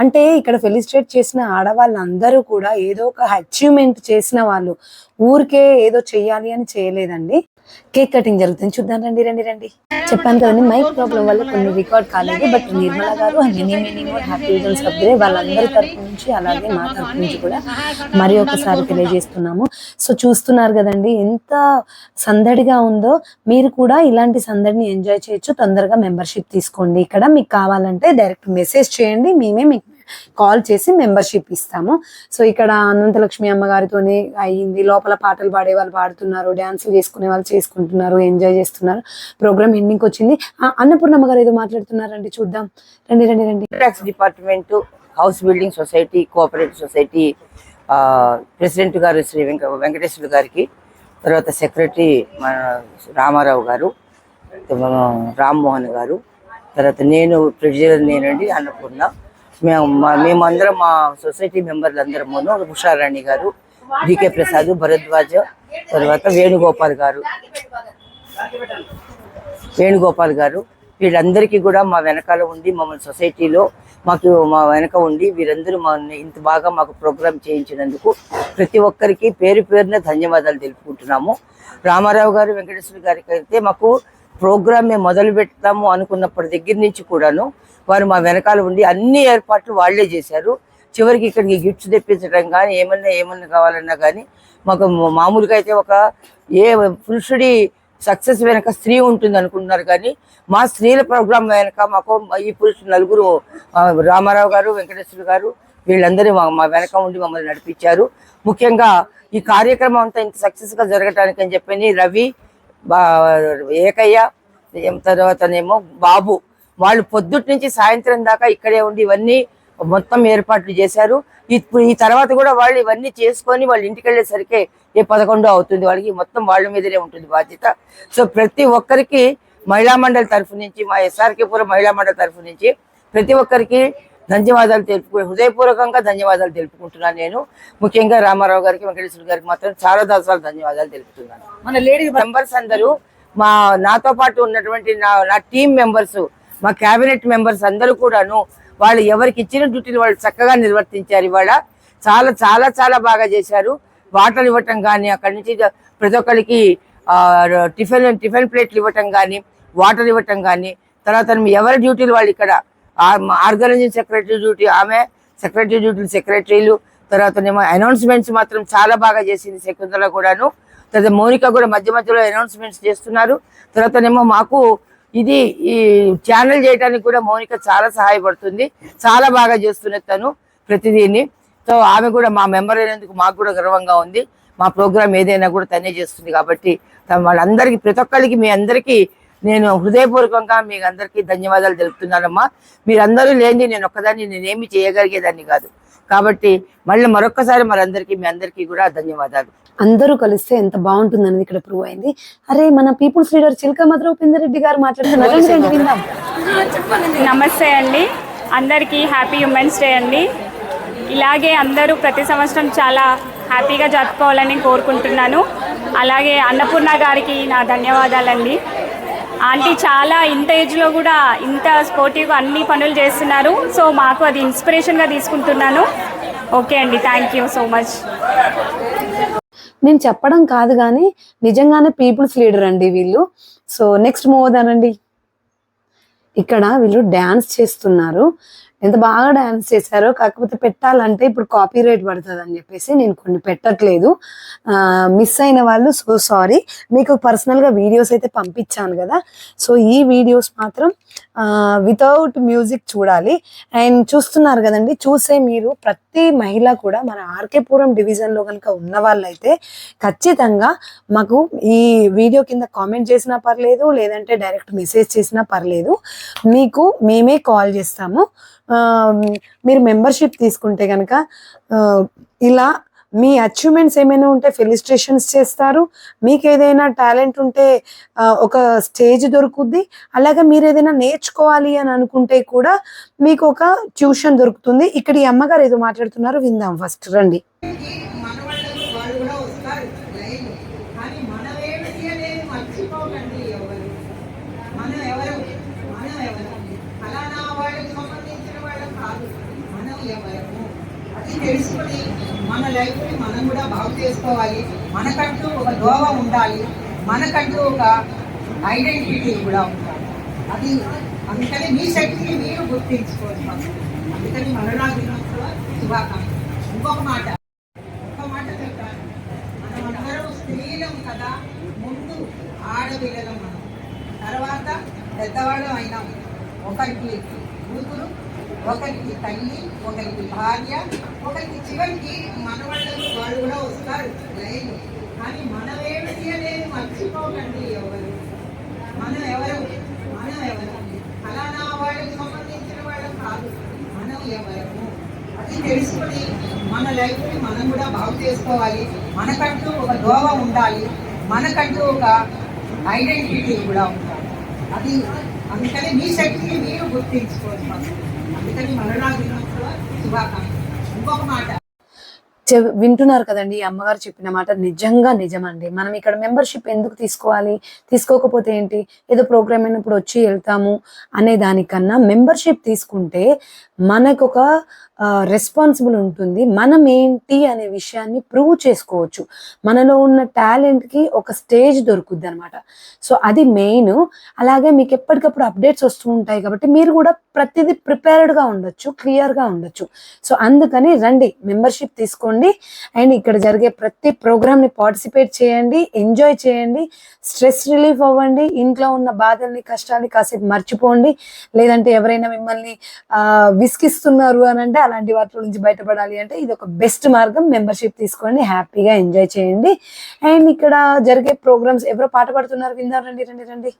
అంటే ఇక్కడ ఫెలిస్ట్రేట్ చేసిన ఆడవాళ్ళందరూ కూడా ఏదో ఒక అచీవ్మెంట్ చేసిన వాళ్ళు, ఊరికే ఏదో చెయ్యాలి అని చేయలేదండి. కేక్ కటింగ్ జరుగుతుంది, చూద్దాం రండి రండి రండి. చెప్పాను కదండి మైక్ ప్రాబ్లం వల్ల కొన్ని రికార్డ్ కాలేదు. బట్ నిర్మలా గారు many more happy returns of the day వాళ్ళందరి తరఫు నుంచి, అలాగే మా తరఫు నుంచి కూడా మరి ఒకసారి తెలియజేస్తున్నాము. సో చూస్తున్నారు కదండి ఎంత సందడిగా ఉందో. మీరు కూడా ఇలాంటి సందడిని ఎంజాయ్ చేయొచ్చు. తొందరగా మెంబర్షిప్ తీసుకోండి. ఇక్కడ మీకు కావాలంటే డైరెక్ట్ మెసేజ్ చేయండి, మేమే మీకు కాల్ చేసి మెంబర్షిప్ ఇస్తాము. సో ఇక్కడ అనంతలక్ష్మి అమ్మగారితో అయ్యింది. లోపల పాటలు పాడే వాళ్ళు పాడుతున్నారు, డ్యాన్సులు చేసుకునే వాళ్ళు చేసుకుంటున్నారు, ఎంజాయ్ చేస్తున్నారు. ప్రోగ్రామ్ ఎండింగ్కి వచ్చింది. అన్నపూర్ణమ్మ గారు ఏదో మాట్లాడుతున్నారండి, చూద్దాం రండి రండి రండి. Tax department, house building society, cooperative society president గారు శ్రీ వెంకటేశ్వర గారికి, తర్వాత సెక్రటరీ మన రామారావు గారు, రామ్మోహన్ గారు, తర్వాత నేను ట్రెజరర్ నేనండి అన్నపూర్ణ. మేమందరం మా సొసైటీ మెంబర్లు అందరమును, ఉషారాణి గారు, డికే ప్రసాద్, భరద్వాజ, తర్వాత వేణుగోపాల్ గారు వీళ్ళందరికీ కూడా మా వెనకాల ఉండి మమ్మల్ని సొసైటీలో మా వెనక ఉండి వీరందరూ ఇంత బాగా మాకు ప్రోగ్రామ్ చేయించినందుకు ప్రతి ఒక్కరికి పేరు పేరున ధన్యవాదాలు తెలుపుకుంటున్నాము. రామారావు గారు, వెంకటేశ్వర గారికి అయితే మాకు ప్రోగ్రామ్ మేము మొదలు పెడతాము అనుకున్నప్పటి దగ్గర నుంచి కూడాను వారు మా వెనకాల ఉండి అన్ని ఏర్పాట్లు వాళ్లే చేశారు. చివరికి ఇక్కడికి గిఫ్ట్స్ తెప్పించడం కానీ ఏమన్నా కావాలన్నా కానీ మాకు మామూలుగా అయితే ఒక పురుషుడి సక్సెస్ వెనక స్త్రీ ఉంటుంది అనుకుంటున్నారు, కానీ మా స్త్రీల ప్రోగ్రాం వెనక మాకు ఈ పురుషులు నలుగురు, రామారావు గారు, వెంకటేశ్వర గారు వీళ్ళందరూ మా వెనక ఉండి మమ్మల్ని నడిపించారు. ముఖ్యంగా ఈ కార్యక్రమం అంతా ఇంత సక్సెస్గా జరగటానికి అని చెప్పని రవి, ఏకయ్య, తర్వాతనేమో బాబు వాళ్ళు పొద్దుటి నుంచి సాయంత్రం దాకా ఇక్కడే ఉండి ఇవన్నీ మొత్తం ఏర్పాట్లు చేశారు. ఈ తర్వాత కూడా వాళ్ళు ఇవన్నీ చేసుకొని వాళ్ళు ఇంటికి వెళ్ళేసరికి 11 అవుతుంది. వాళ్ళకి మొత్తం వాళ్ళ మీదనే ఉంటుంది బాధ్యత. సో ప్రతి ఒక్కరికి మహిళా మండలి తరఫు నుంచి, మా ఎస్ఆర్కేపురం మహిళా మండలి తరఫు నుంచి ప్రతి ఒక్కరికి హృదయపూర్వకంగా ధన్యవాదాలు తెలుపుకుంటున్నాను. నేను ముఖ్యంగా రామారావు గారికి, వెంకటేశ్వర గారికి మాత్రం చాలా ధన్యవాదాలు తెలుపుతున్నాను. మన లేడీ మెంబర్స్ అందరూ, నాతో పాటు ఉన్నటువంటి నా టీం మెంబర్స్, మా క్యాబినెట్ మెంబర్స్ అందరూ కూడాను వాళ్ళు ఎవరికి ఇచ్చిన డ్యూటీని వాళ్ళు చక్కగా నిర్వర్తించారు. ఇవాళ చాలా చాలా చాలా బాగా చేశారు. వాటర్ ఇవ్వటం కానీ, అక్కడి నుంచి ప్రతి ఒక్కరికి టిఫిన్ ప్లేట్లు ఇవ్వటం కానీ, వాటర్ ఇవ్వటం కానీ, తర్వాత ఎవరి డ్యూటీలు వాళ్ళు ఇక్కడ ఆర్గనైజింగ్ సెక్రటరీ డ్యూటీ ఆమె, సెక్రటరీ డ్యూటీలు సెక్రటరీలు, తర్వాతనేమో అనౌన్స్మెంట్స్ మాత్రం చాలా బాగా చేసింది శకుంతల కూడాను. తర్వాత మౌనిక కూడా మధ్య మధ్యలో అనౌన్స్మెంట్స్ చేస్తున్నారు. తర్వాతనేమో మాకు ఈ ఛానల్ చేయడానికి కూడా మౌనిక చాలా సహాయపడుతుంది, చాలా బాగా చేస్తున్నది తను ప్రతిదీని. సో ఆమె కూడా మా మెంబర్ అయినందుకు మాకు కూడా గర్వంగా ఉంది. మా ప్రోగ్రామ్ ఏదైనా కూడా తనే చేస్తుంది కాబట్టి వాళ్ళందరికీ, ప్రతి ఒక్కరికి, మీ అందరికీ నేను హృదయపూర్వకంగా మీ అందరికీ ధన్యవాదాలు తెలుపుతున్నానమ్మా. మీరందరూ లేని నేను ఒక్కదాన్ని నేనేమి చేయగలిగేదాన్ని కాదు. కాబట్టి మళ్ళీ మరొక్కసారి మీ అందరికీ కూడా ధన్యవాదాలు. అందరూ కలిస్తే ఎంత బాగుంటుంది అనేది ఇక్కడ ప్రూవ్ అయింది. అరే మన పీపుల్స్ లీడర్ చిలక మధుర ఉపేందర్ రెడ్డి గారు మాట్లాడుతున్నారు. నమస్తే అండి, అందరికీ హ్యాపీ ఉమెన్స్ డే అండి. ఇలాగే అందరూ ప్రతి సంవత్సరం చాలా హ్యాపీగా జరుపుకోవాలని కోరుకుంటున్నాను. అలాగే అన్నపూర్ణ గారికి నా ధన్యవాదాలండి. ఆంటీ చాలా ఇంత ఏజ్లో కూడా ఇంత స్పోర్టివ్గా అన్ని పనులు చేస్తున్నారు. సో మాకు అది ఇన్స్పిరేషన్గా తీసుకుంటున్నాను. ఓకే అండి, థ్యాంక్ యూ సో మచ్. నేను చెప్పడం కాదు కానీ నిజంగానే పీపుల్స్ లీడర్ అండి వీళ్ళు. సో నెక్స్ట్ మూవ్ అవుదానండి. ఇక్కడ వీళ్ళు డ్యాన్స్ చేస్తున్నారు. ఎంత బాగా డ్యాన్స్ చేశారో. కాకపోతే పెట్టాలంటే ఇప్పుడు కాపీ రైట్ పడుతుంది అని చెప్పేసి నేను కొన్ని పెట్టట్లేదు. మిస్ అయిన వాళ్ళు సో సారీ. మీకు పర్సనల్గా వీడియోస్ అయితే పంపించాను కదా. సో ఈ వీడియోస్ మాత్రం వితౌట్ మ్యూజిక్ చూడాలి. అండ్ చూస్తున్నారు కదండి, చూసే మీరు ప్రతి మహిళ కూడా మన ఆర్కేపురం డివిజన్లో కనుక ఉన్న వాళ్ళైతే ఖచ్చితంగా మాకు ఈ వీడియో కింద కామెంట్ చేసినా పర్లేదు, లేదంటే డైరెక్ట్ మెసేజ్ చేసినా పర్లేదు, మీకు మేమే కాల్ చేస్తాము. మీరు మెంబర్షిప్ తీసుకుంటే కనుక ఇలా మీ అచీవ్మెంట్స్ ఏమైనా ఉంటే ఫెలిస్ట్రేషన్స్ చేస్తారు. మీకు ఏదైనా టాలెంట్ ఉంటే ఒక స్టేజ్ దొరుకుద్ది. అలాగే మీరు ఏదైనా నేర్చుకోవాలి అని అనుకుంటే కూడా మీకు ఒక ట్యూషన్ దొరుకుతుంది. ఇక్కడ ఈ అమ్మగారు ఏదో మాట్లాడుతున్నారు, విందాం. ఫస్ట్ రండి. తెలుసుకుని మన లైఫ్ని మనం కూడా బాగు చేసుకోవాలి. మనకంటూ ఒక దోవ ఉండాలి, మనకంటూ ఒక ఐడెంటిటీ కూడా ఉండాలి. అది అందుకని మీ శక్తిని మీరు గుర్తించుకోవాలి. అందుకని మరలా దినోత్సవ శుభాకాంక్షలు. ఇంకొక మాట చెప్తాను, మనమందరం స్త్రీలం కదా. ముందు ఆడపిల్లలం మనం, తర్వాత పెద్దవాళ్ళం అయినాం. ఒకరికి కూతురు, ఒకరికి తల్లి, ఒకరికి భార్య, ఒకరికి చివరికి మనవాళ్ళకు వాళ్ళు కూడా వస్తారు లైన్. కానీ మనమేమిటి అనేది మర్చిపోకండి. మనం ఎవరు ఫలానా వాళ్ళకి సంబంధించిన వాళ్ళం కాదు. మనం ఎవరము అది తెలుసుకుని మన లైఫ్ని మనం కూడా బాగు చేసుకోవాలి. మనకంటూ ఒక దోవ ఉండాలి, మనకంటూ ఒక ఐడెంటిటీ కూడా ఉండాలి. అది అందుకని మీ శక్తిని మీరు గుర్తించుకోవాలి. అందుకని మరలా దినోత్సవ శుభాకాంక్షలు. ఇంకొక మాట వింటున్నారు కదండి, ఈ అమ్మగారు చెప్పిన మాట నిజంగా నిజమండి. మనం ఇక్కడ మెంబర్షిప్ ఎందుకు తీసుకోవాలి, తీసుకోకపోతే ఏంటి, ఏదో ప్రోగ్రామ్ అయినప్పుడు వచ్చి వెళ్తాము అనే దానికన్నా మెంబర్షిప్ తీసుకుంటే మనకు ఒక రెస్పాన్సిబుల్ ఉంటుంది. మనం ఏంటి అనే విషయాన్ని ప్రూవ్ చేసుకోవచ్చు. మనలో ఉన్న టాలెంట్కి ఒక స్టేజ్ దొరుకుద్ది అనమాట. సో అది మెయిన్. అలాగే మీకు ఎప్పటికప్పుడు అప్డేట్స్ వస్తూ ఉంటాయి కాబట్టి మీరు కూడా ప్రతిదీ ప్రిపేర్డ్గా ఉండొచ్చు, క్లియర్గా ఉండొచ్చు. సో అందుకని రండి, మెంబర్షిప్ తీసుకోండి. అండ్ ఇక్కడ జరిగే ప్రతి ప్రోగ్రామ్ని పార్టిసిపేట్ చేయండి, ఎంజాయ్ చేయండి, స్ట్రెస్ రిలీఫ్ అవ్వండి, ఇంట్లో ఉన్న బాధల్ని కష్టాన్ని కాసేపు మర్చిపోండి. లేదంటే ఎవరైనా మిమ్మల్ని విసిగిస్తున్నారు అని అంటే అలాంటి వాటి నుంచి బయటపడాలి అంటే ఇది ఒక బెస్ట్ మార్గం. మెంబర్షిప్ తీసుకోండి, హ్యాపీగా ఎంజాయ్ చేయండి. అండ్ ఇక్కడ జరిగే ప్రోగ్రామ్స్ ఎవరో పాట పాడుతున్నారు, విందాం. రండి రండి రండి.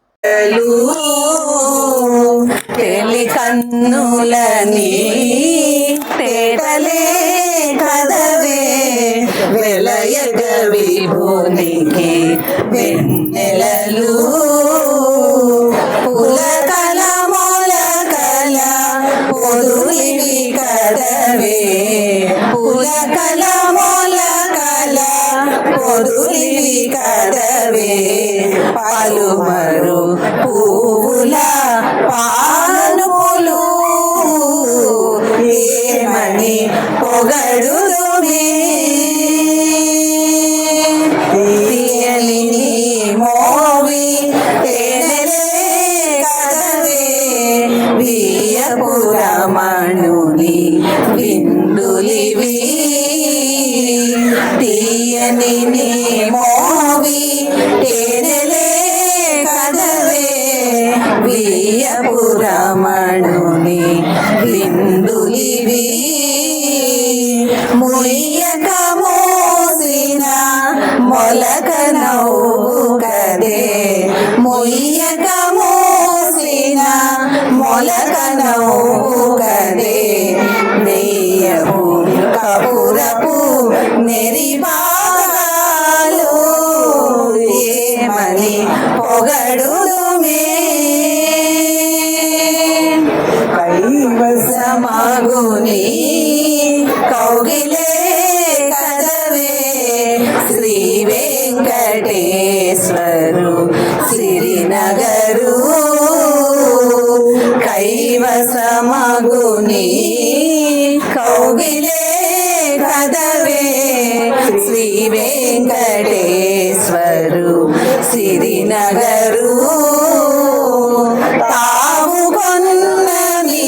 కన్నులని తేటలే కదవే వెలయగ విభునికి వెన్నెలలు పులకల మొలకల పొదులివి కదవే పులకల మొలకల పొదులివి కదవే పాలుమరు పువ్వుల పానుపులు ఏమని పొగడుదుమే తీయని మోవి తేనెలే కదవే వియపురమణుని విందులివి తీయని మోవి తేనెలే కదవే వియపురమణుని విందులివి ముయ్యక మోసిన మొలక నవ్వు కదే ముయ్యక మోసిన మొలక నవ్వు కదే నెయ్యపు కపురపు నెరిబాగాలు ఏమని పొగడుదుమే కైవసమగుని కౌగిలే కదవే శ్రీ వెంకటేశ్వరు సిరినగరు కైవసమగుని కౌగిలే కదవే శ్రీ వెంకటేశ్వరు సిరినగరు తాము కొన్నని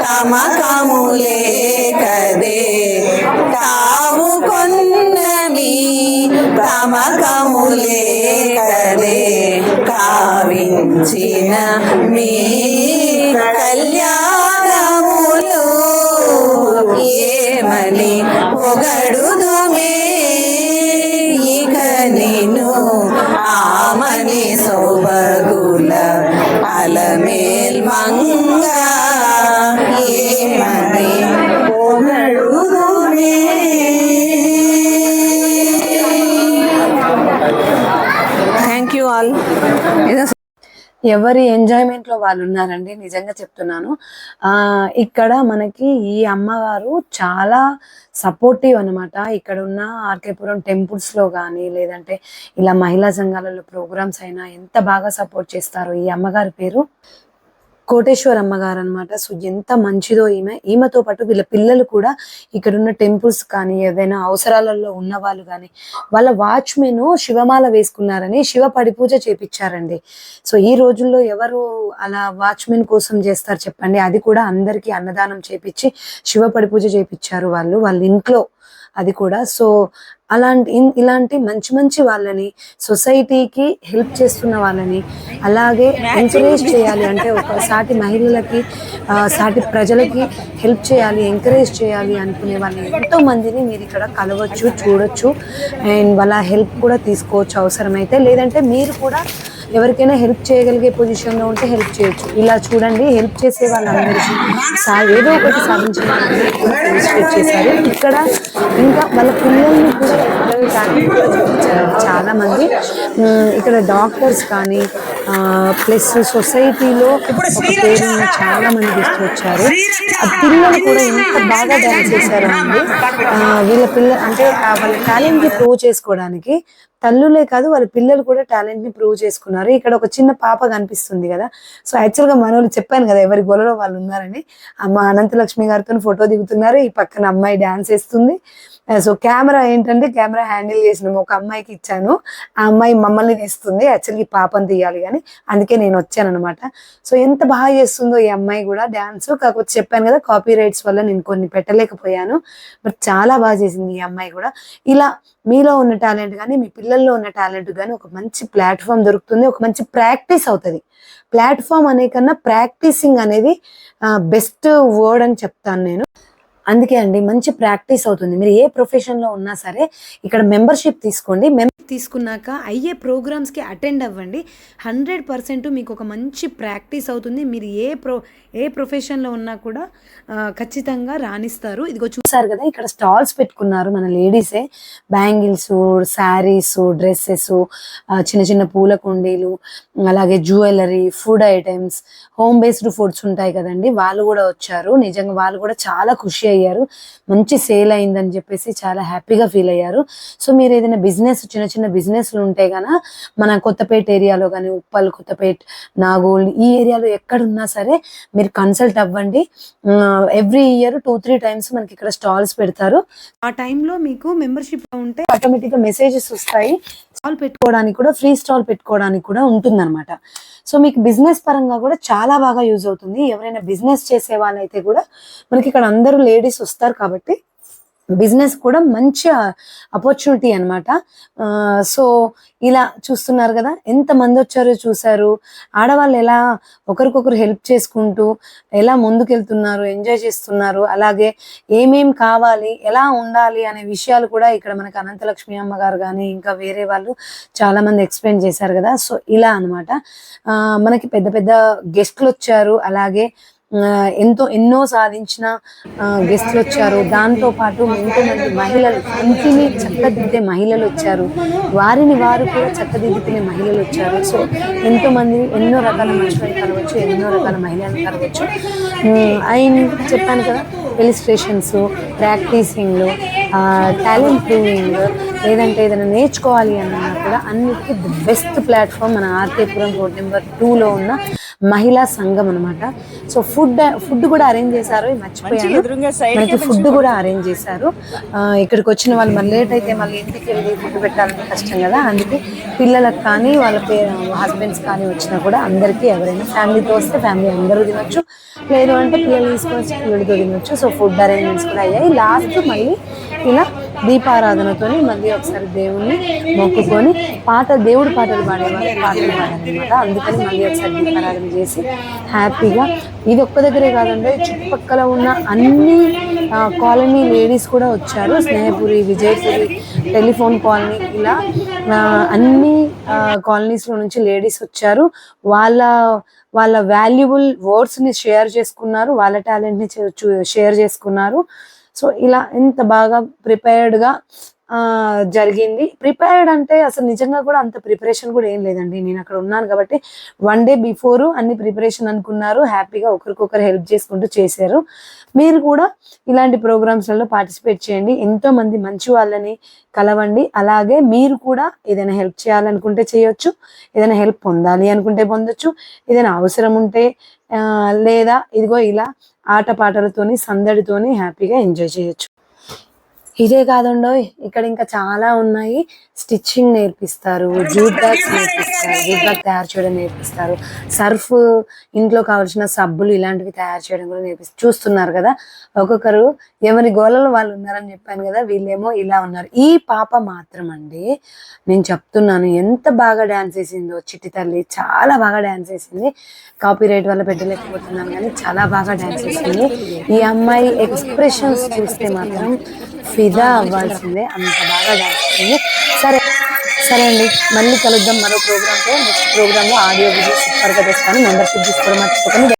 తమకములే కదే తాము కొన్నని తమకములే కదే కావించిన మీ కళ్యాణములు ఏమని పొగడుదుమే ఇక నిన్ను ఆమని సౌభగుల అలమేల్ మంగ ఏమని పొగడుదుమే ఎవరి ఎంజాయ్మెంట్ లో వాళ్ళు ఉన్నారండి, నిజంగా చెప్తున్నాను. ఇక్కడ మనకి ఈ అమ్మగారు చాలా సపోర్టివ్ అనమాట. ఇక్కడ ఉన్న ఆర్కేపురం టెంపుల్స్ లో కానీ లేదంటే ఇలా మహిళా సంఘాలలో ప్రోగ్రామ్స్ అయినా ఎంత బాగా సపోర్ట్ చేస్తారో. ఈ అమ్మగారి పేరు కోటేశ్వర అమ్మగారు అనమాట. సో ఎంత మంచిదో ఈమెతో పాటు వీళ్ళ పిల్లలు కూడా ఇక్కడ ఉన్న టెంపుల్స్ కానీ ఏదైనా అవసరాలలో ఉన్న వాళ్ళు కానీ వాళ్ళ వాచ్మెన్ శివమాల వేసుకున్నారని శివ పడి పూజ చేపించారండి. సో ఈ రోజుల్లో ఎవరు అలా వాచ్మెన్ కోసం చేస్తారు చెప్పండి? అది కూడా అందరికీ అన్నదానం చేపించి శివ పడి పూజ చేపించారు వాళ్ళ ఇంట్లో, అది కూడా. సో ఇలాంటి మంచి మంచి వాళ్ళని, సొసైటీకి హెల్ప్ చేస్తున్న వాళ్ళని అలాగే ఎంకరేజ్ చేయాలి. అంటే ఒక సాటి మహిళలకి సాటి ప్రజలకి హెల్ప్ చేయాలి, ఎంకరేజ్ చేయాలి అనుకునే వాళ్ళని ఎంతో మందిని మీరు ఇక్కడ కలవచ్చు, చూడొచ్చు. అండ్ వాళ్ళ హెల్ప్ కూడా తీసుకోవచ్చు అవసరమైతే. లేదంటే మీరు కూడా ఎవరికైనా హెల్ప్ చేయగలిగే పొజిషన్లో ఉంటే హెల్ప్ చేయొచ్చు. ఇలా చూడండి, హెల్ప్ చేసే వాళ్ళందరికీ ఏదో ఒకటి సాధించాలని చేశారు. ఇక్కడ ఇంకా వాళ్ళ పిల్లల్ని కూడా చాలా మంది ఇక్కడ డాక్టర్స్ కానీ ప్లస్ సొసైటీలో పేరున్న చాలా మంది తీసుకొచ్చారు. పిల్లలు కూడా ఎంత బాగా డాన్స్ చేశారు అండి. వీళ్ళ పిల్లలు అంటే వాళ్ళ టాలెంట్ ని ప్రూవ్ చేసుకోవడానికి తల్లులే కాదు వాళ్ళ పిల్లలు కూడా టాలెంట్ ని ప్రూవ్ చేసుకున్నారు. ఇక్కడ ఒక చిన్న పాప కనిపిస్తుంది కదా. సో యాక్చువల్ గా మనోళ్ళు చెప్పాను కదా ఎవరి గొలలో వాళ్ళు ఉన్నారని. అమ్మ అనంతలక్ష్మి గారితో ఫోటో దిగుతున్నారు, ఈ పక్కన అమ్మాయి డాన్స్ వేస్తుంది. సో కెమెరా ఏంటంటే కెమెరా హ్యాండిల్ చేసినాము ఒక అమ్మాయికి ఇచ్చాను, ఆ అమ్మాయి మమ్మల్ని తీస్తుంది. యాక్చువల్గా ఈ పాపని తీయాలి కానీ అందుకే నేను వచ్చాను అనమాట. సో ఎంత బాగా చేస్తుందో ఈ అమ్మాయి కూడా డాన్స్. కాకపోతే చెప్పాను కదా కాపీ రైట్స్ వల్ల నేను కొన్ని పెట్టలేకపోయాను, బట్ చాలా బాగా చేసింది ఈ అమ్మాయి కూడా. ఇలా మీలో ఉన్న టాలెంట్ కానీ మీ పిల్లల్లో ఉన్న టాలెంట్ కానీ ఒక మంచి ప్లాట్ఫామ్ దొరుకుతుంది, ఒక మంచి ప్రాక్టీస్ అవుతుంది. ప్లాట్ఫామ్ అనే కన్నా ప్రాక్టీసింగ్ అనేది బెస్ట్ వర్డ్ అని చెప్తాను నేను. అందుకే అండి మంచి ప్రాక్టీస్ అవుతుంది. మీరు ఏ ప్రొఫెషన్లో ఉన్నా సరే ఇక్కడ మెంబర్షిప్ తీసుకోండి. తీసుకున్నాక అయ్యే ప్రోగ్రామ్స్కి అటెండ్ అవ్వండి. 100% మీకు ఒక మంచి ప్రాక్టీస్ అవుతుంది. మీరు ఏ ప్రొఫెషన్లో ఉన్నా కూడా ఖచ్చితంగా రాణిస్తారు. ఇదిగో చూసారు కదా, ఇక్కడ స్టాల్స్ పెట్టుకున్నారు మన లేడీసే. బ్యాంగిల్స్, శారీస్, డ్రెస్సెస్, చిన్న చిన్న పూల కుండీలు, అలాగే jewellery, food items, home based foods ఉంటాయి కదండి, వాళ్ళు కూడా వచ్చారు. నిజంగా వాళ్ళు కూడా చాలా ఖుషి అయ్యారు. మంచి సేల్ అయిందని చెప్పేసి చాలా హ్యాపీగా ఫీల్ అయ్యారు. సో మీరు ఏదైనా బిజినెస్, చిన్న చిన్న బిజినెస్లు ఉంటే కనుక మన కొత్తపేట ఏరియాలో కానీ ఉప్పల్, కొత్తపేట, నాగోల్ ఈ ఏరియాలో ఎక్కడున్నా సరే మీరు కన్సల్ట్ అవ్వండి. ఎవ్రీ ఇయర్ 2-3 టైమ్స్ మనకి ఇక్కడ స్టాల్స్ పెడతారు. ఆ టైంలో మీకు మెంబర్షిప్ ఉంటే ఆటోమేటిక్గా మెసేజెస్ వస్తాయి. స్టాల్ పెట్టుకోవడానికి కూడా, ఫ్రీ స్టాల్ పెట్టుకోవడానికి కూడా ఉంటుంది అనమాట. సో మీకు బిజినెస్ పరంగా కూడా చాలా బాగా యూజ్ అవుతుంది. ఎవరైనా బిజినెస్ చేసే వాళ్ళైతే కూడా మనకి ఇక్కడ అందరూ లేడీస్ వస్తారు కాబట్టి బిజినెస్ కూడా మంచి ఆపర్చునిటీ అనమాట. సో ఇలా చూస్తున్నారు కదా ఎంత మంది వచ్చారో చూసారు. ఆడవాళ్ళు ఎలా ఒకరికొకరు హెల్ప్ చేసుకుంటూ ఎలా ముందుకెళ్తున్నారు, ఎంజాయ్ చేస్తున్నారు. అలాగే ఏమేం కావాలి, ఎలా ఉండాలి అనే విషయాలు కూడా ఇక్కడ మనకి అనంతలక్ష్మి అమ్మగారు కానీ ఇంకా వేరే వాళ్ళు చాలా మంది ఎక్స్ప్లెయిన్ చేశారు కదా. సో ఇలా అనమాట. మనకి పెద్ద పెద్ద గెస్ట్లు వచ్చారు. అలాగే ఎన్నో సాధించిన గెస్ట్లు వచ్చారు. దాంతో పాటు ఎంతో మంది మహిళలు, ఇంటిని చక్కదిద్దే మహిళలు వచ్చారు, వారిని వారు కూడా చక్కదిద్దుకునే మహిళలు వచ్చారు. సో ఎంతో మంది ఎన్నో రకాల మనుషులను కలవచ్చు, ఎన్నో రకాల మహిళలను కలవచ్చు. ఆయన చెప్పాను కదా, ఇలిస్ట్రేషన్స్, ప్రాక్టీసింగ్లు, టాలెంట్ ప్రూవింగ్, లేదంటే ఏదైనా నేర్చుకోవాలి అన్నా కూడా అన్నిటికీ ది బెస్ట్ ప్లాట్ఫామ్ మన ఆర్కేపురం రోడ్ నెంబర్ 2లో ఉన్న మహిళా సంఘం అనమాట. సో ఫుడ్ కూడా అరేంజ్ చేశారు, మర్చిపోయాను. మనకి ఫుడ్ కూడా అరేంజ్ చేశారు. ఇక్కడికి వచ్చిన వాళ్ళు మళ్ళీ లేట్ అయితే మళ్ళీ ఇంటికి వెళ్ళి ఫుడ్ పెట్టాలంటే కష్టం కదా. అందుకే పిల్లలకు కానీ వాళ్ళ హస్బెండ్స్ కానీ వచ్చినా కూడా అందరికీ, ఎవరైనా ఫ్యామిలీతో వస్తే ఫ్యామిలీ అందరూ తినొచ్చు, లేదు అంటే పిల్లలు తీసుకొచ్చి పిల్లలతో తినొచ్చు. సో ఫుడ్ అరేంజ్మెంట్స్ కూడా అయ్యాయి. లాస్ట్ మళ్ళీ ఇలా దీపారాధనతోని మళ్ళీ ఒకసారి దేవుణ్ణి మొక్కుకొని దేవుడు పాటలు పాడేవాళ్ళు పాటలు పాడారనమాట. అందుకని మళ్ళీ ఒకసారి దీపారాధన చేసి హ్యాపీగా, ఇది ఒక్క దగ్గరే కాదండి, చుట్టుపక్కల ఉన్న అన్ని కాలనీ లేడీస్ కూడా వచ్చారు. స్నేహపురి, విజయపురి, టెలిఫోన్ కాలనీ, ఇలా అన్ని కాలనీస్లో నుంచి లేడీస్ వచ్చారు. వాళ్ళ వాల్యుబుల్ వర్డ్స్ని షేర్ చేసుకున్నారు, వాళ్ళ టాలెంట్ని షేర్ చేసుకున్నారు. సో ఇలా ఎంత బాగా ప్రిపేర్డ్గా జరిగింది. ప్రిపేర్డ్ అంటే అసలు నిజంగా కూడా అంత ప్రిపరేషన్ కూడా ఏం లేదండి. నేను అక్కడ ఉన్నాను కాబట్టి 1 డే బిఫోర్ అన్ని ప్రిపరేషన్ అనుకున్నారు, హ్యాపీగా ఒకరికొకరు హెల్ప్ చేసుకుంటూ చేశారు. మీరు కూడా ఇలాంటి ప్రోగ్రామ్స్లలో పార్టిసిపేట్ చేయండి, ఎంతో మంది మంచి వాళ్ళని కలవండి. అలాగే మీరు కూడా ఏదైనా హెల్ప్ చేయాలనుకుంటే చేయొచ్చు, ఏదైనా హెల్ప్ పొందాలి అనుకుంటే పొందొచ్చు, ఏదైనా అవసరం ఉంటే లేదా ఇదిగో ఇలా ఆటపాటలతోని సందడితోని హ్యాపీగా ఎంజాయ్ చేయొచ్చు. ఇదే కాదండోయ్, ఇక్కడ ఇంకా చాలా ఉన్నాయి. స్టిచ్చింగ్ నేర్పిస్తారు, జూట్ బ్యాగ్స్ నేర్పిస్తారు, జూట్ బ్యాగ్ తయారు చేయడం నేర్పిస్తారు, సర్ఫ్, ఇంట్లో కావాల్సిన సబ్బులు ఇలాంటివి తయారు చేయడం కూడా నేర్పిస్తారు. చూస్తున్నారు కదా, ఒక్కొక్కరు ఎవరి గోళలో వాళ్ళు ఉన్నారని చెప్పాను కదా, వీళ్ళేమో ఇలా ఉన్నారు. ఈ పాప మాత్రం అండి, నేను చెప్తున్నాను, ఎంత బాగా డ్యాన్స్ వేసిందో చిట్టి తల్లి, చాలా బాగా డ్యాన్స్ వేసింది. కాపీరైట్ వల్ల పెట్టలేకపోతున్నాను కానీ చాలా బాగా డ్యాన్స్ వేసింది. ఈ అమ్మాయి ఎక్స్ప్రెషన్స్ చూస్తే మాత్రం ఫిదా అవ్వాల్సిందే, అంత బాగా డాన్స్ చేసింది. సరే అండి, మళ్ళీ కలుద్దాం మరో ప్రోగ్రామ్తో. నెక్స్ట్ ప్రోగ్రామ్లో ఆడియో వీడియో సూపర్గా తెస్తాను. మెంబర్షిప్ తీసుకోవడం మర్చిపోకండి.